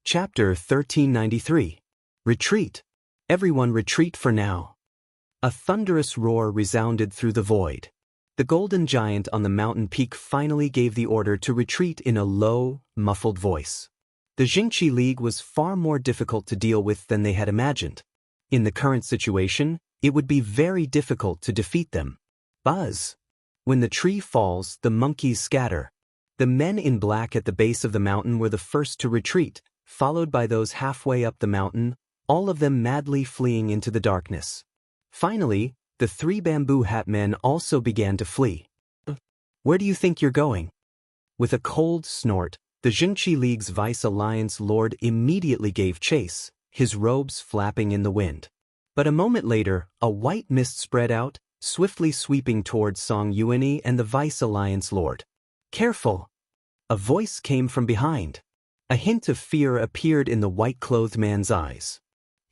Chapter 1393. Retreat. Everyone retreat for now. A thunderous roar resounded through the void. The golden giant on the mountain peak finally gave the order to retreat in a low, muffled voice. The Jingqi League was far more difficult to deal with than they had imagined. In the current situation, it would be very difficult to defeat them. Buzz! When the tree falls, the monkeys scatter. The men in black at the base of the mountain were the first to retreat, followed by those halfway up the mountain, all of them madly fleeing into the darkness. Finally, the three bamboo hat men also began to flee. Where do you think you're going? With a cold snort, the Jingqi League's Vice Alliance Lord immediately gave chase, his robes flapping in the wind. But a moment later, a white mist spread out, swiftly sweeping towards Song Yuanyi and the Vice Alliance Lord. Careful! A voice came from behind. A hint of fear appeared in the white-clothed man's eyes.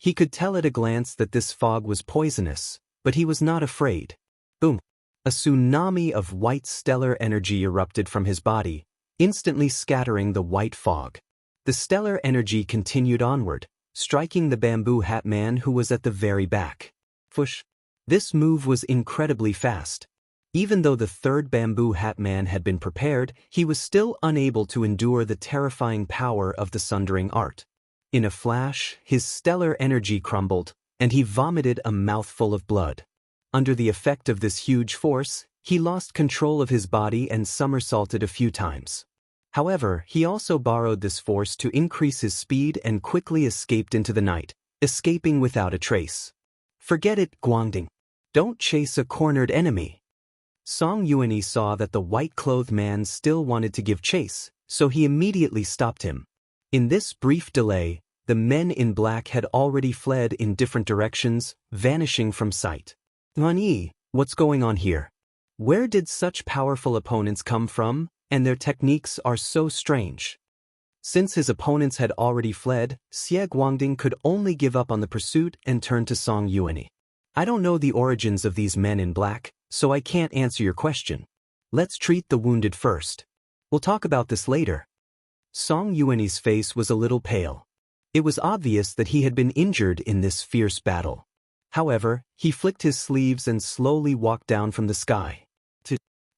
He could tell at a glance that this fog was poisonous, but he was not afraid. Boom! A tsunami of white stellar energy erupted from his body, instantly scattering the white fog. The stellar energy continued onward, striking the bamboo hat man who was at the very back. Fush! This move was incredibly fast. Even though the third bamboo hat man had been prepared, he was still unable to endure the terrifying power of the sundering art. In a flash, his stellar energy crumbled, and he vomited a mouthful of blood. Under the effect of this huge force, he lost control of his body and somersaulted a few times. However, he also borrowed this force to increase his speed and quickly escaped into the night, escaping without a trace. Forget it, Guangding. Don't chase a cornered enemy. Song Yuanyi saw that the white-clothed man still wanted to give chase, so he immediately stopped him. In this brief delay, the men in black had already fled in different directions, vanishing from sight. Yuanyi, what's going on here? Where did such powerful opponents come from, and their techniques are so strange? Since his opponents had already fled, Xie Guangding could only give up on the pursuit and turn to Song Yuanyi. I don't know the origins of these men in black, so I can't answer your question. Let's treat the wounded first. We'll talk about this later. Song Yuanyi's face was a little pale. It was obvious that he had been injured in this fierce battle. However, he flicked his sleeves and slowly walked down from the sky.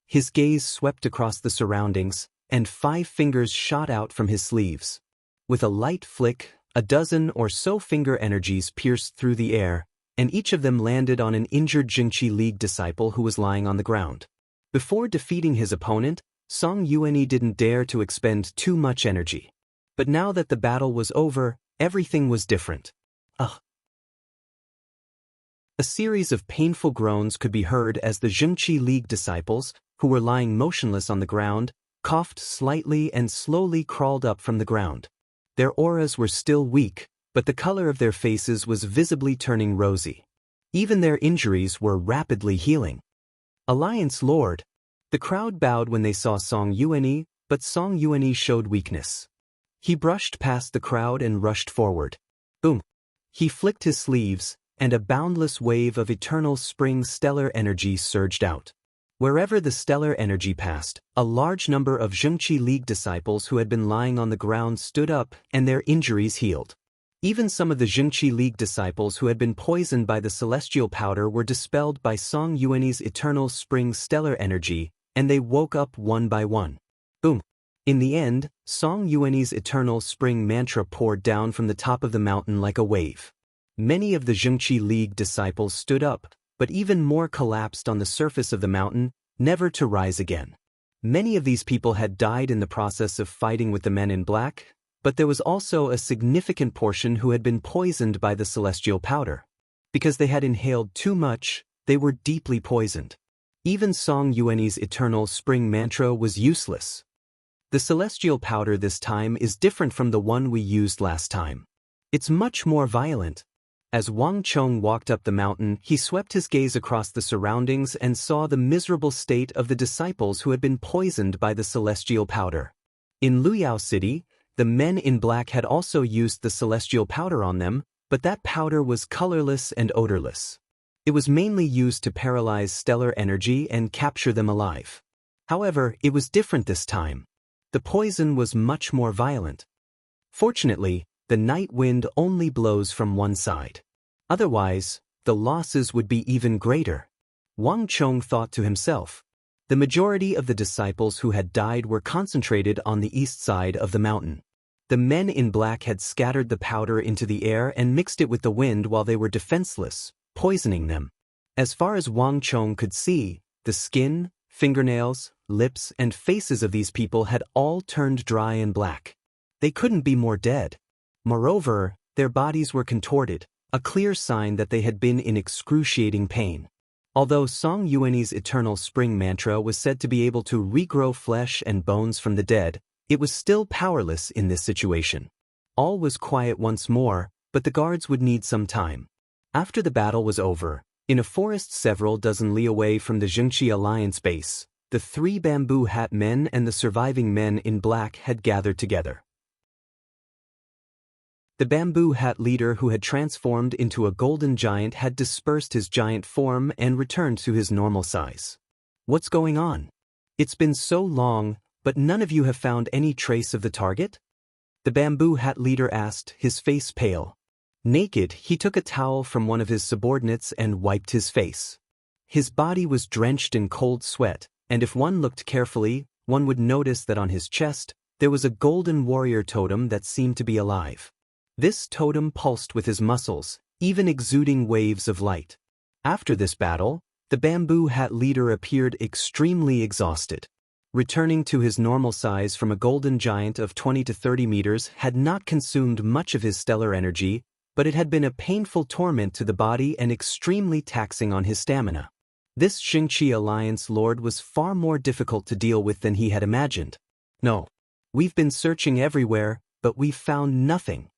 His gaze swept across the surroundings, and 5 fingers shot out from his sleeves. With a light flick, a dozen or so finger energies pierced through the air, and each of them landed on an injured Jingqi League disciple who was lying on the ground. Before defeating his opponent, Song Yuanyi didn't dare to expend too much energy. But now that the battle was over, everything was different. Ugh. A series of painful groans could be heard as the Jingqi League disciples, who were lying motionless on the ground, coughed slightly and slowly crawled up from the ground. Their auras were still weak, but the color of their faces was visibly turning rosy. Even their injuries were rapidly healing. Alliance Lord. The crowd bowed when they saw Song Yuanyi, but Song Yuanyi showed weakness. He brushed past the crowd and rushed forward. Boom! He flicked his sleeves, and a boundless wave of eternal spring stellar energy surged out. Wherever the stellar energy passed, a large number of Jingqi League disciples who had been lying on the ground stood up and their injuries healed. Even some of the Jingqi League disciples who had been poisoned by the celestial powder were dispelled by Song Yuanyi's eternal spring stellar energy, and they woke up one by one. Boom! In the end, Song Yuanyi's eternal spring mantra poured down from the top of the mountain like a wave. Many of the Jingqi League disciples stood up, but even more collapsed on the surface of the mountain, never to rise again. Many of these people had died in the process of fighting with the men in black, but there was also a significant portion who had been poisoned by the celestial powder. Because they had inhaled too much, they were deeply poisoned. Even Song Yuanyi's eternal spring mantra was useless. The celestial powder this time is different from the one we used last time. It's much more violent. As Wang Chong walked up the mountain, he swept his gaze across the surroundings and saw the miserable state of the disciples who had been poisoned by the celestial powder. In Luyao City, the men in black had also used the celestial powder on them, but that powder was colorless and odorless. It was mainly used to paralyze stellar energy and capture them alive. However, it was different this time. The poison was much more violent. Fortunately, the night wind only blows from one side. Otherwise, the losses would be even greater. Wang Chong thought to himself. The majority of the disciples who had died were concentrated on the east side of the mountain. The men in black had scattered the powder into the air and mixed it with the wind while they were defenseless, poisoning them. As far as Wang Chong could see, the skin, fingernails, lips, and faces of these people had all turned dry and black. They couldn't be more dead. Moreover, their bodies were contorted, a clear sign that they had been in excruciating pain. Although Song Yuanyi's eternal spring mantra was said to be able to regrow flesh and bones from the dead, it was still powerless in this situation. All was quiet once more, but the guards would need some time. After the battle was over, in a forest several dozen li away from the Jingqi Alliance base, the 3 bamboo hat men and the surviving men in black had gathered together. The bamboo hat leader who had transformed into a golden giant had dispersed his giant form and returned to his normal size. What's going on? It's been so long, but none of you have found any trace of the target? The bamboo hat leader asked, his face pale. Naked, he took a towel from one of his subordinates and wiped his face. His body was drenched in cold sweat, and if one looked carefully, one would notice that on his chest, there was a golden warrior totem that seemed to be alive. This totem pulsed with his muscles, even exuding waves of light. After this battle, the bamboo hat leader appeared extremely exhausted. Returning to his normal size from a golden giant of 20 to 30 meters had not consumed much of his stellar energy, but it had been a painful torment to the body and extremely taxing on his stamina. This Xingqi Alliance lord was far more difficult to deal with than he had imagined. No. We've been searching everywhere, but we've found nothing.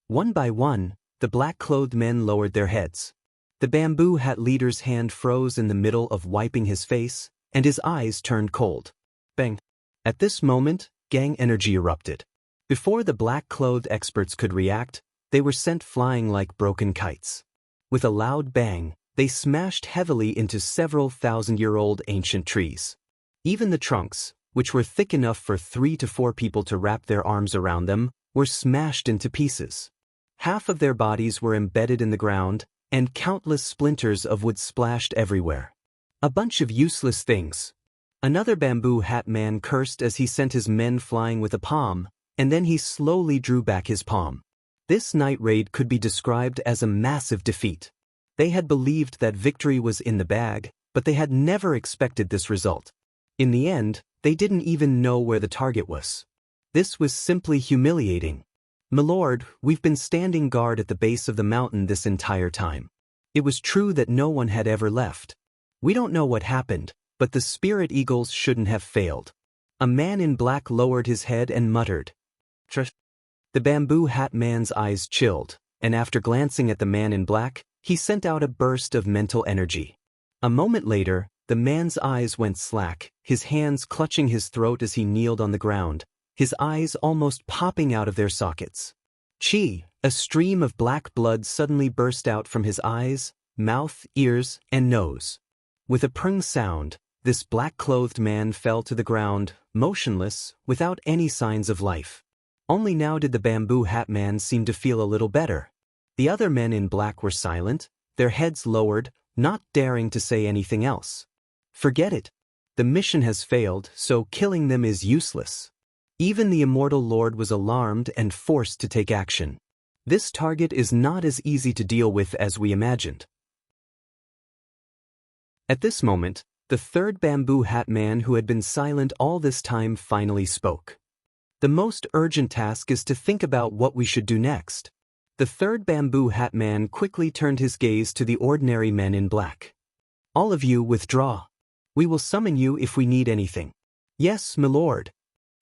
One by one, the black-clothed men lowered their heads. The bamboo hat leader's hand froze in the middle of wiping his face, and his eyes turned cold. Bang! At this moment, gang energy erupted. Before the black-clothed experts could react, they were sent flying like broken kites. With a loud bang, they smashed heavily into several thousand-year-old ancient trees. Even the trunks, which were thick enough for 3 to 4 people to wrap their arms around them, were smashed into pieces. Half of their bodies were embedded in the ground, and countless splinters of wood splashed everywhere. A bunch of useless things. Another bamboo hat man cursed as he sent his men flying with a palm, and then he slowly drew back his palm. This night raid could be described as a massive defeat. They had believed that victory was in the bag, but they had never expected this result. In the end, they didn't even know where the target was. This was simply humiliating. "Milord, we've been standing guard at the base of the mountain this entire time. It was true that no one had ever left. We don't know what happened, but the spirit eagles shouldn't have failed." A man in black lowered his head and muttered, "Tr." The bamboo hat man's eyes chilled, and after glancing at the man in black, he sent out a burst of mental energy. A moment later, the man's eyes went slack, his hands clutching his throat as he kneeled on the ground, his eyes almost popping out of their sockets. Chi, a stream of black blood suddenly burst out from his eyes, mouth, ears, and nose. With a prng sound, this black-clothed man fell to the ground, motionless, without any signs of life. Only now did the bamboo hat man seem to feel a little better. The other men in black were silent, their heads lowered, not daring to say anything else. Forget it. The mission has failed, so killing them is useless. Even the immortal lord was alarmed and forced to take action. This target is not as easy to deal with as we imagined. At this moment, the third bamboo hat man who had been silent all this time finally spoke. "The most urgent task is to think about what we should do next." The third bamboo hat man quickly turned his gaze to the ordinary men in black. "All of you withdraw. We will summon you if we need anything." "Yes, milord."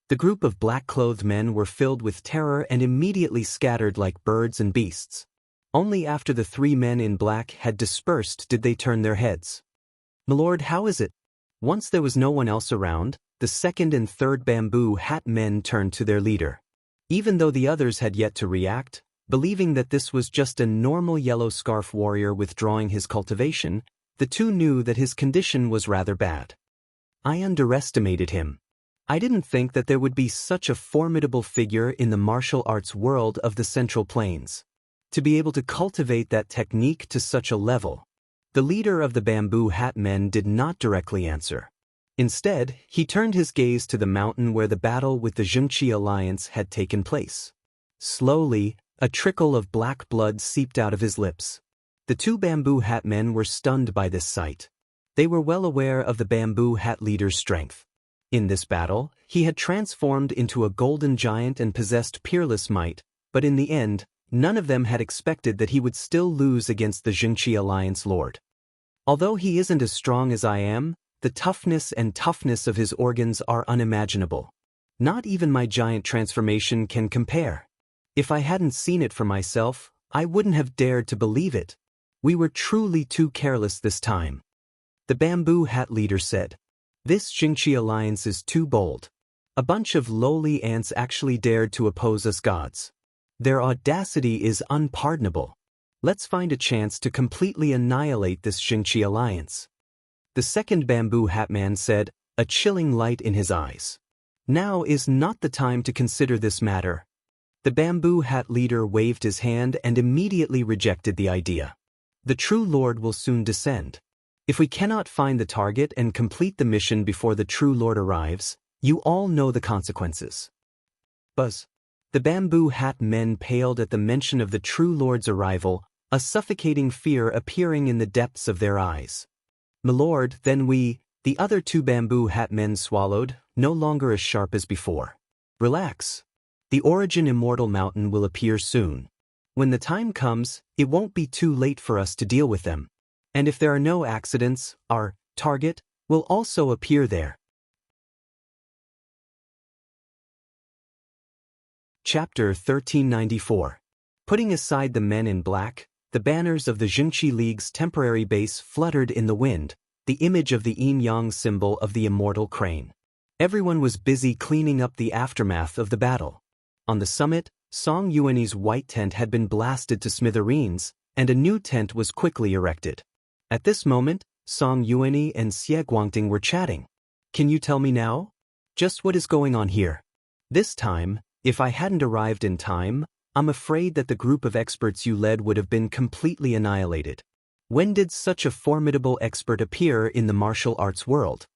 The group of black-clothed men were filled with terror and immediately scattered like birds and beasts. Only after the 3 men in black had dispersed did they turn their heads. "Milord, how is it?" Once there was no one else around, the second and third bamboo hat men turned to their leader. Even though the others had yet to react, believing that this was just a normal yellow scarf warrior withdrawing his cultivation, the two knew that his condition was rather bad. "I underestimated him. I didn't think that there would be such a formidable figure in the martial arts world of the Central Plains. To be able to cultivate that technique to such a level." The leader of the bamboo hat men did not directly answer. Instead, he turned his gaze to the mountain where the battle with the Xingqi Alliance had taken place. Slowly, a trickle of black blood seeped out of his lips. The 2 bamboo hat men were stunned by this sight. They were well aware of the bamboo hat leader's strength. In this battle, he had transformed into a golden giant and possessed peerless might, but in the end, none of them had expected that he would still lose against the Xingqi Alliance lord. "Although he isn't as strong as I am, the toughness of his organs are unimaginable. Not even my giant transformation can compare. If I hadn't seen it for myself, I wouldn't have dared to believe it. We were truly too careless this time." The bamboo hat leader said, "This Xingqi Alliance is too bold. A bunch of lowly ants actually dared to oppose us gods. Their audacity is unpardonable. Let's find a chance to completely annihilate this Xingqi Alliance." The second bamboo hat man said, a chilling light in his eyes. "Now is not the time to consider this matter." The bamboo hat leader waved his hand and immediately rejected the idea. "The true lord will soon descend. If we cannot find the target and complete the mission before the true lord arrives, you all know the consequences." Buzz. The bamboo hat men paled at the mention of the true lord's arrival, a suffocating fear appearing in the depths of their eyes. "My lord, then the other two bamboo hat men swallowed, no longer as sharp as before. Relax. The origin immortal mountain will appear soon. When the time comes, it won't be too late for us to deal with them. And if there are no accidents, our target will also appear there." Chapter 1394. Putting aside the men in black, the banners of the Jingqi League's temporary base fluttered in the wind, the image of the yin-yang symbol of the immortal crane. Everyone was busy cleaning up the aftermath of the battle. On the summit, Song Yuanyi's white tent had been blasted to smithereens, and a new tent was quickly erected. At this moment, Song Yuanyi and Xie Guangting were chatting. "Can you tell me now? Just what is going on here? This time, if I hadn't arrived in time, I'm afraid that the group of experts you led would have been completely annihilated. When did such a formidable expert appear in the martial arts world?"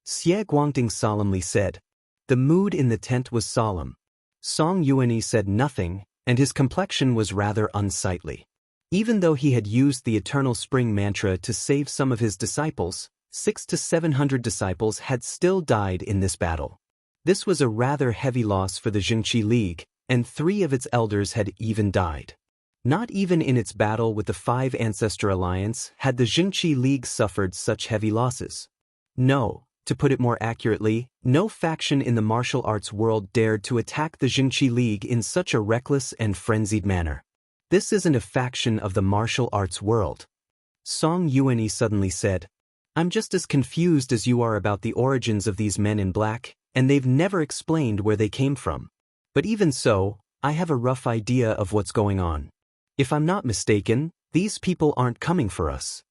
Xie Guangting solemnly said. The mood in the tent was solemn. Song Yuanyi said nothing, and his complexion was rather unsightly. Even though he had used the Eternal Spring mantra to save some of his disciples, 600 to 700 disciples had still died in this battle. This was a rather heavy loss for the Jingqi League, and 3 of its elders had even died. Not even in its battle with the 5 Ancestor Alliance had the Jingqi League suffered such heavy losses. No, to put it more accurately, no faction in the martial arts world dared to attack the Jingqi League in such a reckless and frenzied manner. "This isn't a faction of the martial arts world," Song Yuanyi suddenly said. "I'm just as confused as you are about the origins of these men in black, and they've never explained where they came from. But even so, I have a rough idea of what's going on. If I'm not mistaken, these people aren't coming for us."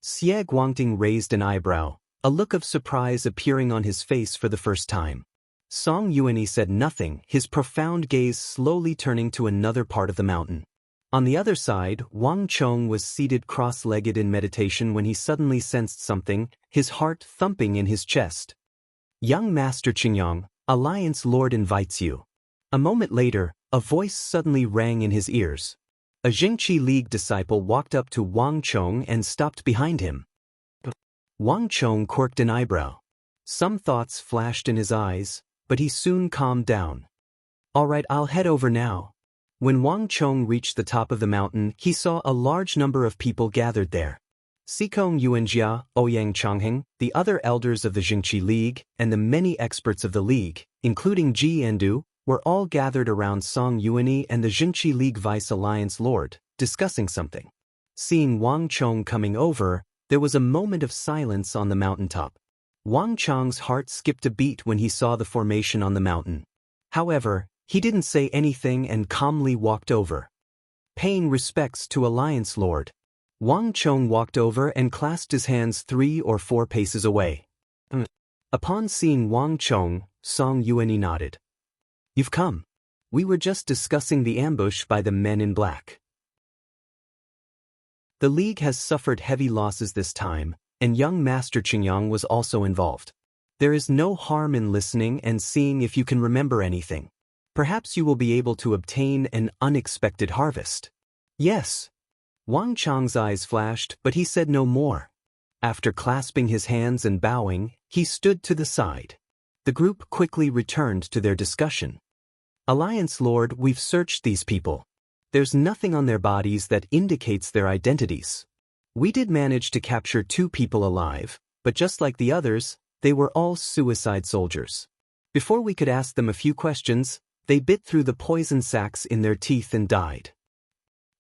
Xie Guangting raised an eyebrow, a look of surprise appearing on his face for the first time. Song Yuanyi said nothing, his profound gaze slowly turning to another part of the mountain. On the other side, Wang Chong was seated cross-legged in meditation when he suddenly sensed something, his heart thumping in his chest. "Young Master Qingyang, Alliance Lord invites you." A moment later, a voice suddenly rang in his ears. A Jingqi League disciple walked up to Wang Chong and stopped behind him. Wang Chong quirked an eyebrow. Some thoughts flashed in his eyes, but he soon calmed down. "All right, I'll head over now." When Wang Chong reached the top of the mountain, he saw a large number of people gathered there. Xikong Yuanjia, Ouyang Changheng, the other elders of the Jingqi League, and the many experts of the League, including Ji Endu, were all gathered around Song Yuanyi and the Jingqi League Vice Alliance Lord, discussing something. Seeing Wang Chong coming over, there was a moment of silence on the mountaintop. Wang Chong's heart skipped a beat when he saw the formation on the mountain. However, he didn't say anything and calmly walked over. Paying respects to Alliance Lord, Wang Chong walked over and clasped his hands 3 or 4 paces away. Upon seeing Wang Chong, Song Yuanyi nodded. "You've come. We were just discussing the ambush by the men in black." The League has suffered heavy losses this time, and young Master Qingyang was also involved. There is no harm in listening and seeing if you can remember anything. Perhaps you will be able to obtain an unexpected harvest. "Yes." Wang Chong's eyes flashed, but he said no more. After clasping his hands and bowing, he stood to the side. The group quickly returned to their discussion. "Alliance Lord, we've searched these people. There's nothing on their bodies that indicates their identities. We did manage to capture 2 people alive, but just like the others, they were all suicide soldiers. Before we could ask them a few questions, they bit through the poison sacs in their teeth and died.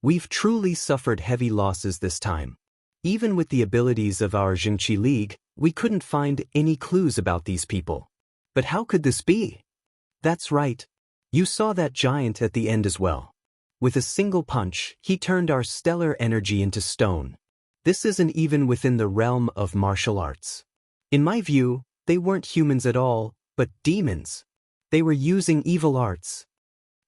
We've truly suffered heavy losses this time. Even with the abilities of our Jingqi League, we couldn't find any clues about these people. But how could this be?" "That's right. You saw that giant at the end as well. With a single punch, he turned our stellar energy into stone. This isn't even within the realm of martial arts. In my view, they weren't humans at all, but demons. They were using evil arts."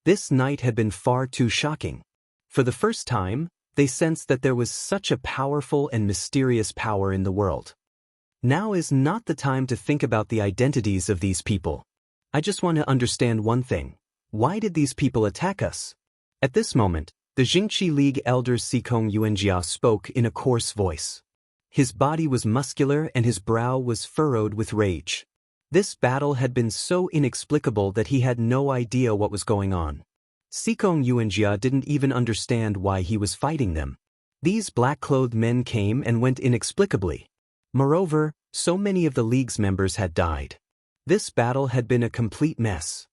This night had been far too shocking. For the first time, they sensed that there was such a powerful and mysterious power in the world. Now is not the time to think about the identities of these people. I just want to understand one thing. Why did these people attack us? At this moment, the Jingqi League elder Sikong Yuanjia spoke in a coarse voice. His body was muscular and his brow was furrowed with rage. This battle had been so inexplicable that he had no idea what was going on. Sikong Yuanjia didn't even understand why he was fighting them. These black-clothed men came and went inexplicably. Moreover, so many of the League's members had died. This battle had been a complete mess.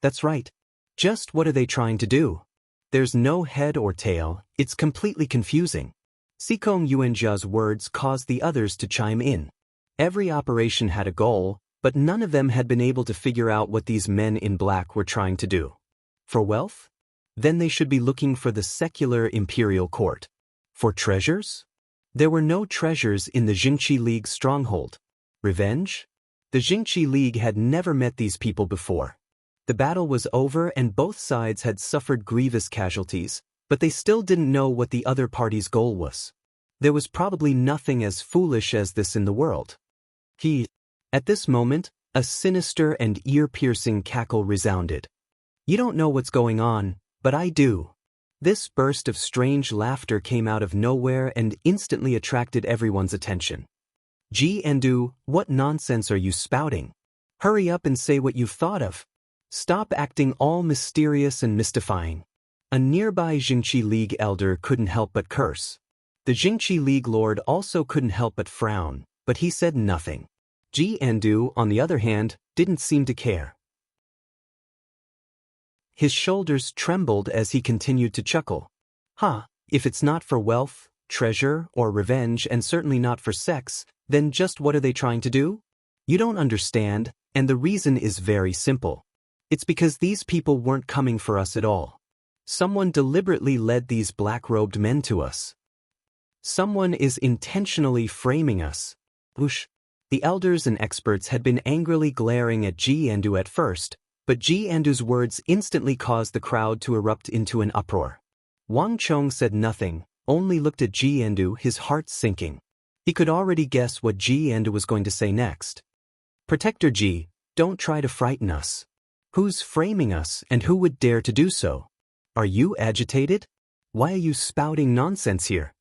That's right. Just what are they trying to do? There's no head or tail, it's completely confusing. Sikong Yuanjia's words caused the others to chime in. Every operation had a goal, but none of them had been able to figure out what these men in black were trying to do. For wealth? Then they should be looking for the secular imperial court. For treasures? There were no treasures in the Jingqi League's stronghold. Revenge? The Jingqi League had never met these people before. The battle was over and both sides had suffered grievous casualties, but they still didn't know what the other party's goal was. There was probably nothing as foolish as this in the world. At this moment, a sinister and ear-piercing cackle resounded. You don't know what's going on, but I do. This burst of strange laughter came out of nowhere and instantly attracted everyone's attention. Ji Endu, what nonsense are you spouting? Hurry up and say what you've thought of. Stop acting all mysterious and mystifying. A nearby Jingqi League elder couldn't help but curse. The Jingqi League lord also couldn't help but frown, but he said nothing. Ji Endu, on the other hand, didn't seem to care. His shoulders trembled as he continued to chuckle. If it's not for wealth, treasure, or revenge, and certainly not for sex, then just what are they trying to do? You don't understand, and the reason is very simple. It's because these people weren't coming for us at all. Someone deliberately led these black-robed men to us. Someone is intentionally framing us. Whoosh. The elders and experts had been angrily glaring at Ji Endu at first, but Ji Endu's words instantly caused the crowd to erupt into an uproar. Wang Chong said nothing, only looked at Ji Endu, his heart sinking. He could already guess what Ji Endu was going to say next. Protector Ji, don't try to frighten us. Who's framing us and who would dare to do so? Are you agitated? Why are you spouting nonsense here?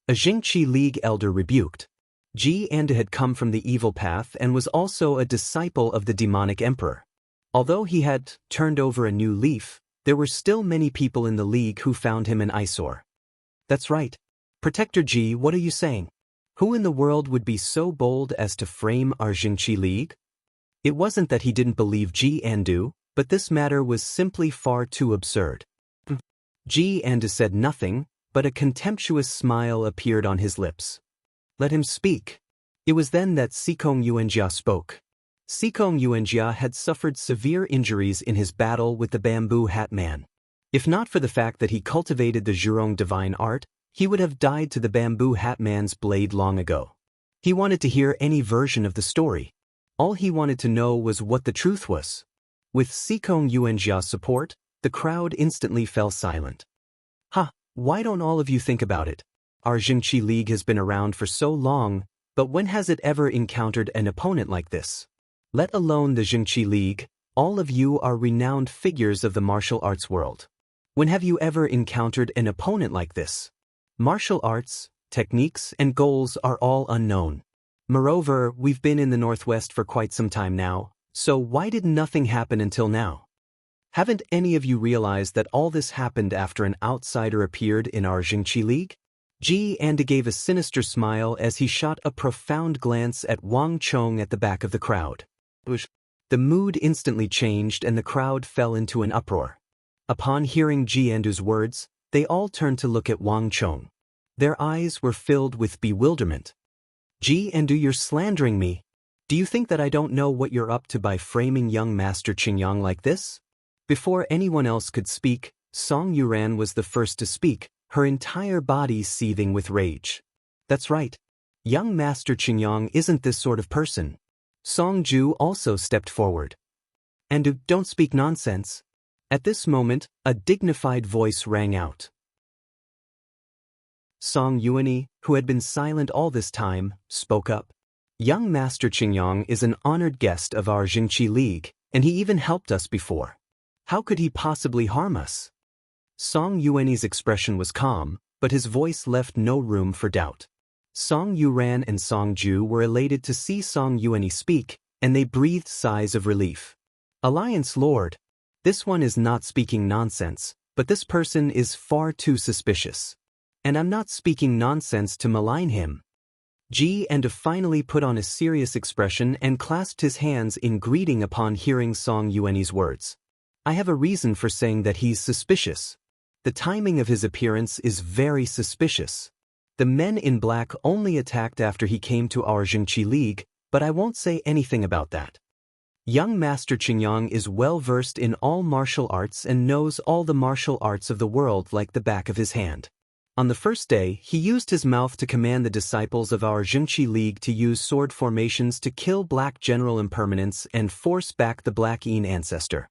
A Jingqi League elder rebuked. Ji Endu had come from the evil path and was also a disciple of the demonic emperor. Although he had turned over a new leaf, there were still many people in the League who found him an eyesore. That's right. Protector Ji, what are you saying? Who in the world would be so bold as to frame our Jingqi League? It wasn't that he didn't believe Ji Endu, but this matter was simply far too absurd. Ji Endu said nothing, but a contemptuous smile appeared on his lips. Let him speak. It was then that Sikong Yuanjia spoke. Sikong Yuanjia had suffered severe injuries in his battle with the bamboo hat man. If not for the fact that he cultivated the Zhurong divine art, he would have died to the bamboo hat man's blade long ago. He wanted to hear any version of the story. All he wanted to know was what the truth was. With Sikong Yuanjia's support, the crowd instantly fell silent. Why don't all of you think about it? Our Jingqi League has been around for so long, but when has it ever encountered an opponent like this? Let alone the Jingqi League, all of you are renowned figures of the martial arts world. When have you ever encountered an opponent like this? Martial arts, techniques, and goals are all unknown. Moreover, we've been in the Northwest for quite some time now, so why did nothing happen until now? Haven't any of you realized that all this happened after an outsider appeared in our Jingqi League? Ji Endu gave a sinister smile as he shot a profound glance at Wang Chong at the back of the crowd. The mood instantly changed and the crowd fell into an uproar. Upon hearing Ji Endu's words, they all turned to look at Wang Chong. Their eyes were filled with bewilderment. Ji Endu, you're slandering me. Do you think that I don't know what you're up to by framing young Master Qingyang like this? Before anyone else could speak, Song Yuran was the first to speak, her entire body seething with rage. That's right. Young Master Qingyang isn't this sort of person. Song Ju also stepped forward. Endu, don't speak nonsense. At this moment, a dignified voice rang out. Song Yuani, who had been silent all this time, spoke up. Young Master Qingyang is an honored guest of our Jingqi League, and he even helped us before. How could he possibly harm us? Song Yuan's expression was calm, but his voice left no room for doubt. Song Yuran and Song Ju were elated to see Song Yuan speak, and they breathed sighs of relief. Alliance Lord. This one is not speaking nonsense, but this person is far too suspicious. And I'm not speaking nonsense to malign him. Ji and finally put on a serious expression and clasped his hands in greeting upon hearing Song Yuan's words. I have a reason for saying that he's suspicious. The timing of his appearance is very suspicious. The men in black only attacked after he came to our Jingqi League, but I won't say anything about that. Young Master Qingyang is well versed in all martial arts and knows all the martial arts of the world like the back of his hand. On the first day, he used his mouth to command the disciples of our Jingqi League to use sword formations to kill Black General Impermanence and force back the Black Yin ancestor.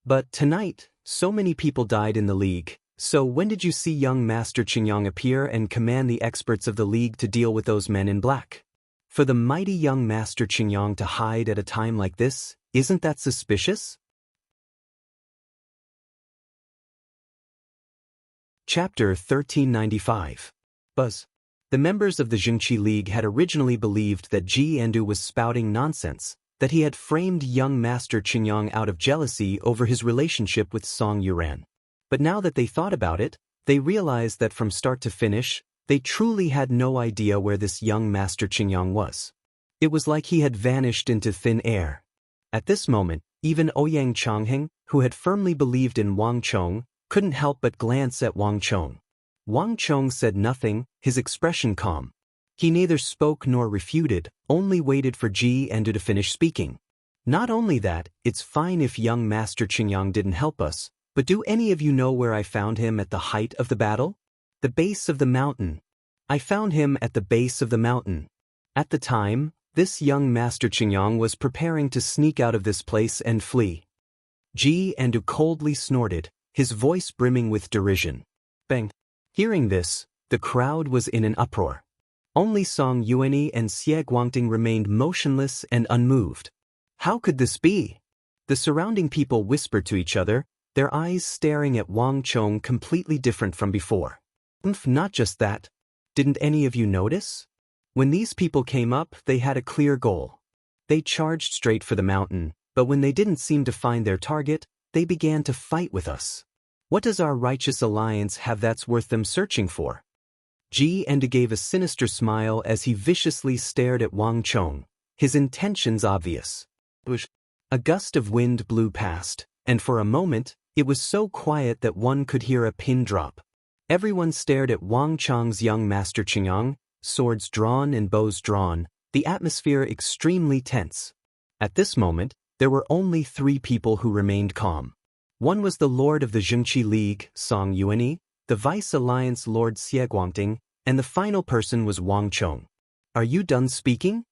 But tonight, so many people died in the League, so when did you see young Master Qingyang appear and command the experts of the League to deal with those men in black? For the mighty young Master Qingyang to hide at a time like this, isn't that suspicious? Chapter 1395. Buzz. The members of the Jingqi League had originally believed that Ji Endu was spouting nonsense, that he had framed young Master Qingyang out of jealousy over his relationship with Song Yuran. But now that they thought about it, they realized that from start to finish, they truly had no idea where this young Master Qingyang was. It was like he had vanished into thin air. At this moment, even Ouyang Changheng, who had firmly believed in Wang Chong, couldn't help but glance at Wang Chong. Wang Chong said nothing, his expression calm. He neither spoke nor refuted, only waited for Ji Endu to finish speaking. Not only that, it's fine if young Master Qingyang didn't help us, but do any of you know where I found him at the height of the battle? The base of the mountain. I found him at the base of the mountain. At the time, this young Master Qingyang was preparing to sneak out of this place and flee. Ji Endu coldly snorted, his voice brimming with derision. Bang! Hearing this, the crowd was in an uproar. Only Song Yuan and Xie Guangting remained motionless and unmoved. How could this be? The surrounding people whispered to each other, their eyes staring at Wang Chong completely different from before. Not just that. Didn't any of you notice? When these people came up, they had a clear goal. They charged straight for the mountain, but when they didn't seem to find their target, they began to fight with us. What does our righteous alliance have that's worth them searching for? Ji Endu gave a sinister smile as he viciously stared at Wang Chong, his intentions obvious. A gust of wind blew past, and for a moment, it was so quiet that one could hear a pin drop. Everyone stared at Wang Chong's young Master Qingyang, swords drawn and bows drawn, the atmosphere extremely tense. At this moment, there were only 3 people who remained calm. One was the Lord of the Jingqi League, Song Yuan, the Vice Alliance Lord Xie Guangting, and the final person was Wang Chong. Are you done speaking?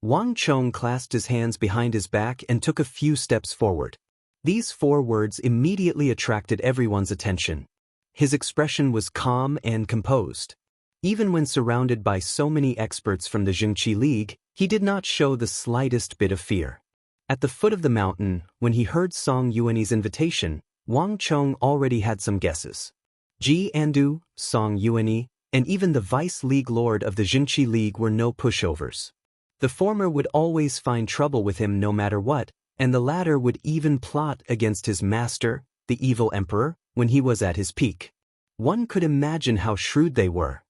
Wang Chong clasped his hands behind his back and took a few steps forward. These 4 words immediately attracted everyone's attention. His expression was calm and composed. Even when surrounded by so many experts from the Jingqi League, he did not show the slightest bit of fear. At the foot of the mountain, when he heard Song Yuan's invitation, Wang Chong already had some guesses. Ji Endu, Song Yuan, and even the Vice League Lord of the Jingqi League were no pushovers. The former would always find trouble with him no matter what, and the latter would even plot against his master, the evil emperor, when he was at his peak. One could imagine how shrewd they were.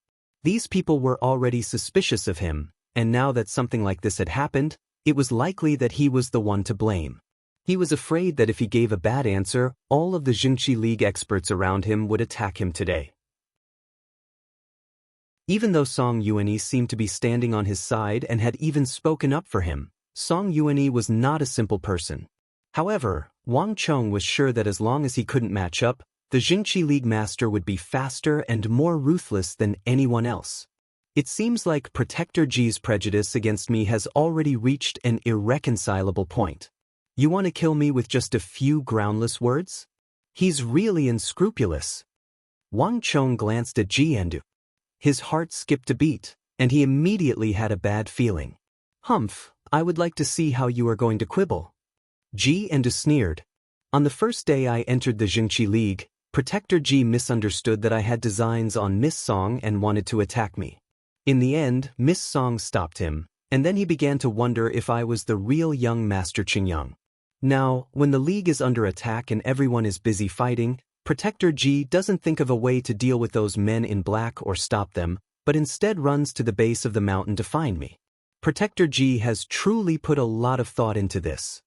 These people were already suspicious of him, and now that something like this had happened, it was likely that he was the one to blame. He was afraid that if he gave a bad answer, all of the Jingqi League experts around him would attack him today. Even though Song Yuan seemed to be standing on his side and had even spoken up for him, Song Yuan was not a simple person. However, Wang Chong was sure that as long as he couldn't match up, the Jingqi League master would be faster and more ruthless than anyone else. It seems like Protector Ji's prejudice against me has already reached an irreconcilable point. You want to kill me with just a few groundless words? He's really unscrupulous. Wang Chong glanced at Ji Endu. His heart skipped a beat, and he immediately had a bad feeling. Humph, I would like to see how you are going to quibble. Ji Endu sneered. On the first day I entered the Jingqi League, Protector Ji misunderstood that I had designs on Miss Song and wanted to attack me. In the end, Miss Song stopped him, and then he began to wonder if I was the real young Master Qingyang. Now, when the League is under attack and everyone is busy fighting, Protector Ji doesn't think of a way to deal with those men in black or stop them, but instead runs to the base of the mountain to find me. Protector Ji has truly put a lot of thought into this.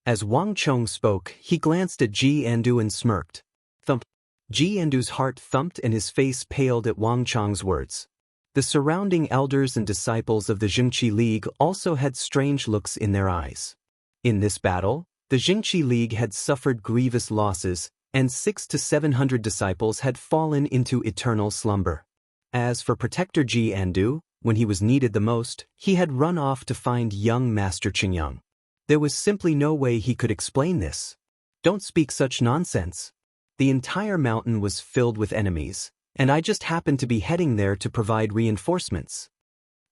As Wang Chong spoke, he glanced at Ji Andu and smirked. Thump. Ji Andu's heart thumped and his face paled at Wang Chong's words. The surrounding elders and disciples of the Jingqi League also had strange looks in their eyes. In this battle, the Jingqi League had suffered grievous losses, and 600 to 700 disciples had fallen into eternal slumber. As for Protector Ji Andu, when he was needed the most, he had run off to find young Master Qingyang. There was simply no way he could explain this. Don't speak such nonsense. The entire mountain was filled with enemies, and I just happened to be heading there to provide reinforcements.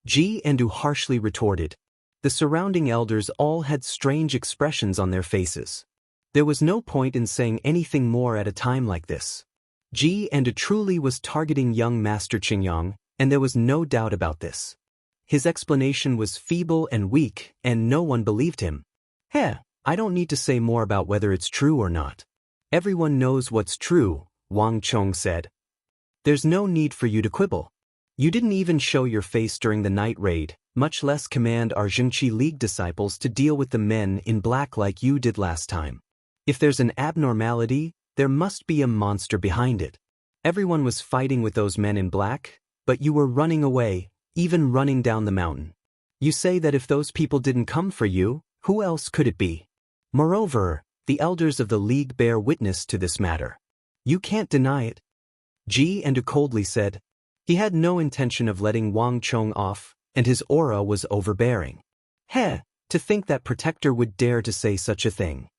Ji Andu harshly retorted. The surrounding elders all had strange expressions on their faces. There was no point in saying anything more at a time like this. Ji Andu truly was targeting young Master Qingyang, and there was no doubt about this. His explanation was feeble and weak, and no one believed him. I don't need to say more about whether it's true or not. Everyone knows what's true, Wang Chong said. There's no need for you to quibble. You didn't even show your face during the night raid, much less command our Jingqi League disciples to deal with the men in black like you did last time. If there's an abnormality, there must be a monster behind it. Everyone was fighting with those men in black, but you were running away, even running down the mountain. You say that if those people didn't come for you, who else could it be? Moreover, the elders of the League bear witness to this matter. You can't deny it. Ji Andu coldly said. He had no intention of letting Wang Chong off, and his aura was overbearing. To think that Protector would dare to say such a thing.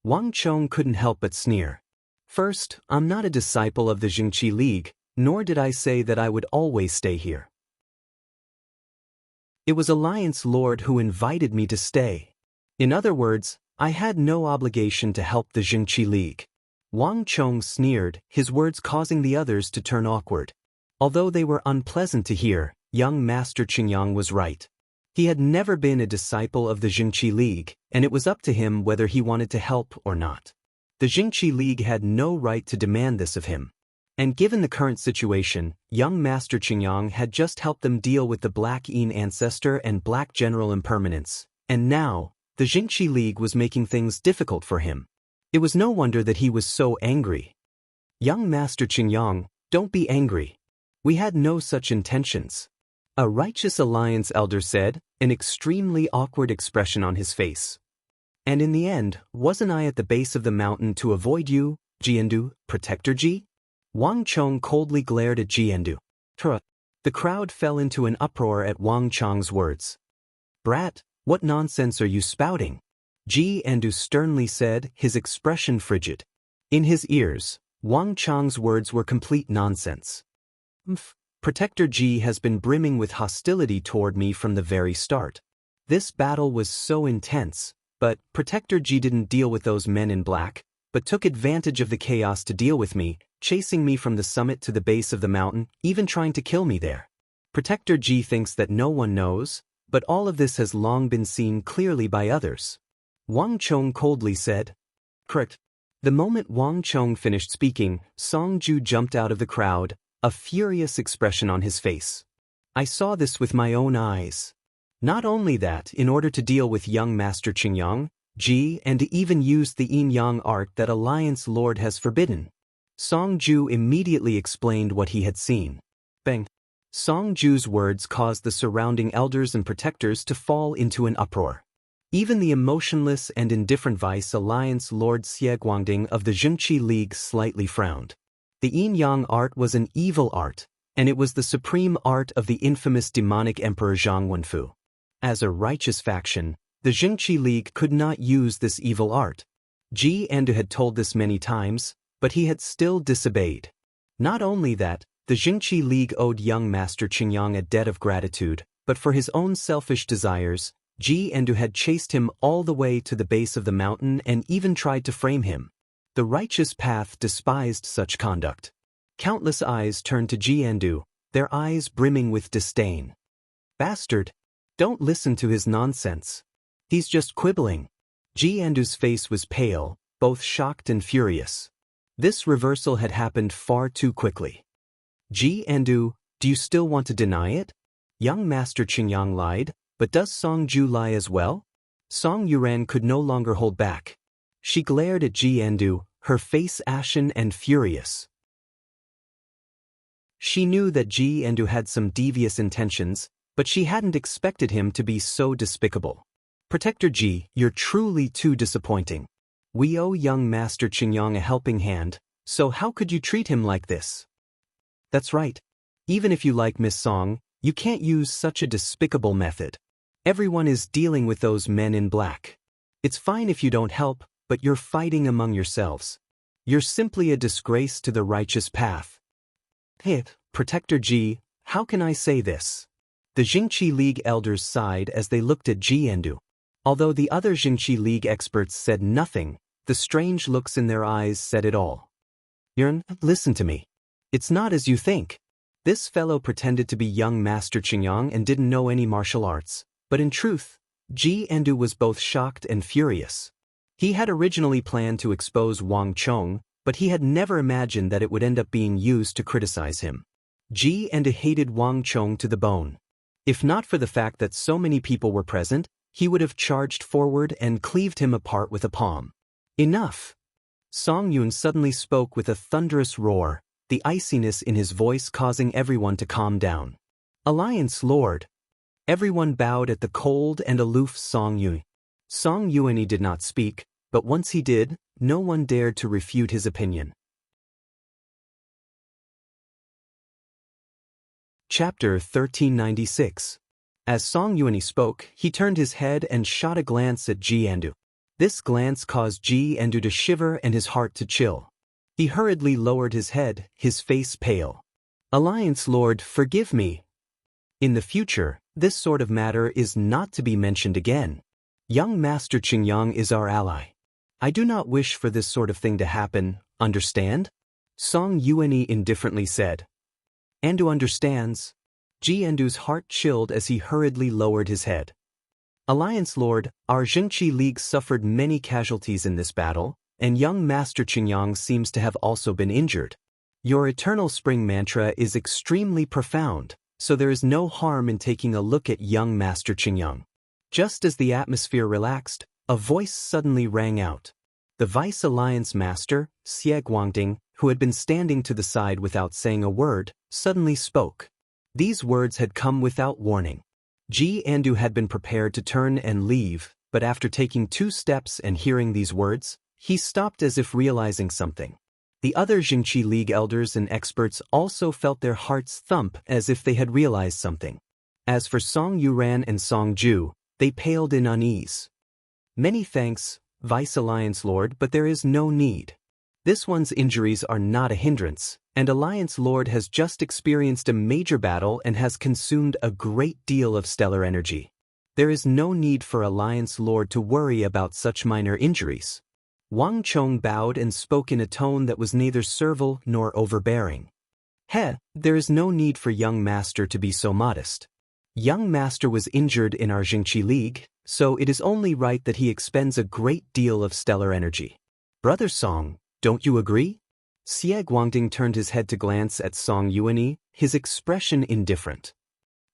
Wang Chong couldn't help but sneer. First, I'm not a disciple of the Jingqi League, nor did I say that I would always stay here. It was Alliance Lord who invited me to stay. In other words, I had no obligation to help the Jingqi League. Wang Chong sneered, his words causing the others to turn awkward. Although they were unpleasant to hear, young Master Qingyang was right. He had never been a disciple of the Jingqi League, and it was up to him whether he wanted to help or not. The Jingqi League had no right to demand this of him. And given the current situation, young Master Qingyang had just helped them deal with the Black Yin Ancestor and Black General Impermanence, and now, the Jingqi League was making things difficult for him. It was no wonder that he was so angry. Young Master Qingyang, don't be angry. We had no such intentions. A righteous alliance elder said, an extremely awkward expression on his face. And in the end, wasn't I at the base of the mountain to avoid you, Ji Andu, Protector Ji? Wang Chong coldly glared at Ji Andu. The crowd fell into an uproar at Wang Chong's words. Brat, what nonsense are you spouting? Ji Andu sternly said, his expression frigid. In his ears, Wang Chong's words were complete nonsense. Protector Ji has been brimming with hostility toward me from the very start. This battle was so intense, but Protector Ji didn't deal with those men in black, but took advantage of the chaos to deal with me, chasing me from the summit to the base of the mountain, even trying to kill me there. Protector Ji thinks that no one knows, but all of this has long been seen clearly by others. Wang Chong coldly said. Correct. The moment Wang Chong finished speaking, Song Ju jumped out of the crowd, a furious expression on his face. I saw this with my own eyes. Not only that, in order to deal with young Master Qingyang, Ji and even used the yin-yang art that Alliance Lord has forbidden. Song Ju immediately explained what he had seen. Bang! Song Ju's words caused the surrounding elders and protectors to fall into an uproar. Even the emotionless and indifferent Vice Alliance Lord Xie Guangding of the Jingqi League slightly frowned. The yin-yang art was an evil art, and it was the supreme art of the infamous demonic Emperor Zhang Wenfu. As a righteous faction, the Jingqi League could not use this evil art. Ji Andu had told this many times, but he had still disobeyed. Not only that, the Jingqi League owed young Master Qingyang a debt of gratitude, but for his own selfish desires, Ji Endu had chased him all the way to the base of the mountain and even tried to frame him. The righteous path despised such conduct. Countless eyes turned to Ji Endu, their eyes brimming with disdain. Bastard! Don't listen to his nonsense. He's just quibbling. Ji Endu's face was pale, both shocked and furious. This reversal had happened far too quickly. Ji Endu, do you still want to deny it? Young Master Qingyang lied, but does Song Ju lie as well? Song Yuran could no longer hold back. She glared at Ji Endu, her face ashen and furious. She knew that Ji Endu had some devious intentions, but she hadn't expected him to be so despicable. Protector Ji, you're truly too disappointing. We owe young Master Qingyang a helping hand, so how could you treat him like this? That's right. Even if you like Miss Song, you can't use such a despicable method. Everyone is dealing with those men in black. It's fine if you don't help, but you're fighting among yourselves. You're simply a disgrace to the righteous path. Hey, Protector Ji, how can I say this? The Jingqi League elders sighed as they looked at Ji Endu. Although the other Jingqi League experts said nothing, the strange looks in their eyes said it all. Yuan, listen to me. It's not as you think. This fellow pretended to be young Master Qingyang and didn't know any martial arts, but in truth, Ji Endu was both shocked and furious. He had originally planned to expose Wang Chong, but he had never imagined that it would end up being used to criticize him. Ji Endu hated Wang Chong to the bone. If not for the fact that so many people were present, he would have charged forward and cleaved him apart with a palm. Enough! Song Yun suddenly spoke with a thunderous roar, the iciness in his voice causing everyone to calm down. Alliance Lord! Everyone bowed at the cold and aloof Song Yun. Song Yuan did not speak, but once he did, no one dared to refute his opinion. Chapter 1396. As Song Yuan spoke, he turned his head and shot a glance at Ji Endu. This glance caused Ji Endu to shiver and his heart to chill. He hurriedly lowered his head, his face pale. Alliance Lord, forgive me. In the future, this sort of matter is not to be mentioned again. Young Master Qingyang is our ally. I do not wish for this sort of thing to happen, understand? Song Yuan indifferently said. Endu understands. Ji Endu's heart chilled as he hurriedly lowered his head. Alliance Lord, our Jingqi League suffered many casualties in this battle, and young Master Qingyang seems to have also been injured. Your Eternal Spring mantra is extremely profound, so there is no harm in taking a look at young Master Qingyang. Just as the atmosphere relaxed, a voice suddenly rang out. The Vice Alliance Master, Xie Guangding, who had been standing to the side without saying a word, suddenly spoke. These words had come without warning. Ji Endu had been prepared to turn and leave, but after taking 2 steps and hearing these words, he stopped as if realizing something. The other Jingqi League elders and experts also felt their hearts thump as if they had realized something. As for Song Yuran and Song Ju, they paled in unease. Many thanks, Vice Alliance Lord, but there is no need. This one's injuries are not a hindrance, and Alliance Lord has just experienced a major battle and has consumed a great deal of stellar energy. There is no need for Alliance Lord to worry about such minor injuries. Wang Chong bowed and spoke in a tone that was neither servile nor overbearing. There is no need for young Master to be so modest. Young Master was injured in our Jingqi League, so it is only right that he expends a great deal of stellar energy. Brother Song, don't you agree? Xie Guangding turned his head to glance at Song Yuan, his expression indifferent.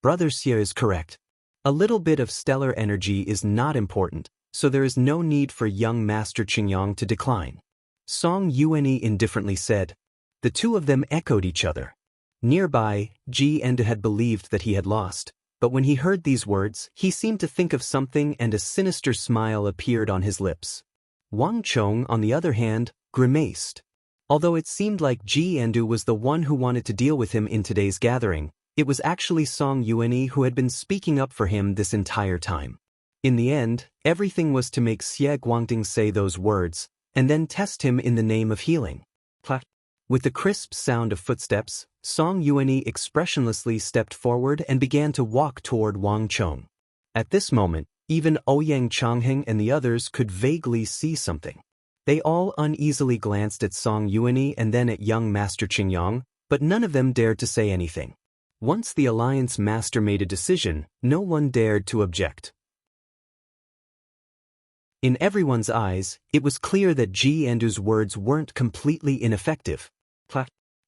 Brother Xie is correct. A little bit of stellar energy is not important, so there is no need for young Master Qingyang to decline. Song Yuan indifferently said. The two of them echoed each other. Nearby, Ji Endu had believed that he had lost, but when he heard these words, he seemed to think of something and a sinister smile appeared on his lips. Wang Chong, on the other hand, grimaced. Although it seemed like Ji Endu was the one who wanted to deal with him in today's gathering, it was actually Song Yuan who had been speaking up for him this entire time. In the end, everything was to make Xie Guangding say those words, and then test him in the name of healing. Clap. With the crisp sound of footsteps, Song Yuan expressionlessly stepped forward and began to walk toward Wang Chong. At this moment, Even Ouyang Changheng and the others could vaguely see something. They all uneasily glanced at Song Yuanyi and then at young Master Qingyang, but none of them dared to say anything. Once the Alliance Master made a decision, no one dared to object. In everyone's eyes, it was clear that Ji Endu's words weren't completely ineffective.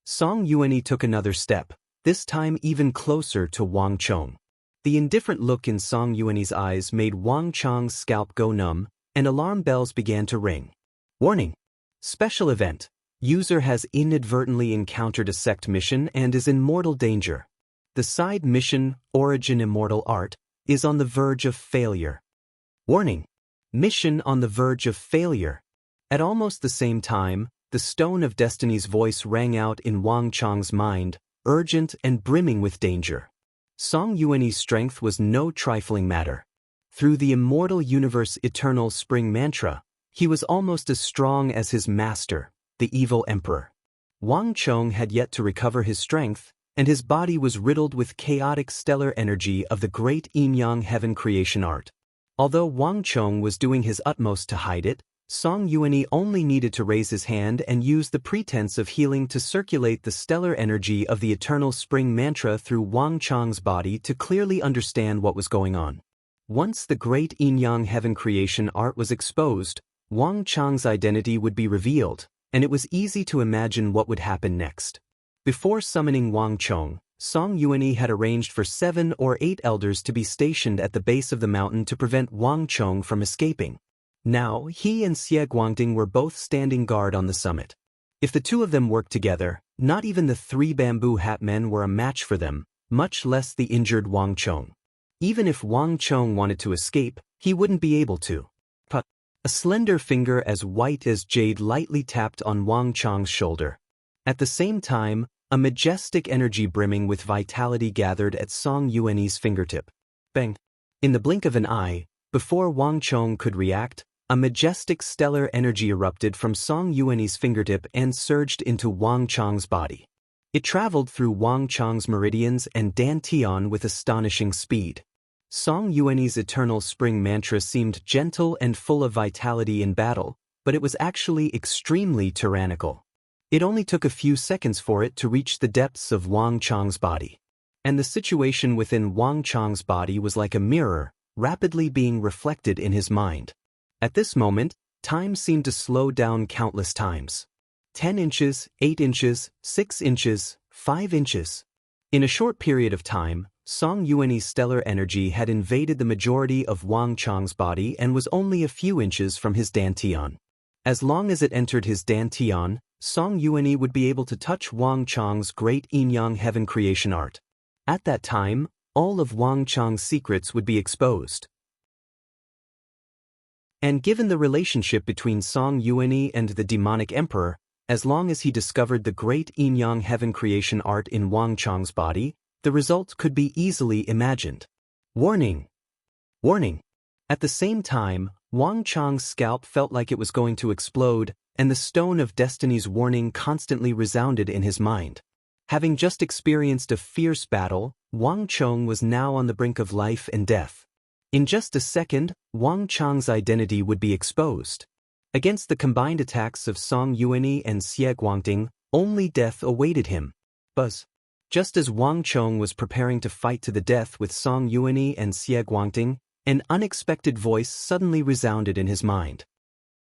Song Yuanyi took another step, this time even closer to Wang Chong. The indifferent look in Song Yuanyi's eyes made Wang Chong's scalp go numb, and alarm bells began to ring. Warning! Special event. User has inadvertently encountered a sect mission and is in mortal danger. The side mission, Origin Immortal Art, is on the verge of failure. Warning! Mission on the verge of failure. At almost the same time, the Stone of Destiny's voice rang out in Wang Chong's mind, urgent and brimming with danger. Song Yuanyi's strength was no trifling matter. Through the immortal universe eternal spring mantra, he was almost as strong as his master, the evil emperor. Wang Chong had yet to recover his strength, and his body was riddled with chaotic stellar energy of the great yin-yang heaven creation art. Although Wang Chong was doing his utmost to hide it, Song Yuanyi only needed to raise his hand and use the pretense of healing to circulate the stellar energy of the eternal spring mantra through Wang Chong's body to clearly understand what was going on. Once the great yin-yang heaven creation art was exposed, Wang Chong's identity would be revealed, and it was easy to imagine what would happen next. Before summoning Wang Chong, Song Yuanyi had arranged for 7 or 8 elders to be stationed at the base of the mountain to prevent Wang Chong from escaping. Now, he and Xie Guangding were both standing guard on the summit. If the two of them worked together, not even the 3 bamboo hat men were a match for them, much less the injured Wang Chong. Even if Wang Chong wanted to escape, he wouldn't be able to. A slender finger as white as jade lightly tapped on Wang Chong's shoulder. At the same time, a majestic energy brimming with vitality gathered at Song Yuanyi's fingertip. Bang! In the blink of an eye, before Wang Chong could react, a majestic stellar energy erupted from Song Yuanyi's fingertip and surged into Wang Chong's body. It traveled through Wang Chong's meridians and dantian with astonishing speed. Song Yuanyi's eternal spring mantra seemed gentle and full of vitality in battle, but it was actually extremely tyrannical. It only took a few seconds for it to reach the depths of Wang Chong's body. And the situation within Wang Chong's body was like a mirror, rapidly being reflected in his mind. At this moment, time seemed to slow down countless times. 10 inches, 8 inches, 6 inches, 5 inches. In a short period of time, Song Yuanyi's stellar energy had invaded the majority of Wang Chong's body and was only a few inches from his dantian. As long as it entered his dantian, Song Yuanyi would be able to touch Wang Chong's great yin-yang heaven creation art. At that time, all of Wang Chong's secrets would be exposed. And given the relationship between Song Yuanyi and the demonic emperor, as long as he discovered the great yin-yang heaven creation art in Wang Chong's body, the result could be easily imagined. Warning! Warning! At the same time, Wang Chong's scalp felt like it was going to explode, and the Stone of Destiny's warning constantly resounded in his mind. Having just experienced a fierce battle, Wang Chong was now on the brink of life and death. In just a second, Wang Chong's identity would be exposed. Against the combined attacks of Song Yuanyi and Xie Guangding, only death awaited him. Buzz. Just as Wang Chong was preparing to fight to the death with Song Yuanyi and Xie Guangding, an unexpected voice suddenly resounded in his mind.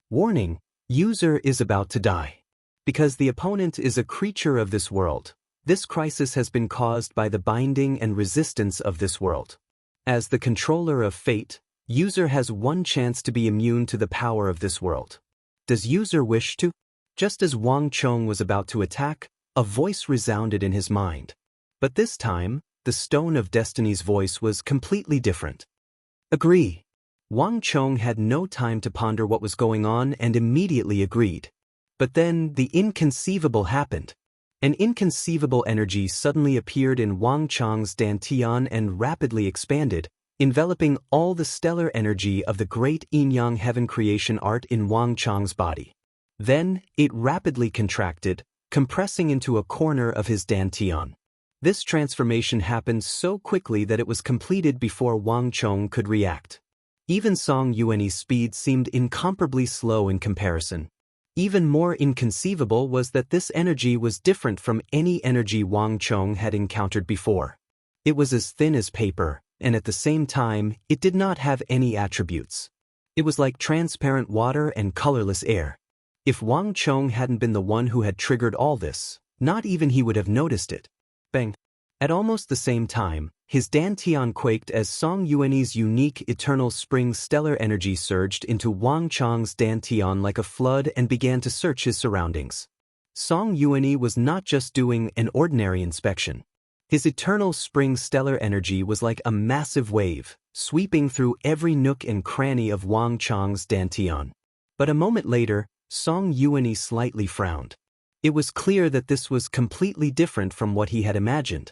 Warning, user is about to die. Because the opponent is a creature of this world, this crisis has been caused by the binding and resistance of this world. As the controller of fate, user has one chance to be immune to the power of this world. Does user wish to? Just as Wang Chong was about to attack, a voice resounded in his mind. But this time, the Stone of Destiny's voice was completely different. Agree. Wang Chong had no time to ponder what was going on and immediately agreed. But then the inconceivable happened. An inconceivable energy suddenly appeared in Wang Chong's dantian and rapidly expanded, enveloping all the stellar energy of the great yin-yang heaven creation art in Wang Chong's body. Then, it rapidly contracted, compressing into a corner of his dantian. This transformation happened so quickly that it was completed before Wang Chong could react. Even Song Yuanyi's speed seemed incomparably slow in comparison. Even more inconceivable was that this energy was different from any energy Wang Chong had encountered before. It was as thin as paper, and at the same time, it did not have any attributes. It was like transparent water and colorless air. If Wang Chong hadn't been the one who had triggered all this, not even he would have noticed it. Bang! At almost the same time, his dantian quaked as Song Yuanyi's unique eternal spring stellar energy surged into Wang Chong's dantian like a flood and began to search his surroundings. Song Yuanyi was not just doing an ordinary inspection. His eternal spring stellar energy was like a massive wave, sweeping through every nook and cranny of Wang Chong's dantian. But a moment later, Song Yuanyi slightly frowned. It was clear that this was completely different from what he had imagined.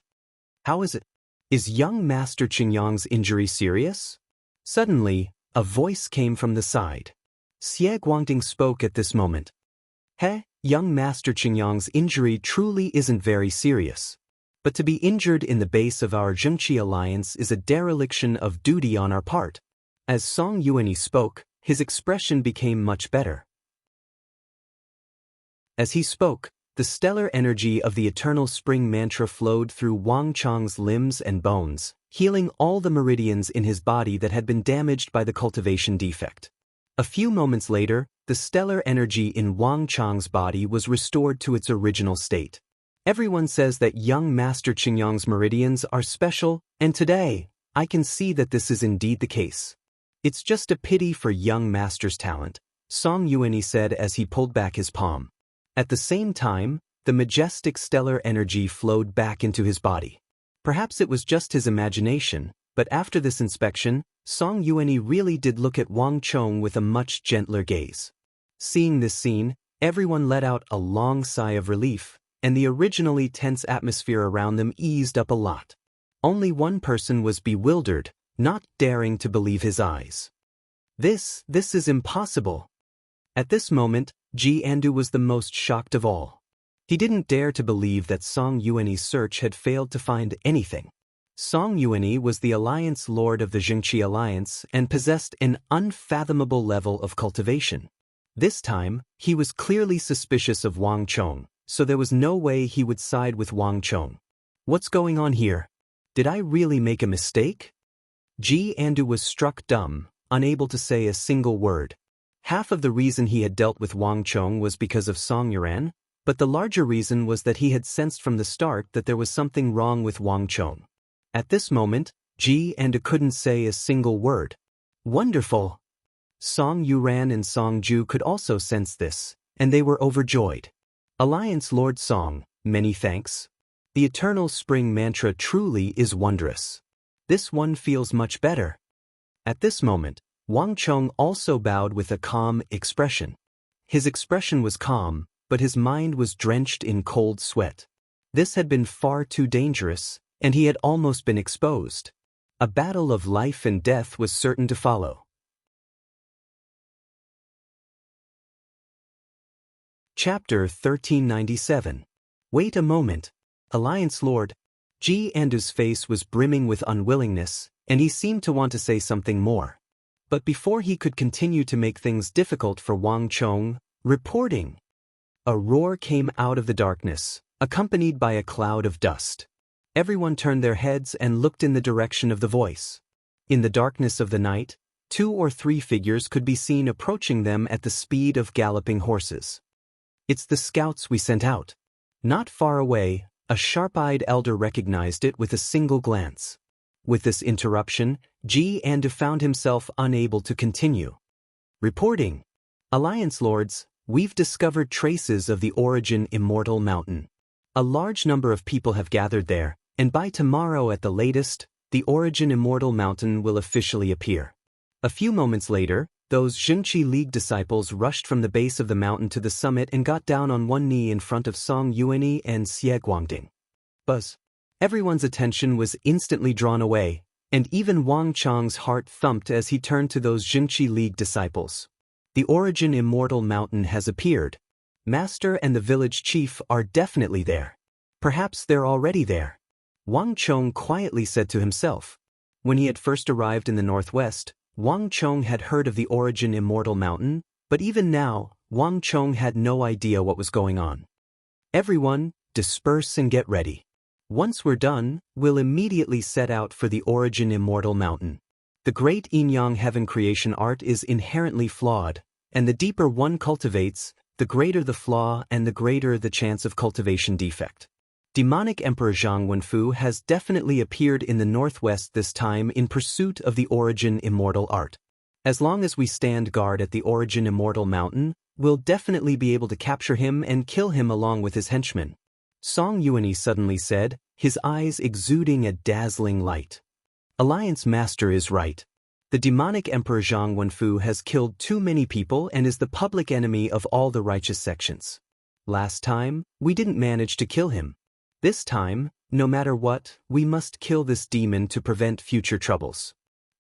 How is it? Is young Master Qingyang's injury serious? Suddenly, a voice came from the side. Xie Guangding spoke at this moment. Young Master Qingyang's injury truly isn't very serious. But to be injured in the base of our Zhengqi alliance is a dereliction of duty on our part. As Song Yuanyi spoke, his expression became much better. As he spoke, the stellar energy of the eternal spring mantra flowed through Wang Chong's limbs and bones, healing all the meridians in his body that had been damaged by the cultivation defect. A few moments later, the stellar energy in Wang Chong's body was restored to its original state. Everyone says that young Master Qingyang's meridians are special, and today, I can see that this is indeed the case. It's just a pity for young Master's talent, Song Yuanyi said as he pulled back his palm. At the same time, the majestic stellar energy flowed back into his body. Perhaps it was just his imagination, but after this inspection, Song Yuanyi really did look at Wang Chong with a much gentler gaze. Seeing this scene, everyone let out a long sigh of relief, and the originally tense atmosphere around them eased up a lot. Only one person was bewildered, not daring to believe his eyes. This is impossible. At this moment, Ji Andu was the most shocked of all. He didn't dare to believe that Song Yuanyi's search had failed to find anything. Song Yuanyi was the Alliance Lord of the Zhengqi Alliance and possessed an unfathomable level of cultivation. This time, he was clearly suspicious of Wang Chong, so there was no way he would side with Wang Chong. What's going on here? Did I really make a mistake? Ji Andu was struck dumb, unable to say a single word. Half of the reason he had dealt with Wang Chong was because of Song Yuan, but the larger reason was that he had sensed from the start that there was something wrong with Wang Chong. At this moment, Ji Andu couldn't say a single word. Wonderful! Song Yuan and Song Ju could also sense this, and they were overjoyed. Alliance Lord Song, many thanks. The eternal spring mantra truly is wondrous. This one feels much better. At this moment, Wang Chong also bowed with a calm expression. His expression was calm, but his mind was drenched in cold sweat. This had been far too dangerous, and he had almost been exposed. A battle of life and death was certain to follow. Chapter 1397. Wait a moment. Alliance Lord. Ji Andu's face was brimming with unwillingness, and he seemed to want to say something more. But before he could continue to make things difficult for Wang Chong, reporting. A roar came out of the darkness, accompanied by a cloud of dust. Everyone turned their heads and looked in the direction of the voice. In the darkness of the night, 2 or 3 figures could be seen approaching them at the speed of galloping horses. It's the scouts we sent out. Not far away, a sharp-eyed elder recognized it with a single glance. With this interruption, Ji Andu found himself unable to continue. Reporting. Alliance Lords, we've discovered traces of the Origin Immortal Mountain. A large number of people have gathered there, and by tomorrow at the latest, the Origin Immortal Mountain will officially appear. A few moments later, those Zhengqi League disciples rushed from the base of the mountain to the summit and got down on one knee in front of Song Yuanyi and Xie Guangding. Buzz. Everyone's attention was instantly drawn away, and even Wang Chong's heart thumped as he turned to those Zhengqi League disciples. The Origin Immortal Mountain has appeared. Master and the village chief are definitely there. Perhaps they're already there. Wang Chong quietly said to himself. When he had first arrived in the northwest, Wang Chong had heard of the Origin Immortal Mountain, but even now, Wang Chong had no idea what was going on. Everyone, disperse and get ready. Once we're done, we'll immediately set out for the Origin Immortal Mountain. The great Yin-Yang heaven creation art is inherently flawed, and the deeper one cultivates, the greater the flaw and the greater the chance of cultivation defect. Demonic Emperor Zhang Wenfu has definitely appeared in the northwest this time in pursuit of the Origin Immortal art. As long as we stand guard at the Origin Immortal Mountain, we'll definitely be able to capture him and kill him along with his henchmen. Song Yuanyi suddenly said, his eyes exuding a dazzling light. Alliance Master is right. The demonic Emperor Zhang Wenfu has killed too many people and is the public enemy of all the righteous sections. Last time, we didn't manage to kill him. This time, no matter what, we must kill this demon to prevent future troubles.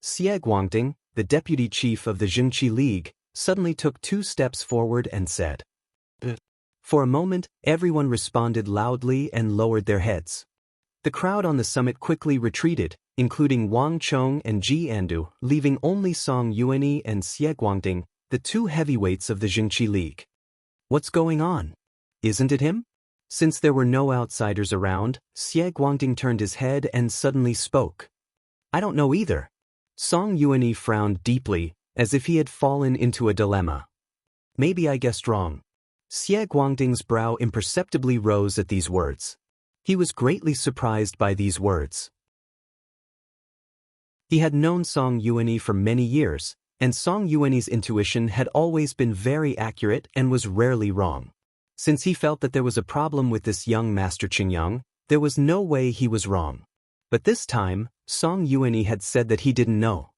Xie Guangding, the deputy chief of the Jingqi League, suddenly took 2 steps forward and said. For a moment, everyone responded loudly and lowered their heads. The crowd on the summit quickly retreated, including Wang Chong and Ji Andu, leaving only Song Yuanyi and Xie Guangding, the 2 heavyweights of the Jingqi League. What's going on? Isn't it him? Since there were no outsiders around, Xie Guangding turned his head and suddenly spoke. I don't know either. Song Yuanyi frowned deeply, as if he had fallen into a dilemma. Maybe I guessed wrong. Xie Guangding's brow imperceptibly rose at these words. He was greatly surprised by these words. He had known Song Yuanyi for many years, and Song Yuanyi's intuition had always been very accurate and was rarely wrong. Since he felt that there was a problem with this young Master Qingyang, there was no way he was wrong. But this time, Song Yuanyi had said that he didn't know.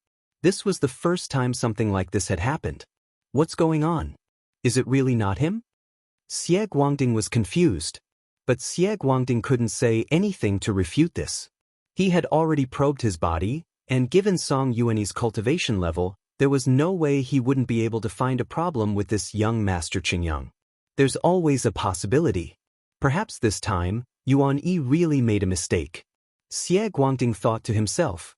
This was the first time something like this had happened. What's going on? Is it really not him? Xie Guangding was confused. But Xie Guangding couldn't say anything to refute this. He had already probed his body, and given Song Yuanyi's cultivation level, there was no way he wouldn't be able to find a problem with this young Master Qingyang. There's always a possibility. Perhaps this time, Yuan Yi really made a mistake. Xie Guangding thought to himself.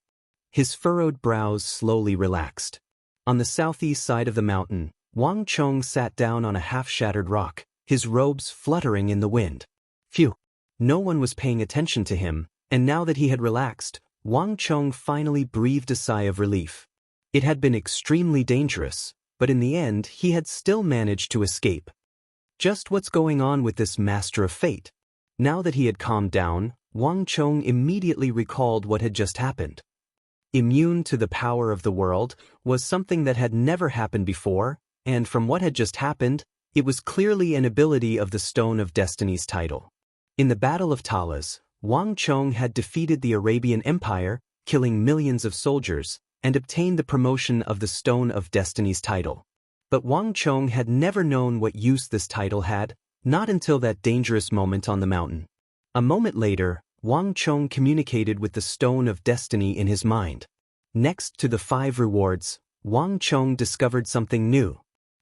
His furrowed brows slowly relaxed. On the southeast side of the mountain, Wang Chong sat down on a half-shattered rock, his robes fluttering in the wind. Phew! No one was paying attention to him, and now that he had relaxed, Wang Chong finally breathed a sigh of relief. It had been extremely dangerous, but in the end he had still managed to escape. Just what's going on with this Master of Fate? Now that he had calmed down, Wang Chong immediately recalled what had just happened. Immune to the power of the world was something that had never happened before, and from what had just happened, it was clearly an ability of the Stone of Destiny's title. In the Battle of Talas, Wang Chong had defeated the Arabian Empire, killing millions of soldiers, and obtained the promotion of the Stone of Destiny's title. But Wang Chong had never known what use this title had, not until that dangerous moment on the mountain. A moment later, Wang Chong communicated with the Stone of Destiny in his mind. Next to the 5 rewards, Wang Chong discovered something new.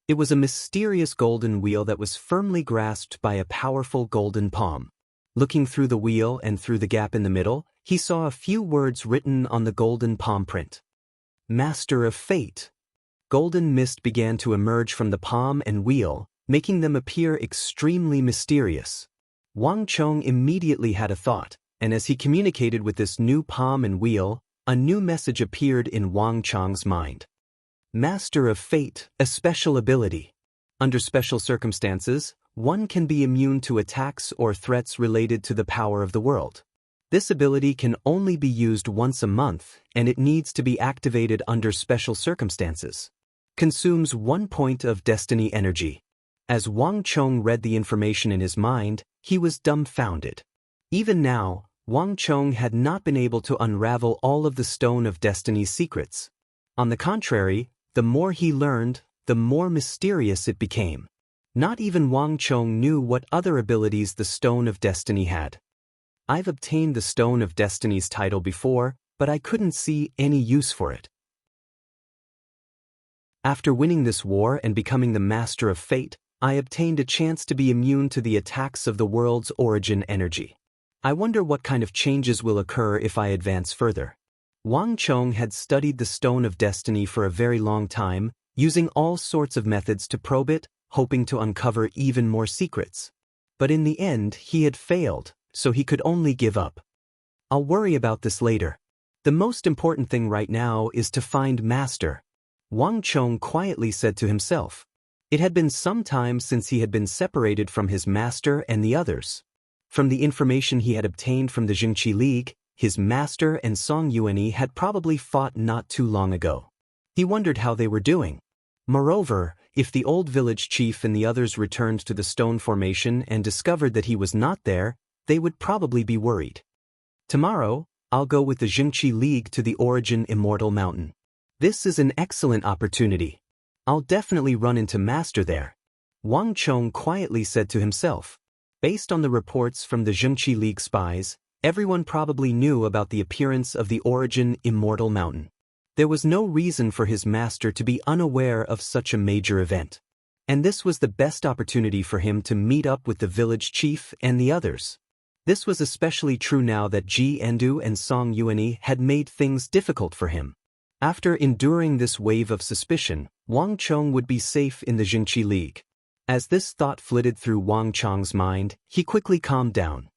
It was a mysterious golden wheel that was firmly grasped by a powerful golden palm. Looking through the wheel and through the gap in the middle, he saw a few words written on the golden palm print. Master of Fate. Golden mist began to emerge from the palm and wheel, making them appear extremely mysterious. Wang Chong immediately had a thought, and as he communicated with this new palm and wheel, a new message appeared in Wang Chong's mind. Master of Fate, a special ability. Under special circumstances, one can be immune to attacks or threats related to the power of the world. This ability can only be used once a month, and it needs to be activated under special circumstances. Consumes 1 point of destiny energy. As Wang Chong read the information in his mind, he was dumbfounded. Even now, Wang Chong had not been able to unravel all of the Stone of Destiny's secrets. On the contrary, the more he learned, the more mysterious it became. Not even Wang Chong knew what other abilities the Stone of Destiny had. I've obtained the Stone of Destiny's title before, but I couldn't see any use for it. After winning this war and becoming the Master of Fate, I obtained a chance to be immune to the attacks of the world's origin energy. I wonder what kind of changes will occur if I advance further. Wang Chong had studied the Stone of Destiny for a very long time, using all sorts of methods to probe it, hoping to uncover even more secrets. But in the end, he had failed, so he could only give up. I'll worry about this later. The most important thing right now is to find Master, Wang Chong quietly said to himself. It had been some time since he had been separated from his master and the others. From the information he had obtained from the Jingqi League, his master and Song Yuanyi had probably fought not too long ago. He wondered how they were doing. Moreover, if the old village chief and the others returned to the stone formation and discovered that he was not there, they would probably be worried. Tomorrow, I'll go with the Jingqi League to the Origin Immortal Mountain. This is an excellent opportunity. I'll definitely run into Master there, Wang Chong quietly said to himself. Based on the reports from the Jingqi League spies, everyone probably knew about the appearance of the Origin Immortal Mountain. There was no reason for his master to be unaware of such a major event. And this was the best opportunity for him to meet up with the village chief and the others. This was especially true now that Ji Endu and Song Yuanyi had made things difficult for him. After enduring this wave of suspicion, Wang Chong would be safe in the Jingqi League. As this thought flitted through Wang Chong's mind, he quickly calmed down.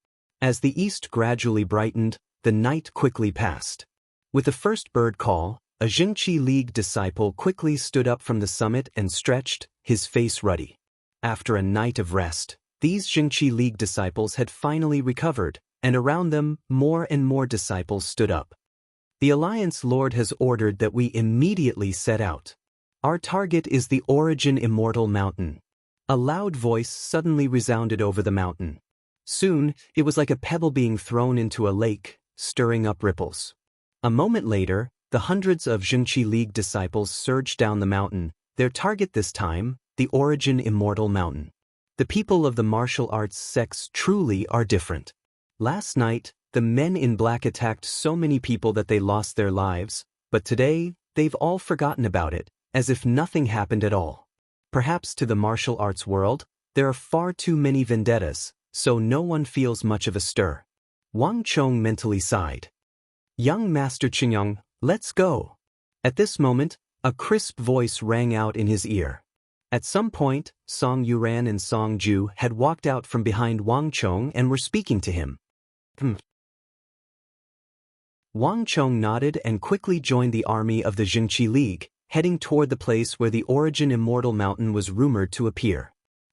As the east gradually brightened, the night quickly passed. With the first bird call, a Jingqi League disciple quickly stood up from the summit and stretched, his face ruddy. After a night of rest, these Jingqi League disciples had finally recovered, and around them more and more disciples stood up. The Alliance Lord has ordered that we immediately set out. Our target is the Origin Immortal Mountain. A loud voice suddenly resounded over the mountain. Soon, it was like a pebble being thrown into a lake, stirring up ripples. A moment later, the hundreds of Jingqi League disciples surged down the mountain, their target this time, the Origin Immortal Mountain. The people of the martial arts sects truly are different. Last night, the men in black attacked so many people that they lost their lives, but today, they've all forgotten about it, as if nothing happened at all. Perhaps to the martial arts world, there are far too many vendettas, so no one feels much of a stir. Wang Chong mentally sighed. Young Master Qingyang, let's go. At this moment, a crisp voice rang out in his ear. At some point, Song Yuran and Song Ju had walked out from behind Wang Chong and were speaking to him. Wang Chong nodded and quickly joined the army of the Jingqi League, heading toward the place where the Origin Immortal Mountain was rumored to appear.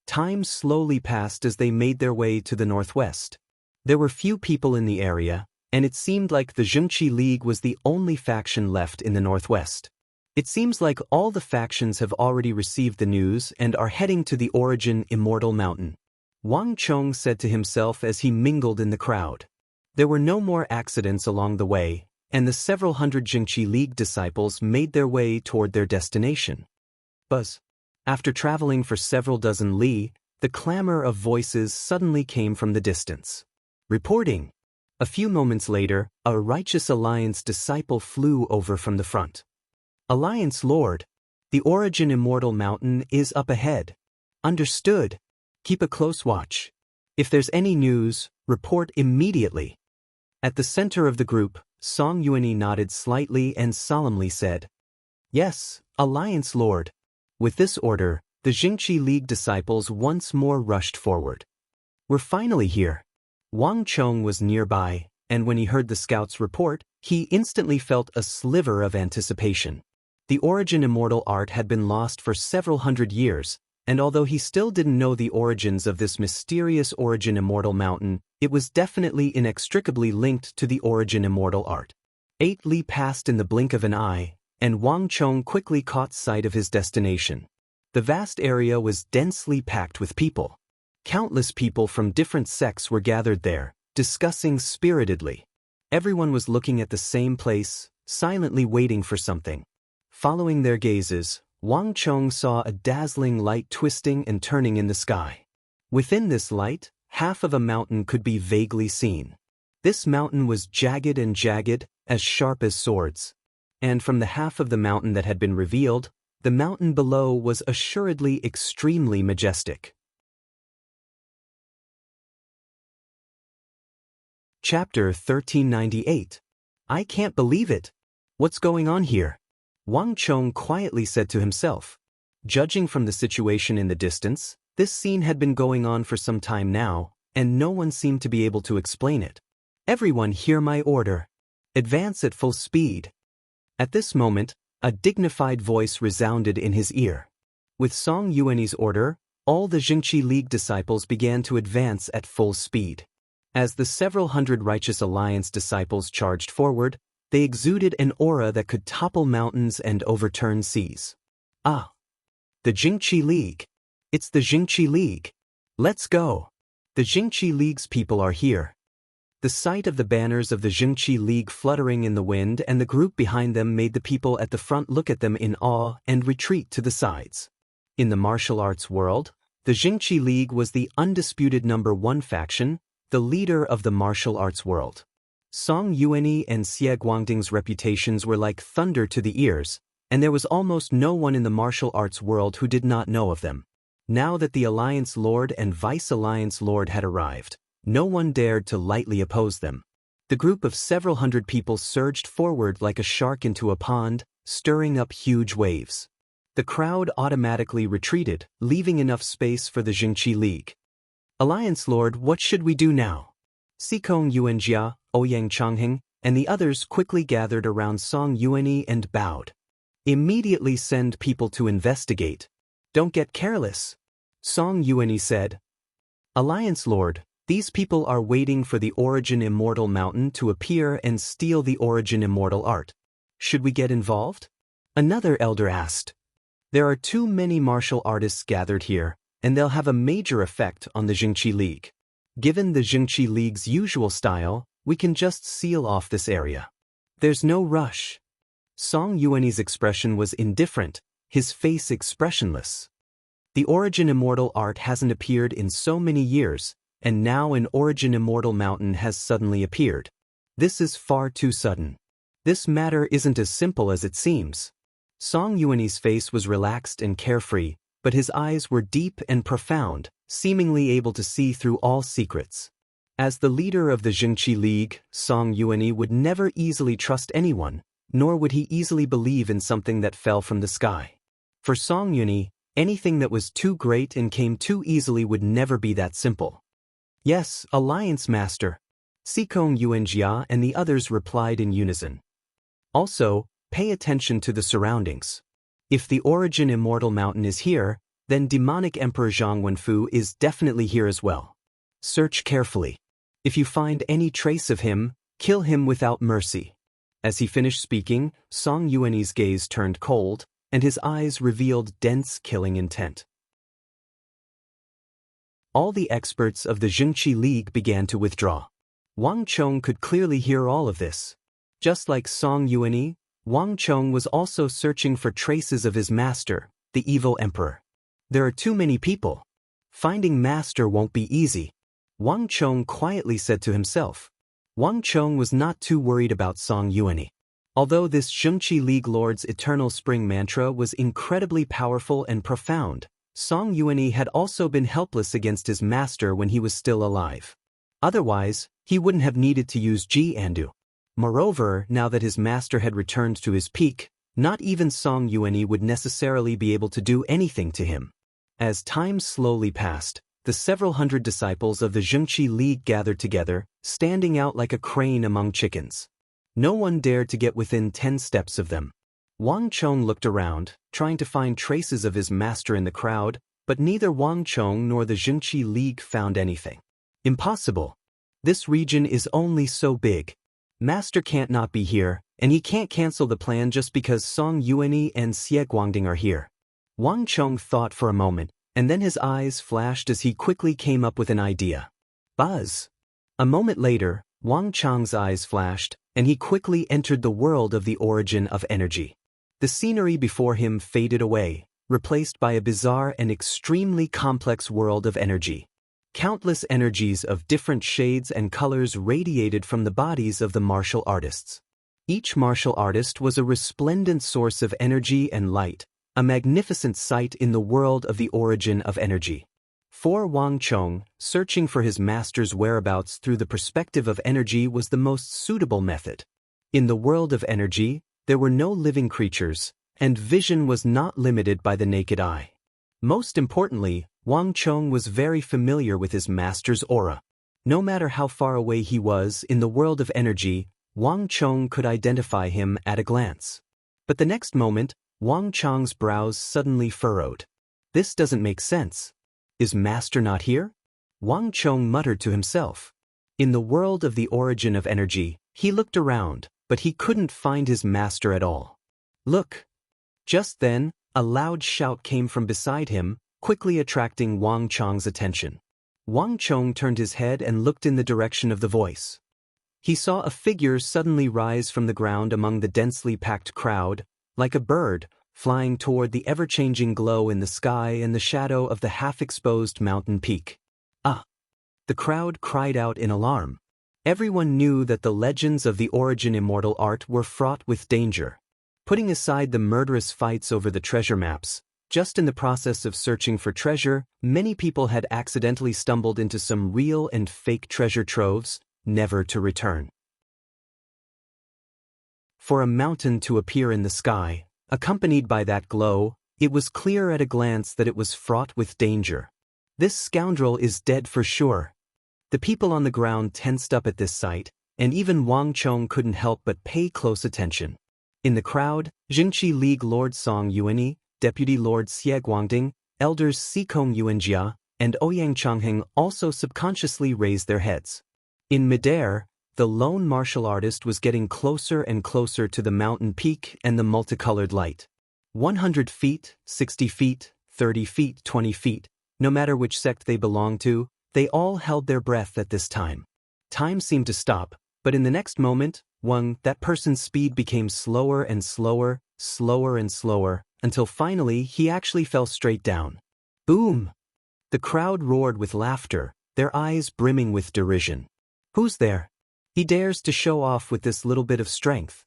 Time slowly passed as they made their way to the northwest. There were few people in the area, and it seemed like the Jingqi League was the only faction left in the northwest. It seems like all the factions have already received the news and are heading to the Origin Immortal Mountain, Wang Chong said to himself as he mingled in the crowd. There were no more accidents along the way, and the several hundred Jingqi League disciples made their way toward their destination. Buzz. After traveling for several dozen li, the clamor of voices suddenly came from the distance. Reporting. A few moments later, a Righteous Alliance disciple flew over from the front. Alliance Lord, the Origin Immortal Mountain is up ahead. Understood. Keep a close watch. If there's any news, report immediately. At the center of the group, Song Yuanyi nodded slightly and solemnly said, Yes, Alliance Lord. With this order, the Jingqi League disciples once more rushed forward. We're finally here. Wang Chong was nearby, and when he heard the scouts' report, he instantly felt a sliver of anticipation. The Origin Immortal art had been lost for several hundred years, and although he still didn't know the origins of this mysterious Origin Immortal Mountain, it was definitely inextricably linked to the Origin Immortal art. 8 li passed in the blink of an eye, and Wang Chong quickly caught sight of his destination. The vast area was densely packed with people. Countless people from different sects were gathered there, discussing spiritedly. Everyone was looking at the same place, silently waiting for something. Following their gazes, Wang Chong saw a dazzling light twisting and turning in the sky. Within this light, half of a mountain could be vaguely seen. This mountain was jagged and jagged, as sharp as swords. And from the half of the mountain that had been revealed, the mountain below was assuredly extremely majestic. Chapter 1398. I can't believe it. What's going on here? Wang Chong quietly said to himself. Judging from the situation in the distance, this scene had been going on for some time now, and no one seemed to be able to explain it. Everyone hear my order. Advance at full speed. At this moment, a dignified voice resounded in his ear. With Song Yuanyi's order, all the Jingqi League disciples began to advance at full speed. As the several hundred Righteous Alliance disciples charged forward, they exuded an aura that could topple mountains and overturn seas. Ah! The Jingqi League. It's the Jingqi League. Let's go. The Jingqi League's people are here. The sight of the banners of the Jingqi League fluttering in the wind and the group behind them made the people at the front look at them in awe and retreat to the sides. In the martial arts world, the Jingqi League was the undisputed #1 faction, the leader of the martial arts world. Song Yuanyi and Xie Guangding's reputations were like thunder to the ears, and there was almost no one in the martial arts world who did not know of them. Now that the Alliance Lord and Vice Alliance Lord had arrived, no one dared to lightly oppose them. The group of several hundred people surged forward like a shark into a pond, stirring up huge waves. The crowd automatically retreated, leaving enough space for the Jingqi League. Alliance Lord, what should we do now? Xikong Yuanjia, Ouyang Changheng, and the others quickly gathered around Song Yuanyi and bowed. Immediately send people to investigate. Don't get careless. Song Yuanyi said. Alliance Lord, these people are waiting for the Origin Immortal Mountain to appear and steal the Origin Immortal Art. Should we get involved? Another elder asked. There are too many martial artists gathered here, and they'll have a major effect on the Jingqi League. Given the Jingqi League's usual style, we can just seal off this area. There's no rush. Song Yuanyi's expression was indifferent, his face expressionless. The Origin Immortal Art hasn't appeared in so many years, and now an Origin Immortal Mountain has suddenly appeared. This is far too sudden. This matter isn't as simple as it seems. Song Yuanyi's face was relaxed and carefree, but his eyes were deep and profound, seemingly able to see through all secrets. As the leader of the Jingqi League, Song Yuanyi would never easily trust anyone, nor would he easily believe in something that fell from the sky. For Song Yuanyi, anything that was too great and came too easily would never be that simple. Yes, Alliance Master. Xikong Yuanjia and the others replied in unison. Also, pay attention to the surroundings. If the Origin Immortal Mountain is here, then demonic Emperor Zhang Wenfu is definitely here as well. Search carefully. If you find any trace of him, kill him without mercy. As he finished speaking, Song Yuanyi's gaze turned cold, and his eyes revealed dense killing intent. All the experts of the Jingqi League began to withdraw. Wang Chong could clearly hear all of this. Just like Song Yuanyi, Wang Chong was also searching for traces of his master, the evil emperor. There are too many people. Finding master won't be easy. Wang Chong quietly said to himself. Wang Chong was not too worried about Song Yuanyi. Although this Jingqi League Lord's Eternal Spring mantra was incredibly powerful and profound, Song Yuanyi had also been helpless against his master when he was still alive. Otherwise, he wouldn't have needed to use Ji Andu. Moreover, now that his master had returned to his peak, not even Song Yuanyi would necessarily be able to do anything to him. As time slowly passed, the several hundred disciples of the Jingqi League gathered together, standing out like a crane among chickens. No one dared to get within 10 steps of them. Wang Chong looked around, trying to find traces of his master in the crowd, but neither Wang Chong nor the Jingqi League found anything. Impossible. This region is only so big. Master can't not be here, and he can't cancel the plan just because Song Yuanyi and Xie Guangding are here. Wang Chong thought for a moment, and then his eyes flashed as he quickly came up with an idea. Buzz! A moment later, Wang Chong's eyes flashed, and he quickly entered the world of the origin of energy. The scenery before him faded away, replaced by a bizarre and extremely complex world of energy. Countless energies of different shades and colors radiated from the bodies of the martial artists. Each martial artist was a resplendent source of energy and light, a magnificent sight in the world of the origin of energy. For Wang Chong, searching for his master's whereabouts through the perspective of energy was the most suitable method. In the world of energy, There were no living creatures, and vision was not limited by the naked eye. Most importantly, Wang Chong was very familiar with his master's aura. No matter how far away he was in the world of energy, Wang Chong could identify him at a glance. But the next moment, Wang Chong's brows suddenly furrowed. This doesn't make sense. Is master not here? Wang Chong muttered to himself. In the world of the origin of energy, he looked around, but he couldn't find his master at all. Look! Just then, a loud shout came from beside him, quickly attracting Wang Chong's attention. Wang Chong turned his head and looked in the direction of the voice. He saw a figure suddenly rise from the ground among the densely packed crowd, like a bird, flying toward the ever-changing glow in the sky and the shadow of the half-exposed mountain peak. Ah! The crowd cried out in alarm. Everyone knew that the legends of the origin immortal art were fraught with danger. Putting aside the murderous fights over the treasure maps, just in the process of searching for treasure, many people had accidentally stumbled into some real and fake treasure troves, never to return. For a mountain to appear in the sky, accompanied by that glow, it was clear at a glance that it was fraught with danger. This scoundrel is dead for sure. The people on the ground tensed up at this sight, and even Wang Chong couldn't help but pay close attention. In the crowd, Jingqi League Lord Song Yuanyi, Deputy Lord Xie Guangding, Elders Sikong Yuanjia, and Ouyang Changheng also subconsciously raised their heads. In midair, the lone martial artist was getting closer and closer to the mountain peak and the multicolored light. 100 feet, 60 feet, 30 feet, 20 feet, no matter which sect they belonged to, they all held their breath at this time. Time seemed to stop, but in the next moment, that person's speed became slower and slower, slower and slower, until finally he actually fell straight down. Boom! The crowd roared with laughter, their eyes brimming with derision. Who's there? He dares to show off with this little bit of strength.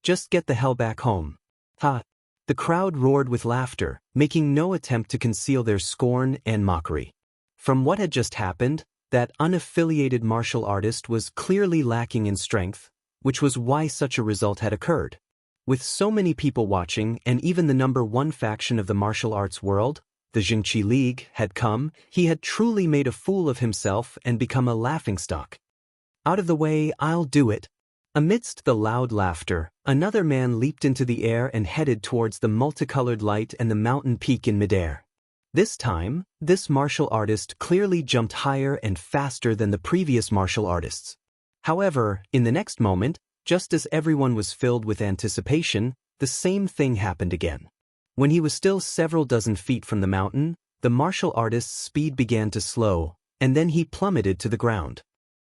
Just get the hell back home. Ha! The crowd roared with laughter, making no attempt to conceal their scorn and mockery. From what had just happened, that unaffiliated martial artist was clearly lacking in strength, which was why such a result had occurred. With so many people watching and even the number one faction of the martial arts world, the Jingqi League, had come, he had truly made a fool of himself and become a laughingstock. Out of the way, I'll do it. Amidst the loud laughter, another man leaped into the air and headed towards the multicolored light and the mountain peak in midair. This time, this martial artist clearly jumped higher and faster than the previous martial artists. However, in the next moment, just as everyone was filled with anticipation, the same thing happened again. When he was still several dozen feet from the mountain, the martial artist's speed began to slow, and then he plummeted to the ground.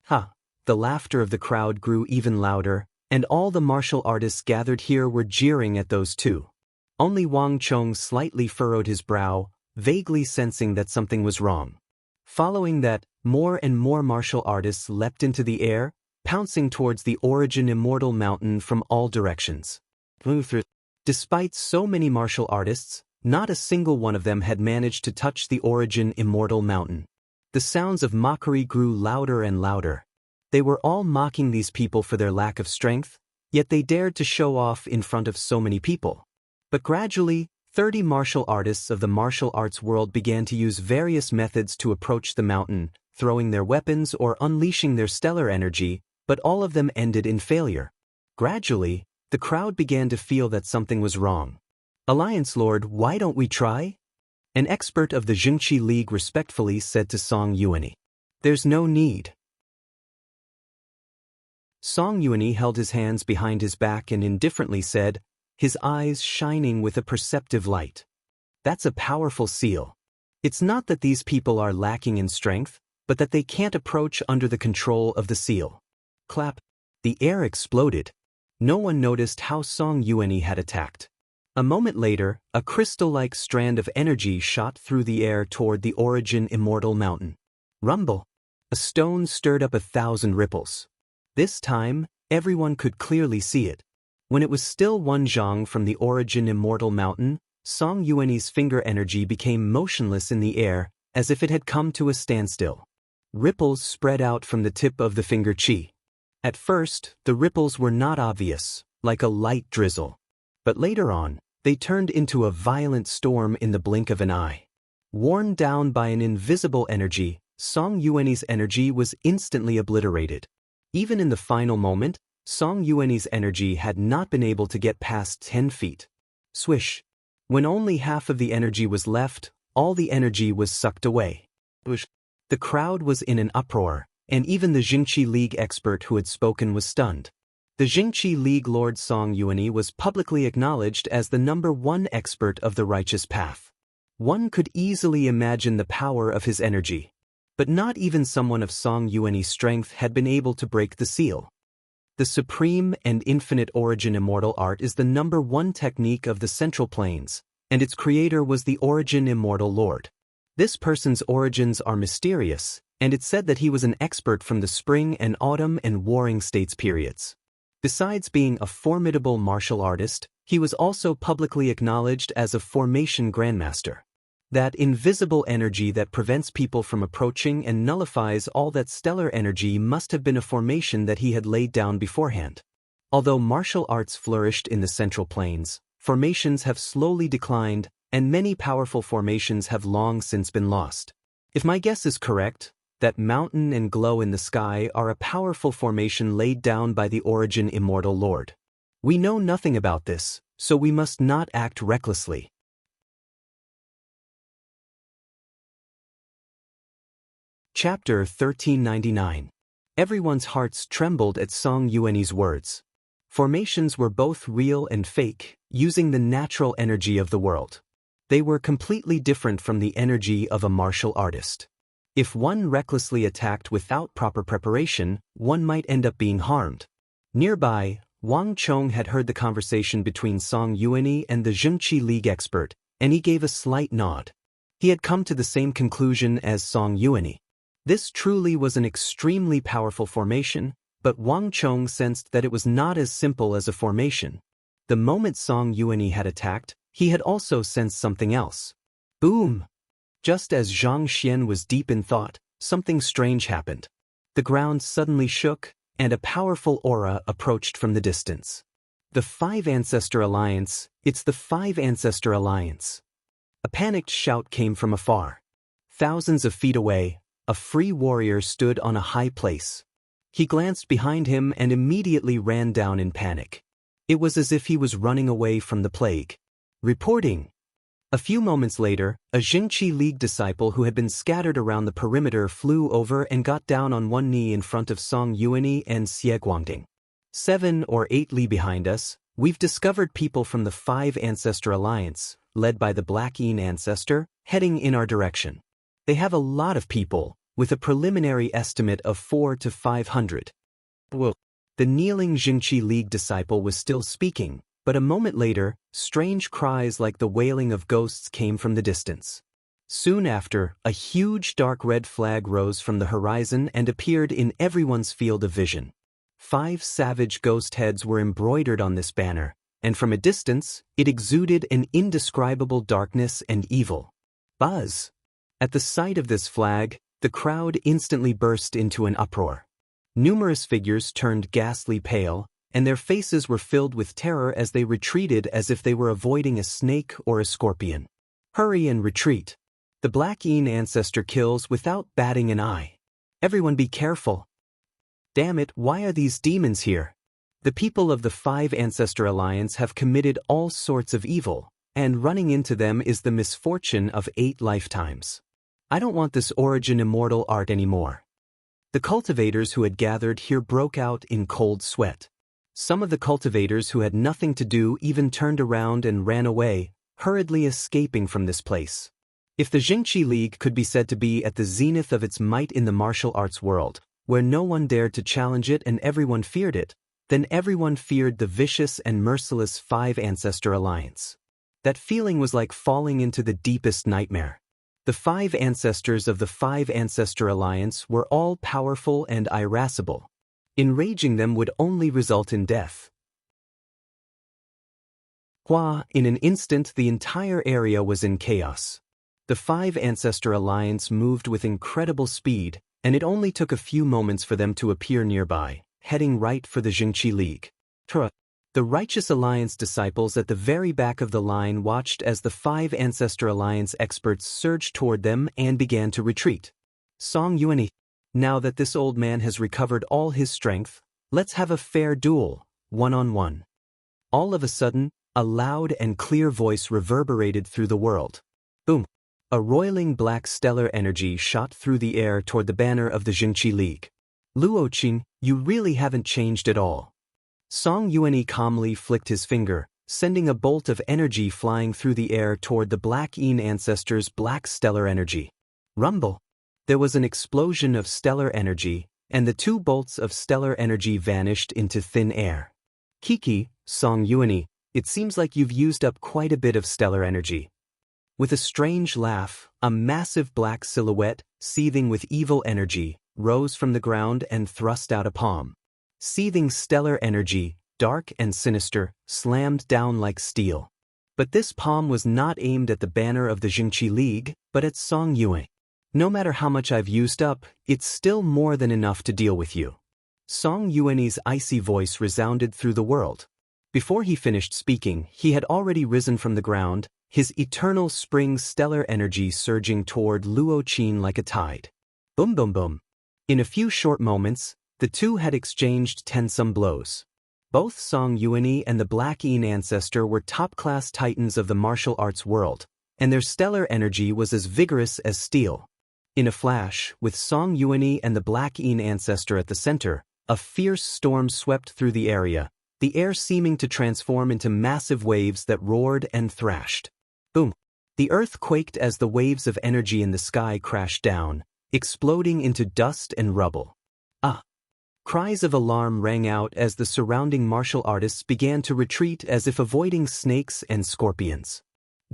Ha! The laughter of the crowd grew even louder, and all the martial artists gathered here were jeering at those two. Only Wang Chong slightly furrowed his brow, vaguely sensing that something was wrong. Following that, more and more martial artists leapt into the air, pouncing towards the origin immortal mountain from all directions. Despite so many martial artists, not a single one of them had managed to touch the origin immortal mountain. The sounds of mockery grew louder and louder. They were all mocking these people for their lack of strength, yet they dared to show off in front of so many people. But gradually, 30 martial artists of the martial arts world began to use various methods to approach the mountain, throwing their weapons or unleashing their stellar energy, but all of them ended in failure. Gradually, the crowd began to feel that something was wrong. Alliance Lord, why don't we try? An expert of the Jingqi League respectfully said to Song Yuanyi. There's no need. Song Yuanyi held his hands behind his back and indifferently said, his eyes shining with a perceptive light. That's a powerful seal. It's not that these people are lacking in strength, but that they can't approach under the control of the seal. Clap. The air exploded. No one noticed how Song Yuanyi had attacked. A moment later, a crystal-like strand of energy shot through the air toward the origin immortal mountain. Rumble. A stone stirred up 1,000 ripples. This time, everyone could clearly see it. When it was still one zhang from the origin immortal mountain, Song Yuanyi's finger energy became motionless in the air, as if it had come to a standstill. Ripples spread out from the tip of the finger qi. At first, the ripples were not obvious, like a light drizzle. But later on, they turned into a violent storm in the blink of an eye. Worn down by an invisible energy, Song Yuanyi's energy was instantly obliterated. Even in the final moment, Song Yuanyi's energy had not been able to get past 10 feet. Swish. When only half of the energy was left, all the energy was sucked away. The crowd was in an uproar, and even the Jingqi League expert who had spoken was stunned. The Jingqi League Lord Song Yuanyi was publicly acknowledged as the #1 expert of the righteous path. One could easily imagine the power of his energy. But not even someone of Song Yuanyi's strength had been able to break the seal. The supreme and infinite origin immortal art is the #1 technique of the Central Plains, and its creator was the origin immortal lord. This person's origins are mysterious, and it's said that he was an expert from the spring and autumn and warring states periods. Besides being a formidable martial artist, he was also publicly acknowledged as a formation grandmaster. That invisible energy that prevents people from approaching and nullifies all that stellar energy must have been a formation that he had laid down beforehand. Although martial arts flourished in the Central Plains, formations have slowly declined, and many powerful formations have long since been lost. If my guess is correct, that mountain and glow in the sky are a powerful formation laid down by the origin immortal lord. We know nothing about this, so we must not act recklessly. Chapter 1399. Everyone's hearts trembled at Song Yuanyi's words. Formations were both real and fake, using the natural energy of the world. They were completely different from the energy of a martial artist. If one recklessly attacked without proper preparation, one might end up being harmed. Nearby, Wang Chong had heard the conversation between Song Yuanyi and the Jingqi League expert, and he gave a slight nod. He had come to the same conclusion as Song Yuanyi. This truly was an extremely powerful formation, but Wang Chong sensed that it was not as simple as a formation. The moment Song Yuanyi had attacked, he had also sensed something else. Boom! Just as Zhang Xian was deep in thought, something strange happened. The ground suddenly shook, and a powerful aura approached from the distance. The Five Ancestor Alliance, it's the Five Ancestor Alliance. A panicked shout came from afar. Thousands of feet away, a free warrior stood on a high place. He glanced behind him and immediately ran down in panic. It was as if he was running away from the plague. Reporting. A few moments later, a Jingqi League disciple who had been scattered around the perimeter flew over and got down on one knee in front of Song Yuanyi and Xie Guangding. 7 or 8 li behind us, we've discovered people from the Five Ancestor Alliance, led by the Black Yin ancestor, heading in our direction. They have a lot of people, with a preliminary estimate of 400 to 500. The kneeling Jingqi League disciple was still speaking, but a moment later, strange cries like the wailing of ghosts came from the distance. Soon after, a huge dark red flag rose from the horizon and appeared in everyone's field of vision. 5 savage ghost heads were embroidered on this banner, and from a distance, it exuded an indescribable darkness and evil. Buzz! At the sight of this flag, the crowd instantly burst into an uproar. Numerous figures turned ghastly pale, and their faces were filled with terror as they retreated as if they were avoiding a snake or a scorpion. Hurry and retreat. The Black Yin ancestor kills without batting an eye. Everyone be careful. Damn it, why are these demons here? The people of the Five Ancestor Alliance have committed all sorts of evil, and running into them is the misfortune of 8 lifetimes. I don't want this origin immortal art anymore. The cultivators who had gathered here broke out in cold sweat. Some of the cultivators who had nothing to do even turned around and ran away, hurriedly escaping from this place. If the Jingqi League could be said to be at the zenith of its might in the martial arts world, where no one dared to challenge it and everyone feared it, then everyone feared the vicious and merciless Five Ancestor Alliance. That feeling was like falling into the deepest nightmare. The 5 ancestors of the Five Ancestor Alliance were all powerful and irascible. Enraging them would only result in death. In an instant the entire area was in chaos. The Five Ancestor Alliance moved with incredible speed, and it only took a few moments for them to appear nearby, heading right for the Jingqi League. The Righteous Alliance disciples at the very back of the line watched as the 5 Ancestor Alliance experts surged toward them and began to retreat. Song Yuan, now that this old man has recovered all his strength, let's have a fair duel, one-on-one. All of a sudden, a loud and clear voice reverberated through the world. Boom! A roiling black stellar energy shot through the air toward the banner of the Jingqi League. Luoqin, you really haven't changed at all. Song Yuan calmly flicked his finger, sending a bolt of energy flying through the air toward the Black Yin ancestors' black stellar energy. Rumble! There was an explosion of stellar energy, and the 2 bolts of stellar energy vanished into thin air. Kiki, Song Yuan, it seems like you've used up quite a bit of stellar energy. With a strange laugh, a massive black silhouette, seething with evil energy, rose from the ground and thrust out a palm. Seething stellar energy, dark and sinister, slammed down like steel. But this palm was not aimed at the banner of the Jingqi League, but at Song Yuan. No matter how much I've used up, it's still more than enough to deal with you. Song Yuan's icy voice resounded through the world. Before he finished speaking, he had already risen from the ground, his eternal spring stellar energy surging toward Luoqin like a tide. Boom boom boom. In a few short moments, the 2 had exchanged tensome blows. Both Song Yuan and the Black Yin ancestor were top-class titans of the martial arts world, and their stellar energy was as vigorous as steel. In a flash, with Song Yuan and the Black Yin ancestor at the center, a fierce storm swept through the area, the air seeming to transform into massive waves that roared and thrashed. Boom! The earth quaked as the waves of energy in the sky crashed down, exploding into dust and rubble. Ah! Cries of alarm rang out as the surrounding martial artists began to retreat as if avoiding snakes and scorpions.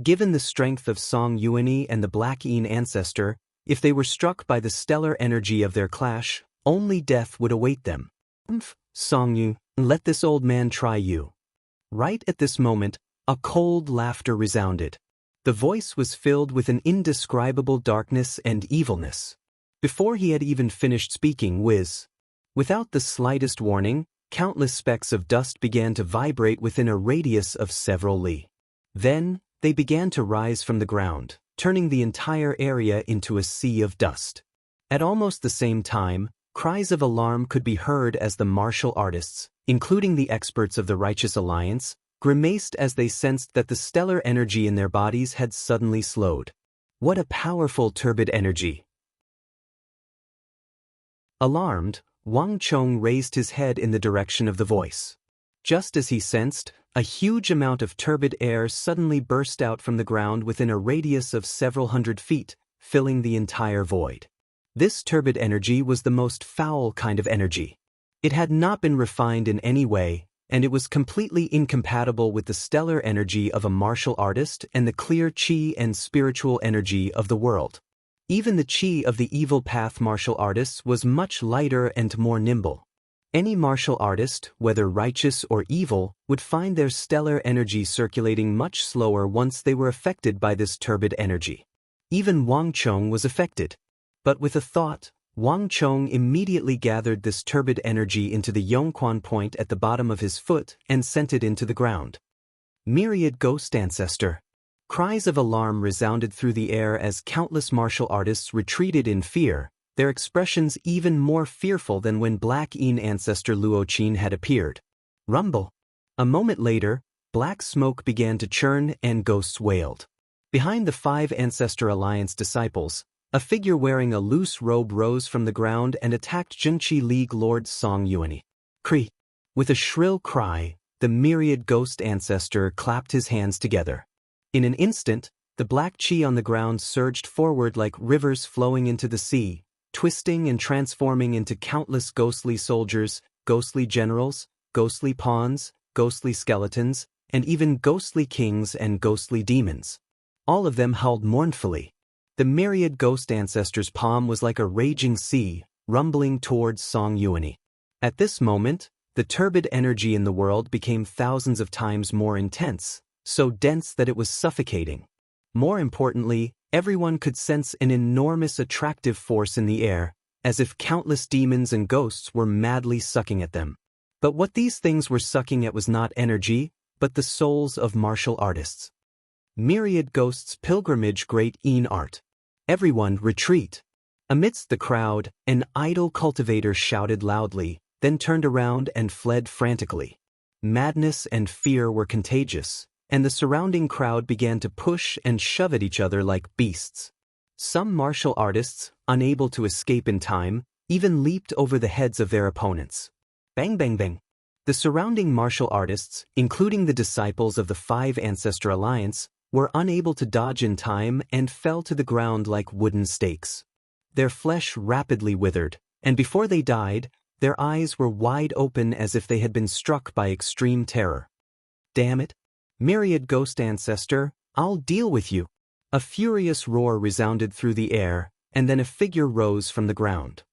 Given the strength of Song Yuan and the Black Yin ancestor, if they were struck by the stellar energy of their clash, only death would await them. Song Yu, let this old man try you. Right at this moment, a cold laughter resounded. The voice was filled with an indescribable darkness and evilness. Before he had even finished speaking, without the slightest warning, countless specks of dust began to vibrate within a radius of several li. Then, they began to rise from the ground, turning the entire area into a sea of dust. At almost the same time, cries of alarm could be heard as the martial artists, including the experts of the Righteous Alliance, grimaced as they sensed that the stellar energy in their bodies had suddenly slowed. What a powerful turbid energy! Alarmed, Wang Chong raised his head in the direction of the voice. Just as he sensed, a huge amount of turbid air suddenly burst out from the ground within a radius of several hundred feet, filling the entire void. This turbid energy was the most foul kind of energy. It had not been refined in any way, and it was completely incompatible with the stellar energy of a martial artist and the clear qi and spiritual energy of the world. Even the qi of the evil path martial artists was much lighter and more nimble. Any martial artist, whether righteous or evil, would find their stellar energy circulating much slower once they were affected by this turbid energy. Even Wang Chong was affected. But with a thought, Wang Chong immediately gathered this turbid energy into the Yongquan point at the bottom of his foot and sent it into the ground. Myriad Ghost Ancestor. Cries of alarm resounded through the air as countless martial artists retreated in fear, their expressions even more fearful than when Black Yin ancestor Luoqin had appeared. Rumble. A moment later, black smoke began to churn and ghosts wailed. Behind the 5 Ancestor Alliance disciples, a figure wearing a loose robe rose from the ground and attacked Jingqi League Lord Song Yuan. Kree. With a shrill cry, the myriad ghost ancestor clapped his hands together. In an instant, the black qi on the ground surged forward like rivers flowing into the sea, twisting and transforming into countless ghostly soldiers, ghostly generals, ghostly pawns, ghostly skeletons, and even ghostly kings and ghostly demons. All of them howled mournfully. The myriad ghost ancestors' palm was like a raging sea, rumbling towards Song Yuan. At this moment, the turbid energy in the world became thousands of times more intense, so dense that it was suffocating. More importantly, everyone could sense an enormous attractive force in the air, as if countless demons and ghosts were madly sucking at them. But what these things were sucking at was not energy, but the souls of martial artists. Myriad ghosts pilgrimage great Een art. Everyone retreat. Amidst the crowd, an idol cultivator shouted loudly, then turned around and fled frantically. Madness and fear were contagious, and the surrounding crowd began to push and shove at each other like beasts. Some martial artists, unable to escape in time, even leaped over the heads of their opponents. Bang bang bang. The surrounding martial artists, including the disciples of the Five Ancestor Alliance, were unable to dodge in time and fell to the ground like wooden stakes. Their flesh rapidly withered, and before they died, their eyes were wide open as if they had been struck by extreme terror. Damn it! Myriad Ghost Ancestor, I'll deal with you! A furious roar resounded through the air, and then a figure rose from the ground.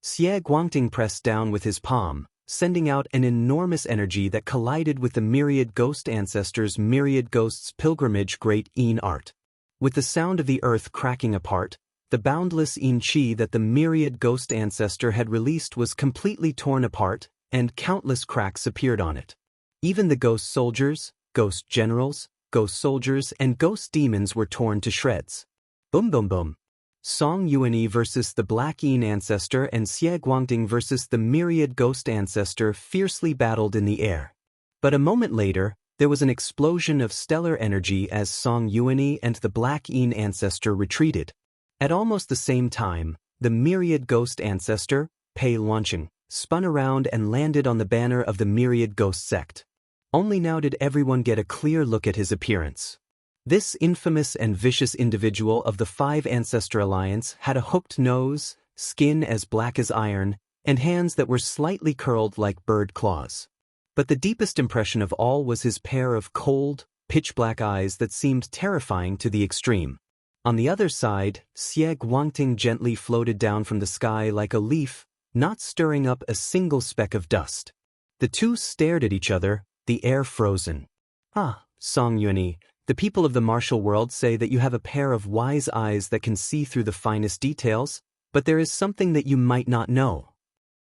Xie Guangting pressed down with his palm, sending out an enormous energy that collided with the Myriad Ghost Ancestor's Myriad Ghosts Pilgrimage Great Een art. With the sound of the earth cracking apart, the boundless Een Qi that the Myriad Ghost Ancestor had released was completely torn apart, and countless cracks appeared on it. Even the ghost soldiers, ghost generals, ghost soldiers, and ghost demons were torn to shreds. Boom boom boom. Song Yuanyi versus the Black Een Ancestor and Xie Guangting versus the Myriad Ghost Ancestor fiercely battled in the air. But a moment later, there was an explosion of stellar energy as Song Yuanyi and the Black Een Ancestor retreated. At almost the same time, the Myriad Ghost Ancestor, Pei Luanqing, spun around and landed on the banner of the Myriad Ghost Sect. Only now did everyone get a clear look at his appearance. This infamous and vicious individual of the Five Ancestor Alliance had a hooked nose, skin as black as iron, and hands that were slightly curled like bird claws. But the deepest impression of all was his pair of cold, pitch-black eyes that seemed terrifying to the extreme. On the other side, Xie Guangting gently floated down from the sky like a leaf, not stirring up a single speck of dust. The two stared at each other, the air frozen. Ah, Song Yuanyi, the people of the martial world say that you have a pair of wise eyes that can see through the finest details, but there is something that you might not know.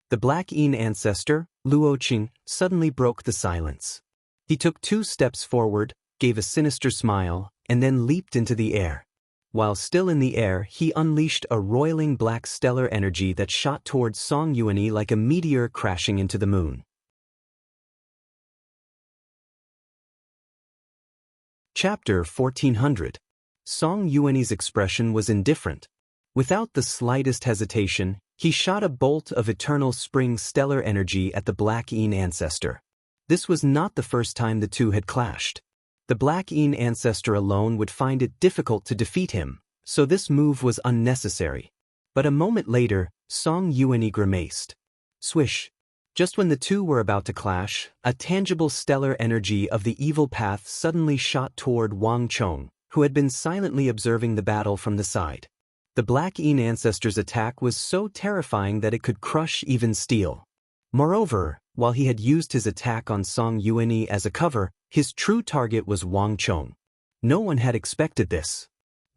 The Black Een Ancestor, Luoqing, suddenly broke the silence. He took 2 steps forward, gave a sinister smile, and then leaped into the air. While still in the air, he unleashed a roiling black stellar energy that shot towards Song Yuanyi like a meteor crashing into the moon. Chapter 1400. Song Yuanyi's expression was indifferent. Without the slightest hesitation, he shot a bolt of eternal spring stellar energy at the Black Een Ancestor. This was not the first time the two had clashed. The Black Een Ancestor alone would find it difficult to defeat him, so this move was unnecessary. But a moment later, Song Yuanyi grimaced. Swish! Just when the two were about to clash, a tangible stellar energy of the evil path suddenly shot toward Wang Chong, who had been silently observing the battle from the side. The Black Een Ancestor's attack was so terrifying that it could crush even steel. Moreover, while he had used his attack on Song Yuanyi as a cover, his true target was Wang Chong. No one had expected this.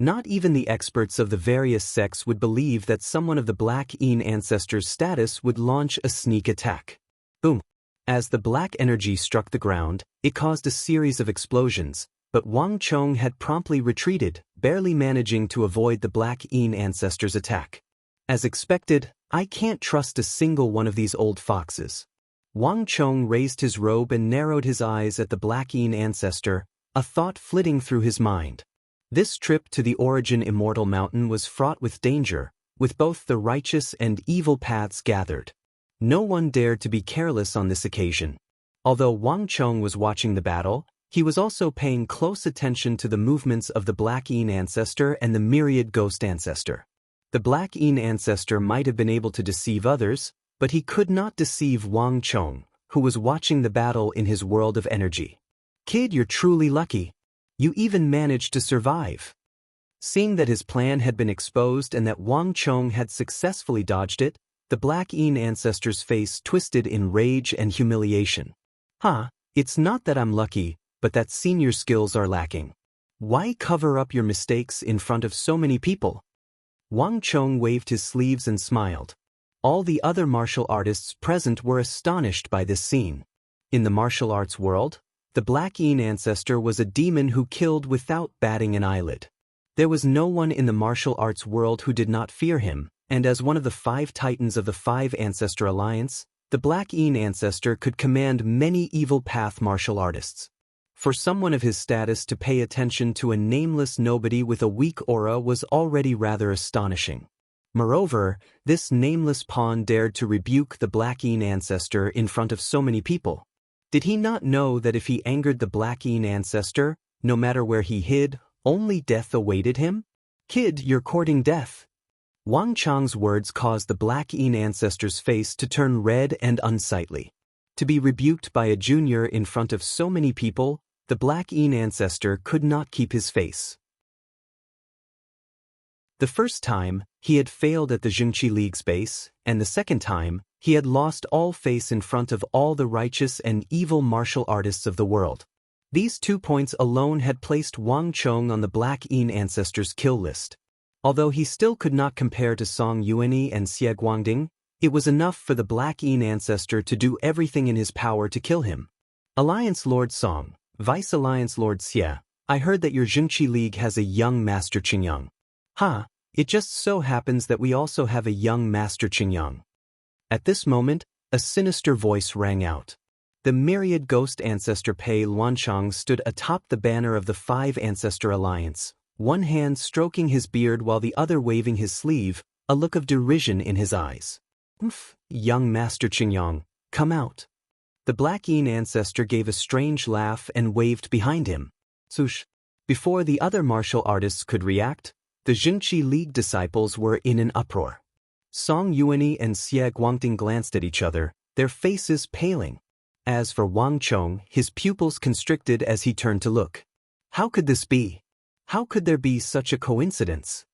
Not even the experts of the various sects would believe that someone of the Black Een Ancestor's status would launch a sneak attack. Boom! As the black energy struck the ground, it caused a series of explosions, but Wang Chong had promptly retreated, barely managing to avoid the Black Een Ancestor's attack. As expected, I can't trust a single one of these old foxes. Wang Chong raised his robe and narrowed his eyes at the Black Een Ancestor, a thought flitting through his mind. This trip to the Origin Immortal Mountain was fraught with danger, with both the righteous and evil paths gathered. No one dared to be careless on this occasion. Although Wang Chong was watching the battle, he was also paying close attention to the movements of the Black Een Ancestor and the Myriad Ghost Ancestor. The Black Een Ancestor might have been able to deceive others, but he could not deceive Wang Chong, who was watching the battle in his world of energy. Kid, you're truly lucky. You even managed to survive. Seeing that his plan had been exposed and that Wang Chong had successfully dodged it, the Black Een Ancestor's face twisted in rage and humiliation. It's not that I'm lucky, but that senior skills are lacking. Why cover up your mistakes in front of so many people? Wang Chong waved his sleeves and smiled. All the other martial artists present were astonished by this scene. In the martial arts world, the Black Yin ancestor was a demon who killed without batting an eyelid. There was no one in the martial arts world who did not fear him, and as one of the 5 titans of the 5 Ancestor Alliance, the Black Yin ancestor could command many evil path martial artists. For someone of his status to pay attention to a nameless nobody with a weak aura was already rather astonishing. Moreover, this nameless pawn dared to rebuke the Black Yin ancestor in front of so many people. Did he not know that if he angered the Black Yin ancestor, no matter where he hid, only death awaited him? Kid, you're courting death. Wang Chang's words caused the Black Yin ancestor's face to turn red and unsightly. To be rebuked by a junior in front of so many people, the Black Yin ancestor could not keep his face. The first time, he had failed at the Jingqi League's base, and the second time, he had lost all face in front of all the righteous and evil martial artists of the world. These 2 points alone had placed Wang Chong on the Black Yin ancestor's kill list. Although he still could not compare to Song Yuanyi and Xie Guangding, it was enough for the Black Yin ancestor to do everything in his power to kill him. Alliance Lord Song, Vice Alliance Lord Xie, I heard that your Jingqi League has a young Master Qingyang. It just so happens that we also have a young Master Qingyang. At this moment, a sinister voice rang out. The myriad ghost ancestor Pei Luanchang stood atop the banner of the 5 Ancestor Alliance, one hand stroking his beard while the other waving his sleeve, a look of derision in his eyes. Young Master Qingyang, come out. The Black Yin ancestor gave a strange laugh and waved behind him. Sush. Before the other martial artists could react, the Jingqi League disciples were in an uproar. Song Yuanyi and Xie Guangding glanced at each other, their faces paling. As for Wang Chong, his pupils constricted as he turned to look. How could this be? How could there be such a coincidence?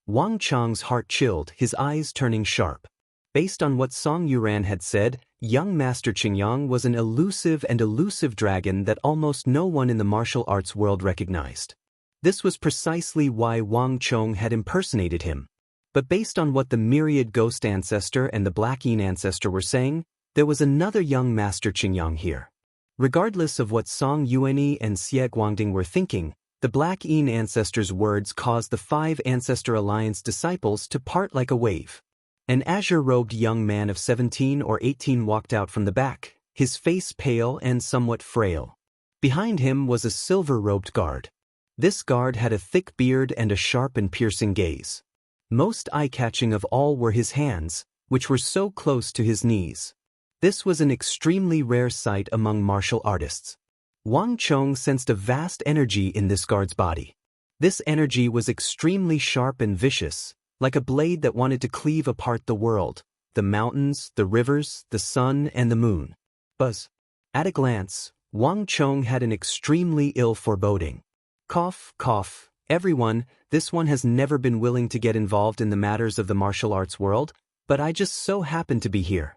Wang Chong's heart chilled, his eyes turning sharp. Based on what Song Yuran had said, young Master Qingyang was an elusive dragon that almost no one in the martial arts world recognized. This was precisely why Wang Chong had impersonated him. But based on what the myriad ghost ancestor and the Black Yin ancestor were saying, there was another young Master Qingyang here. Regardless of what Song Yuanyi and Xie Guangding were thinking, the Black Yin ancestor's words caused the 5 Ancestor Alliance disciples to part like a wave. An azure-robed young man of 17 or 18 walked out from the back, his face pale and somewhat frail. Behind him was a silver-robed guard. This guard had a thick beard and a sharp and piercing gaze. Most eye-catching of all were his hands, which were so close to his knees. This was an extremely rare sight among martial artists. Wang Chong sensed a vast energy in this guard's body. This energy was extremely sharp and vicious, like a blade that wanted to cleave apart the world, the mountains, the rivers, the sun, and the moon. Buzz. At a glance, Wang Chong had an extremely ill foreboding. Cough, cough, everyone, this one has never been willing to get involved in the matters of the martial arts world, but I just so happened to be here.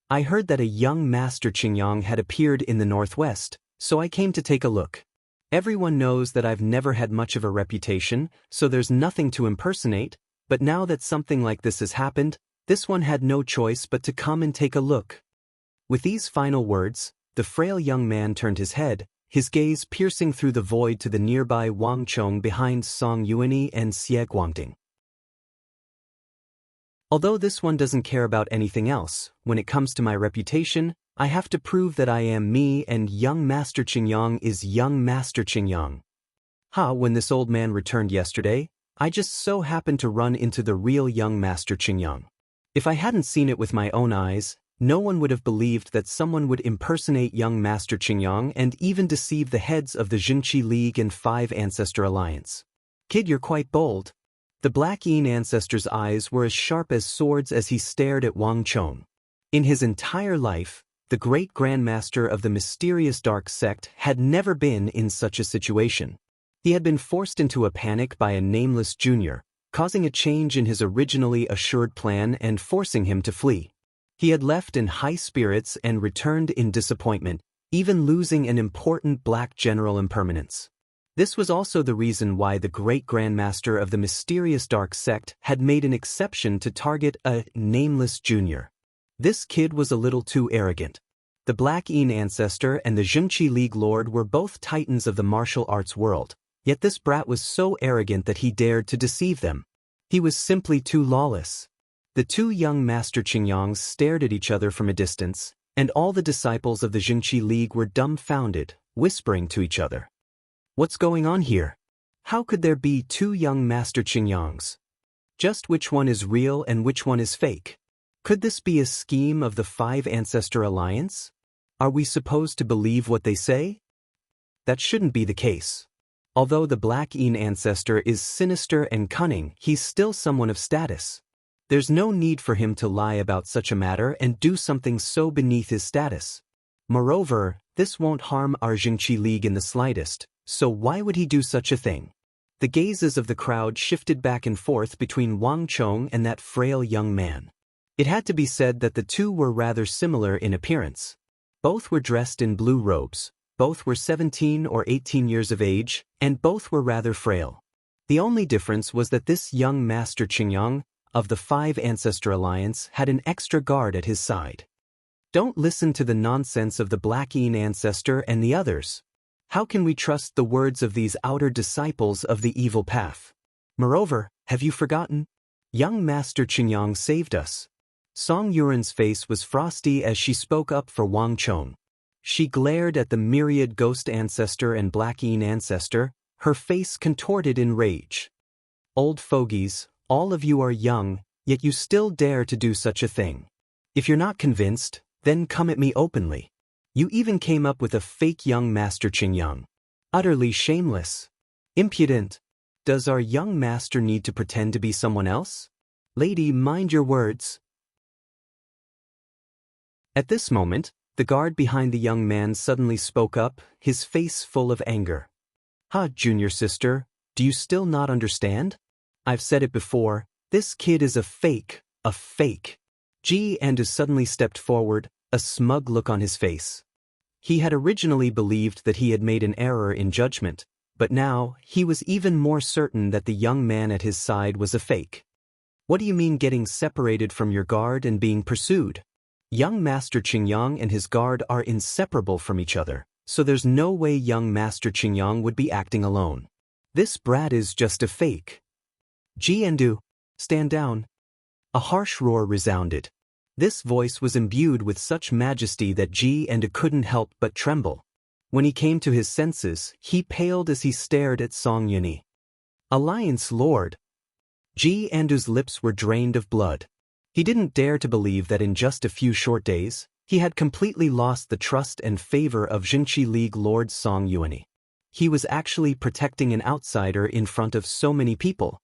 I heard that a young Master Qingyang had appeared in the northwest, so I came to take a look. Everyone knows that I've never had much of a reputation, so there's nothing to impersonate, but now that something like this has happened, this one had no choice but to come and take a look. With these final words, the frail young man turned his head, his gaze piercing through the void to the nearby Wang Chong behind Song Yuanyi and Xie Guangding. Although this one doesn't care about anything else, when it comes to my reputation, I have to prove that I am me and young Master Qingyang is young Master Qingyang. When this old man returned yesterday, I just so happened to run into the real young Master Qingyang. If I hadn't seen it with my own eyes, no one would have believed that someone would impersonate young Master Qingyang and even deceive the heads of the Jingqi League and 5 Ancestor Alliance. Kid, you're quite bold. The Black Yin ancestor's eyes were as sharp as swords as he stared at Wang Chong. In his entire life, the great grandmaster of the mysterious dark sect had never been in such a situation. He had been forced into a panic by a nameless junior, causing a change in his originally assured plan and forcing him to flee. He had left in high spirits and returned in disappointment, even losing an important black general impermanence. This was also the reason why the great grandmaster of the mysterious dark sect had made an exception to target a nameless junior. This kid was a little too arrogant. The Black Een ancestor and the Zhengqi League lord were both titans of the martial arts world, yet this brat was so arrogant that he dared to deceive them. He was simply too lawless. The two young Master Qingyongs stared at each other from a distance, and all the disciples of the Zhengqi League were dumbfounded, whispering to each other. What's going on here? How could there be two young Master Qingyongs? Just which one is real and which one is fake? Could this be a scheme of the Five Ancestor Alliance? Are we supposed to believe what they say? That shouldn't be the case. Although the Black Een ancestor is sinister and cunning, he's still someone of status. There's no need for him to lie about such a matter and do something so beneath his status. Moreover, this won't harm our Zhengqi League in the slightest, so why would he do such a thing? The gazes of the crowd shifted back and forth between Wang Chong and that frail young man. It had to be said that the two were rather similar in appearance. Both were dressed in blue robes, both were 17 or 18 years of age, and both were rather frail. The only difference was that this young Master Qingyong, of the Five Ancestor Alliance, had an extra guard at his side. Don't listen to the nonsense of the Black Een ancestor and the others. How can we trust the words of these outer disciples of the evil path? Moreover, have you forgotten? Young Master Qingyong saved us. Song Yuren's face was frosty as she spoke up for Wang Chong. She glared at the myriad ghost ancestor and Black Een ancestor, her face contorted in rage. Old fogies, all of you are young, yet you still dare to do such a thing. If you're not convinced, then come at me openly. You even came up with a fake young Master Qingyong. Utterly shameless. Impudent. Does our young master need to pretend to be someone else? Lady, mind your words. At this moment, the guard behind the young man suddenly spoke up, his face full of anger. Ha, junior sister, do you still not understand? I've said it before, this kid is a fake, a fake. Ji Andu suddenly stepped forward, a smug look on his face. He had originally believed that he had made an error in judgment, but now he was even more certain that the young man at his side was a fake. What do you mean getting separated from your guard and being pursued? Young Master Qingyong and his guard are inseparable from each other, so there's no way young Master Qingyong would be acting alone. This brat is just a fake. Ji Andu, stand down. A harsh roar resounded. This voice was imbued with such majesty that Ji Andu couldn't help but tremble. When he came to his senses, he paled as he stared at Song Yuni. Alliance Lord. Ji Andu's lips were drained of blood. He didn't dare to believe that in just a few short days, he had completely lost the trust and favor of Zhengqi League Lord Song Yuni. He was actually protecting an outsider in front of so many people.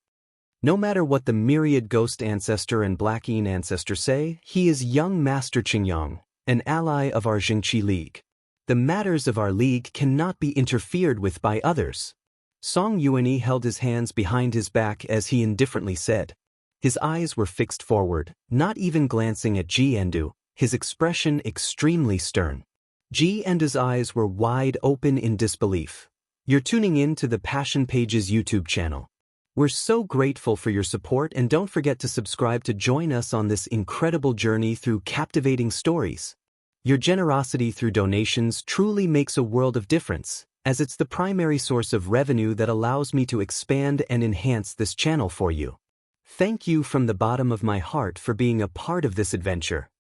No matter what the myriad ghost ancestor and Black Een ancestor say, he is young Master Qingyong, an ally of our Zhengqi League. The matters of our league cannot be interfered with by others. Song Yuni held his hands behind his back as he indifferently said. His eyes were fixed forward, not even glancing at Ji Andu, his expression extremely stern. Ji Andu's eyes were wide open in disbelief. You're tuning in to the Passion Pages YouTube channel. We're so grateful for your support, and don't forget to subscribe to join us on this incredible journey through captivating stories. Your generosity through donations truly makes a world of difference, as it's the primary source of revenue that allows me to expand and enhance this channel for you. Thank you from the bottom of my heart for being a part of this adventure.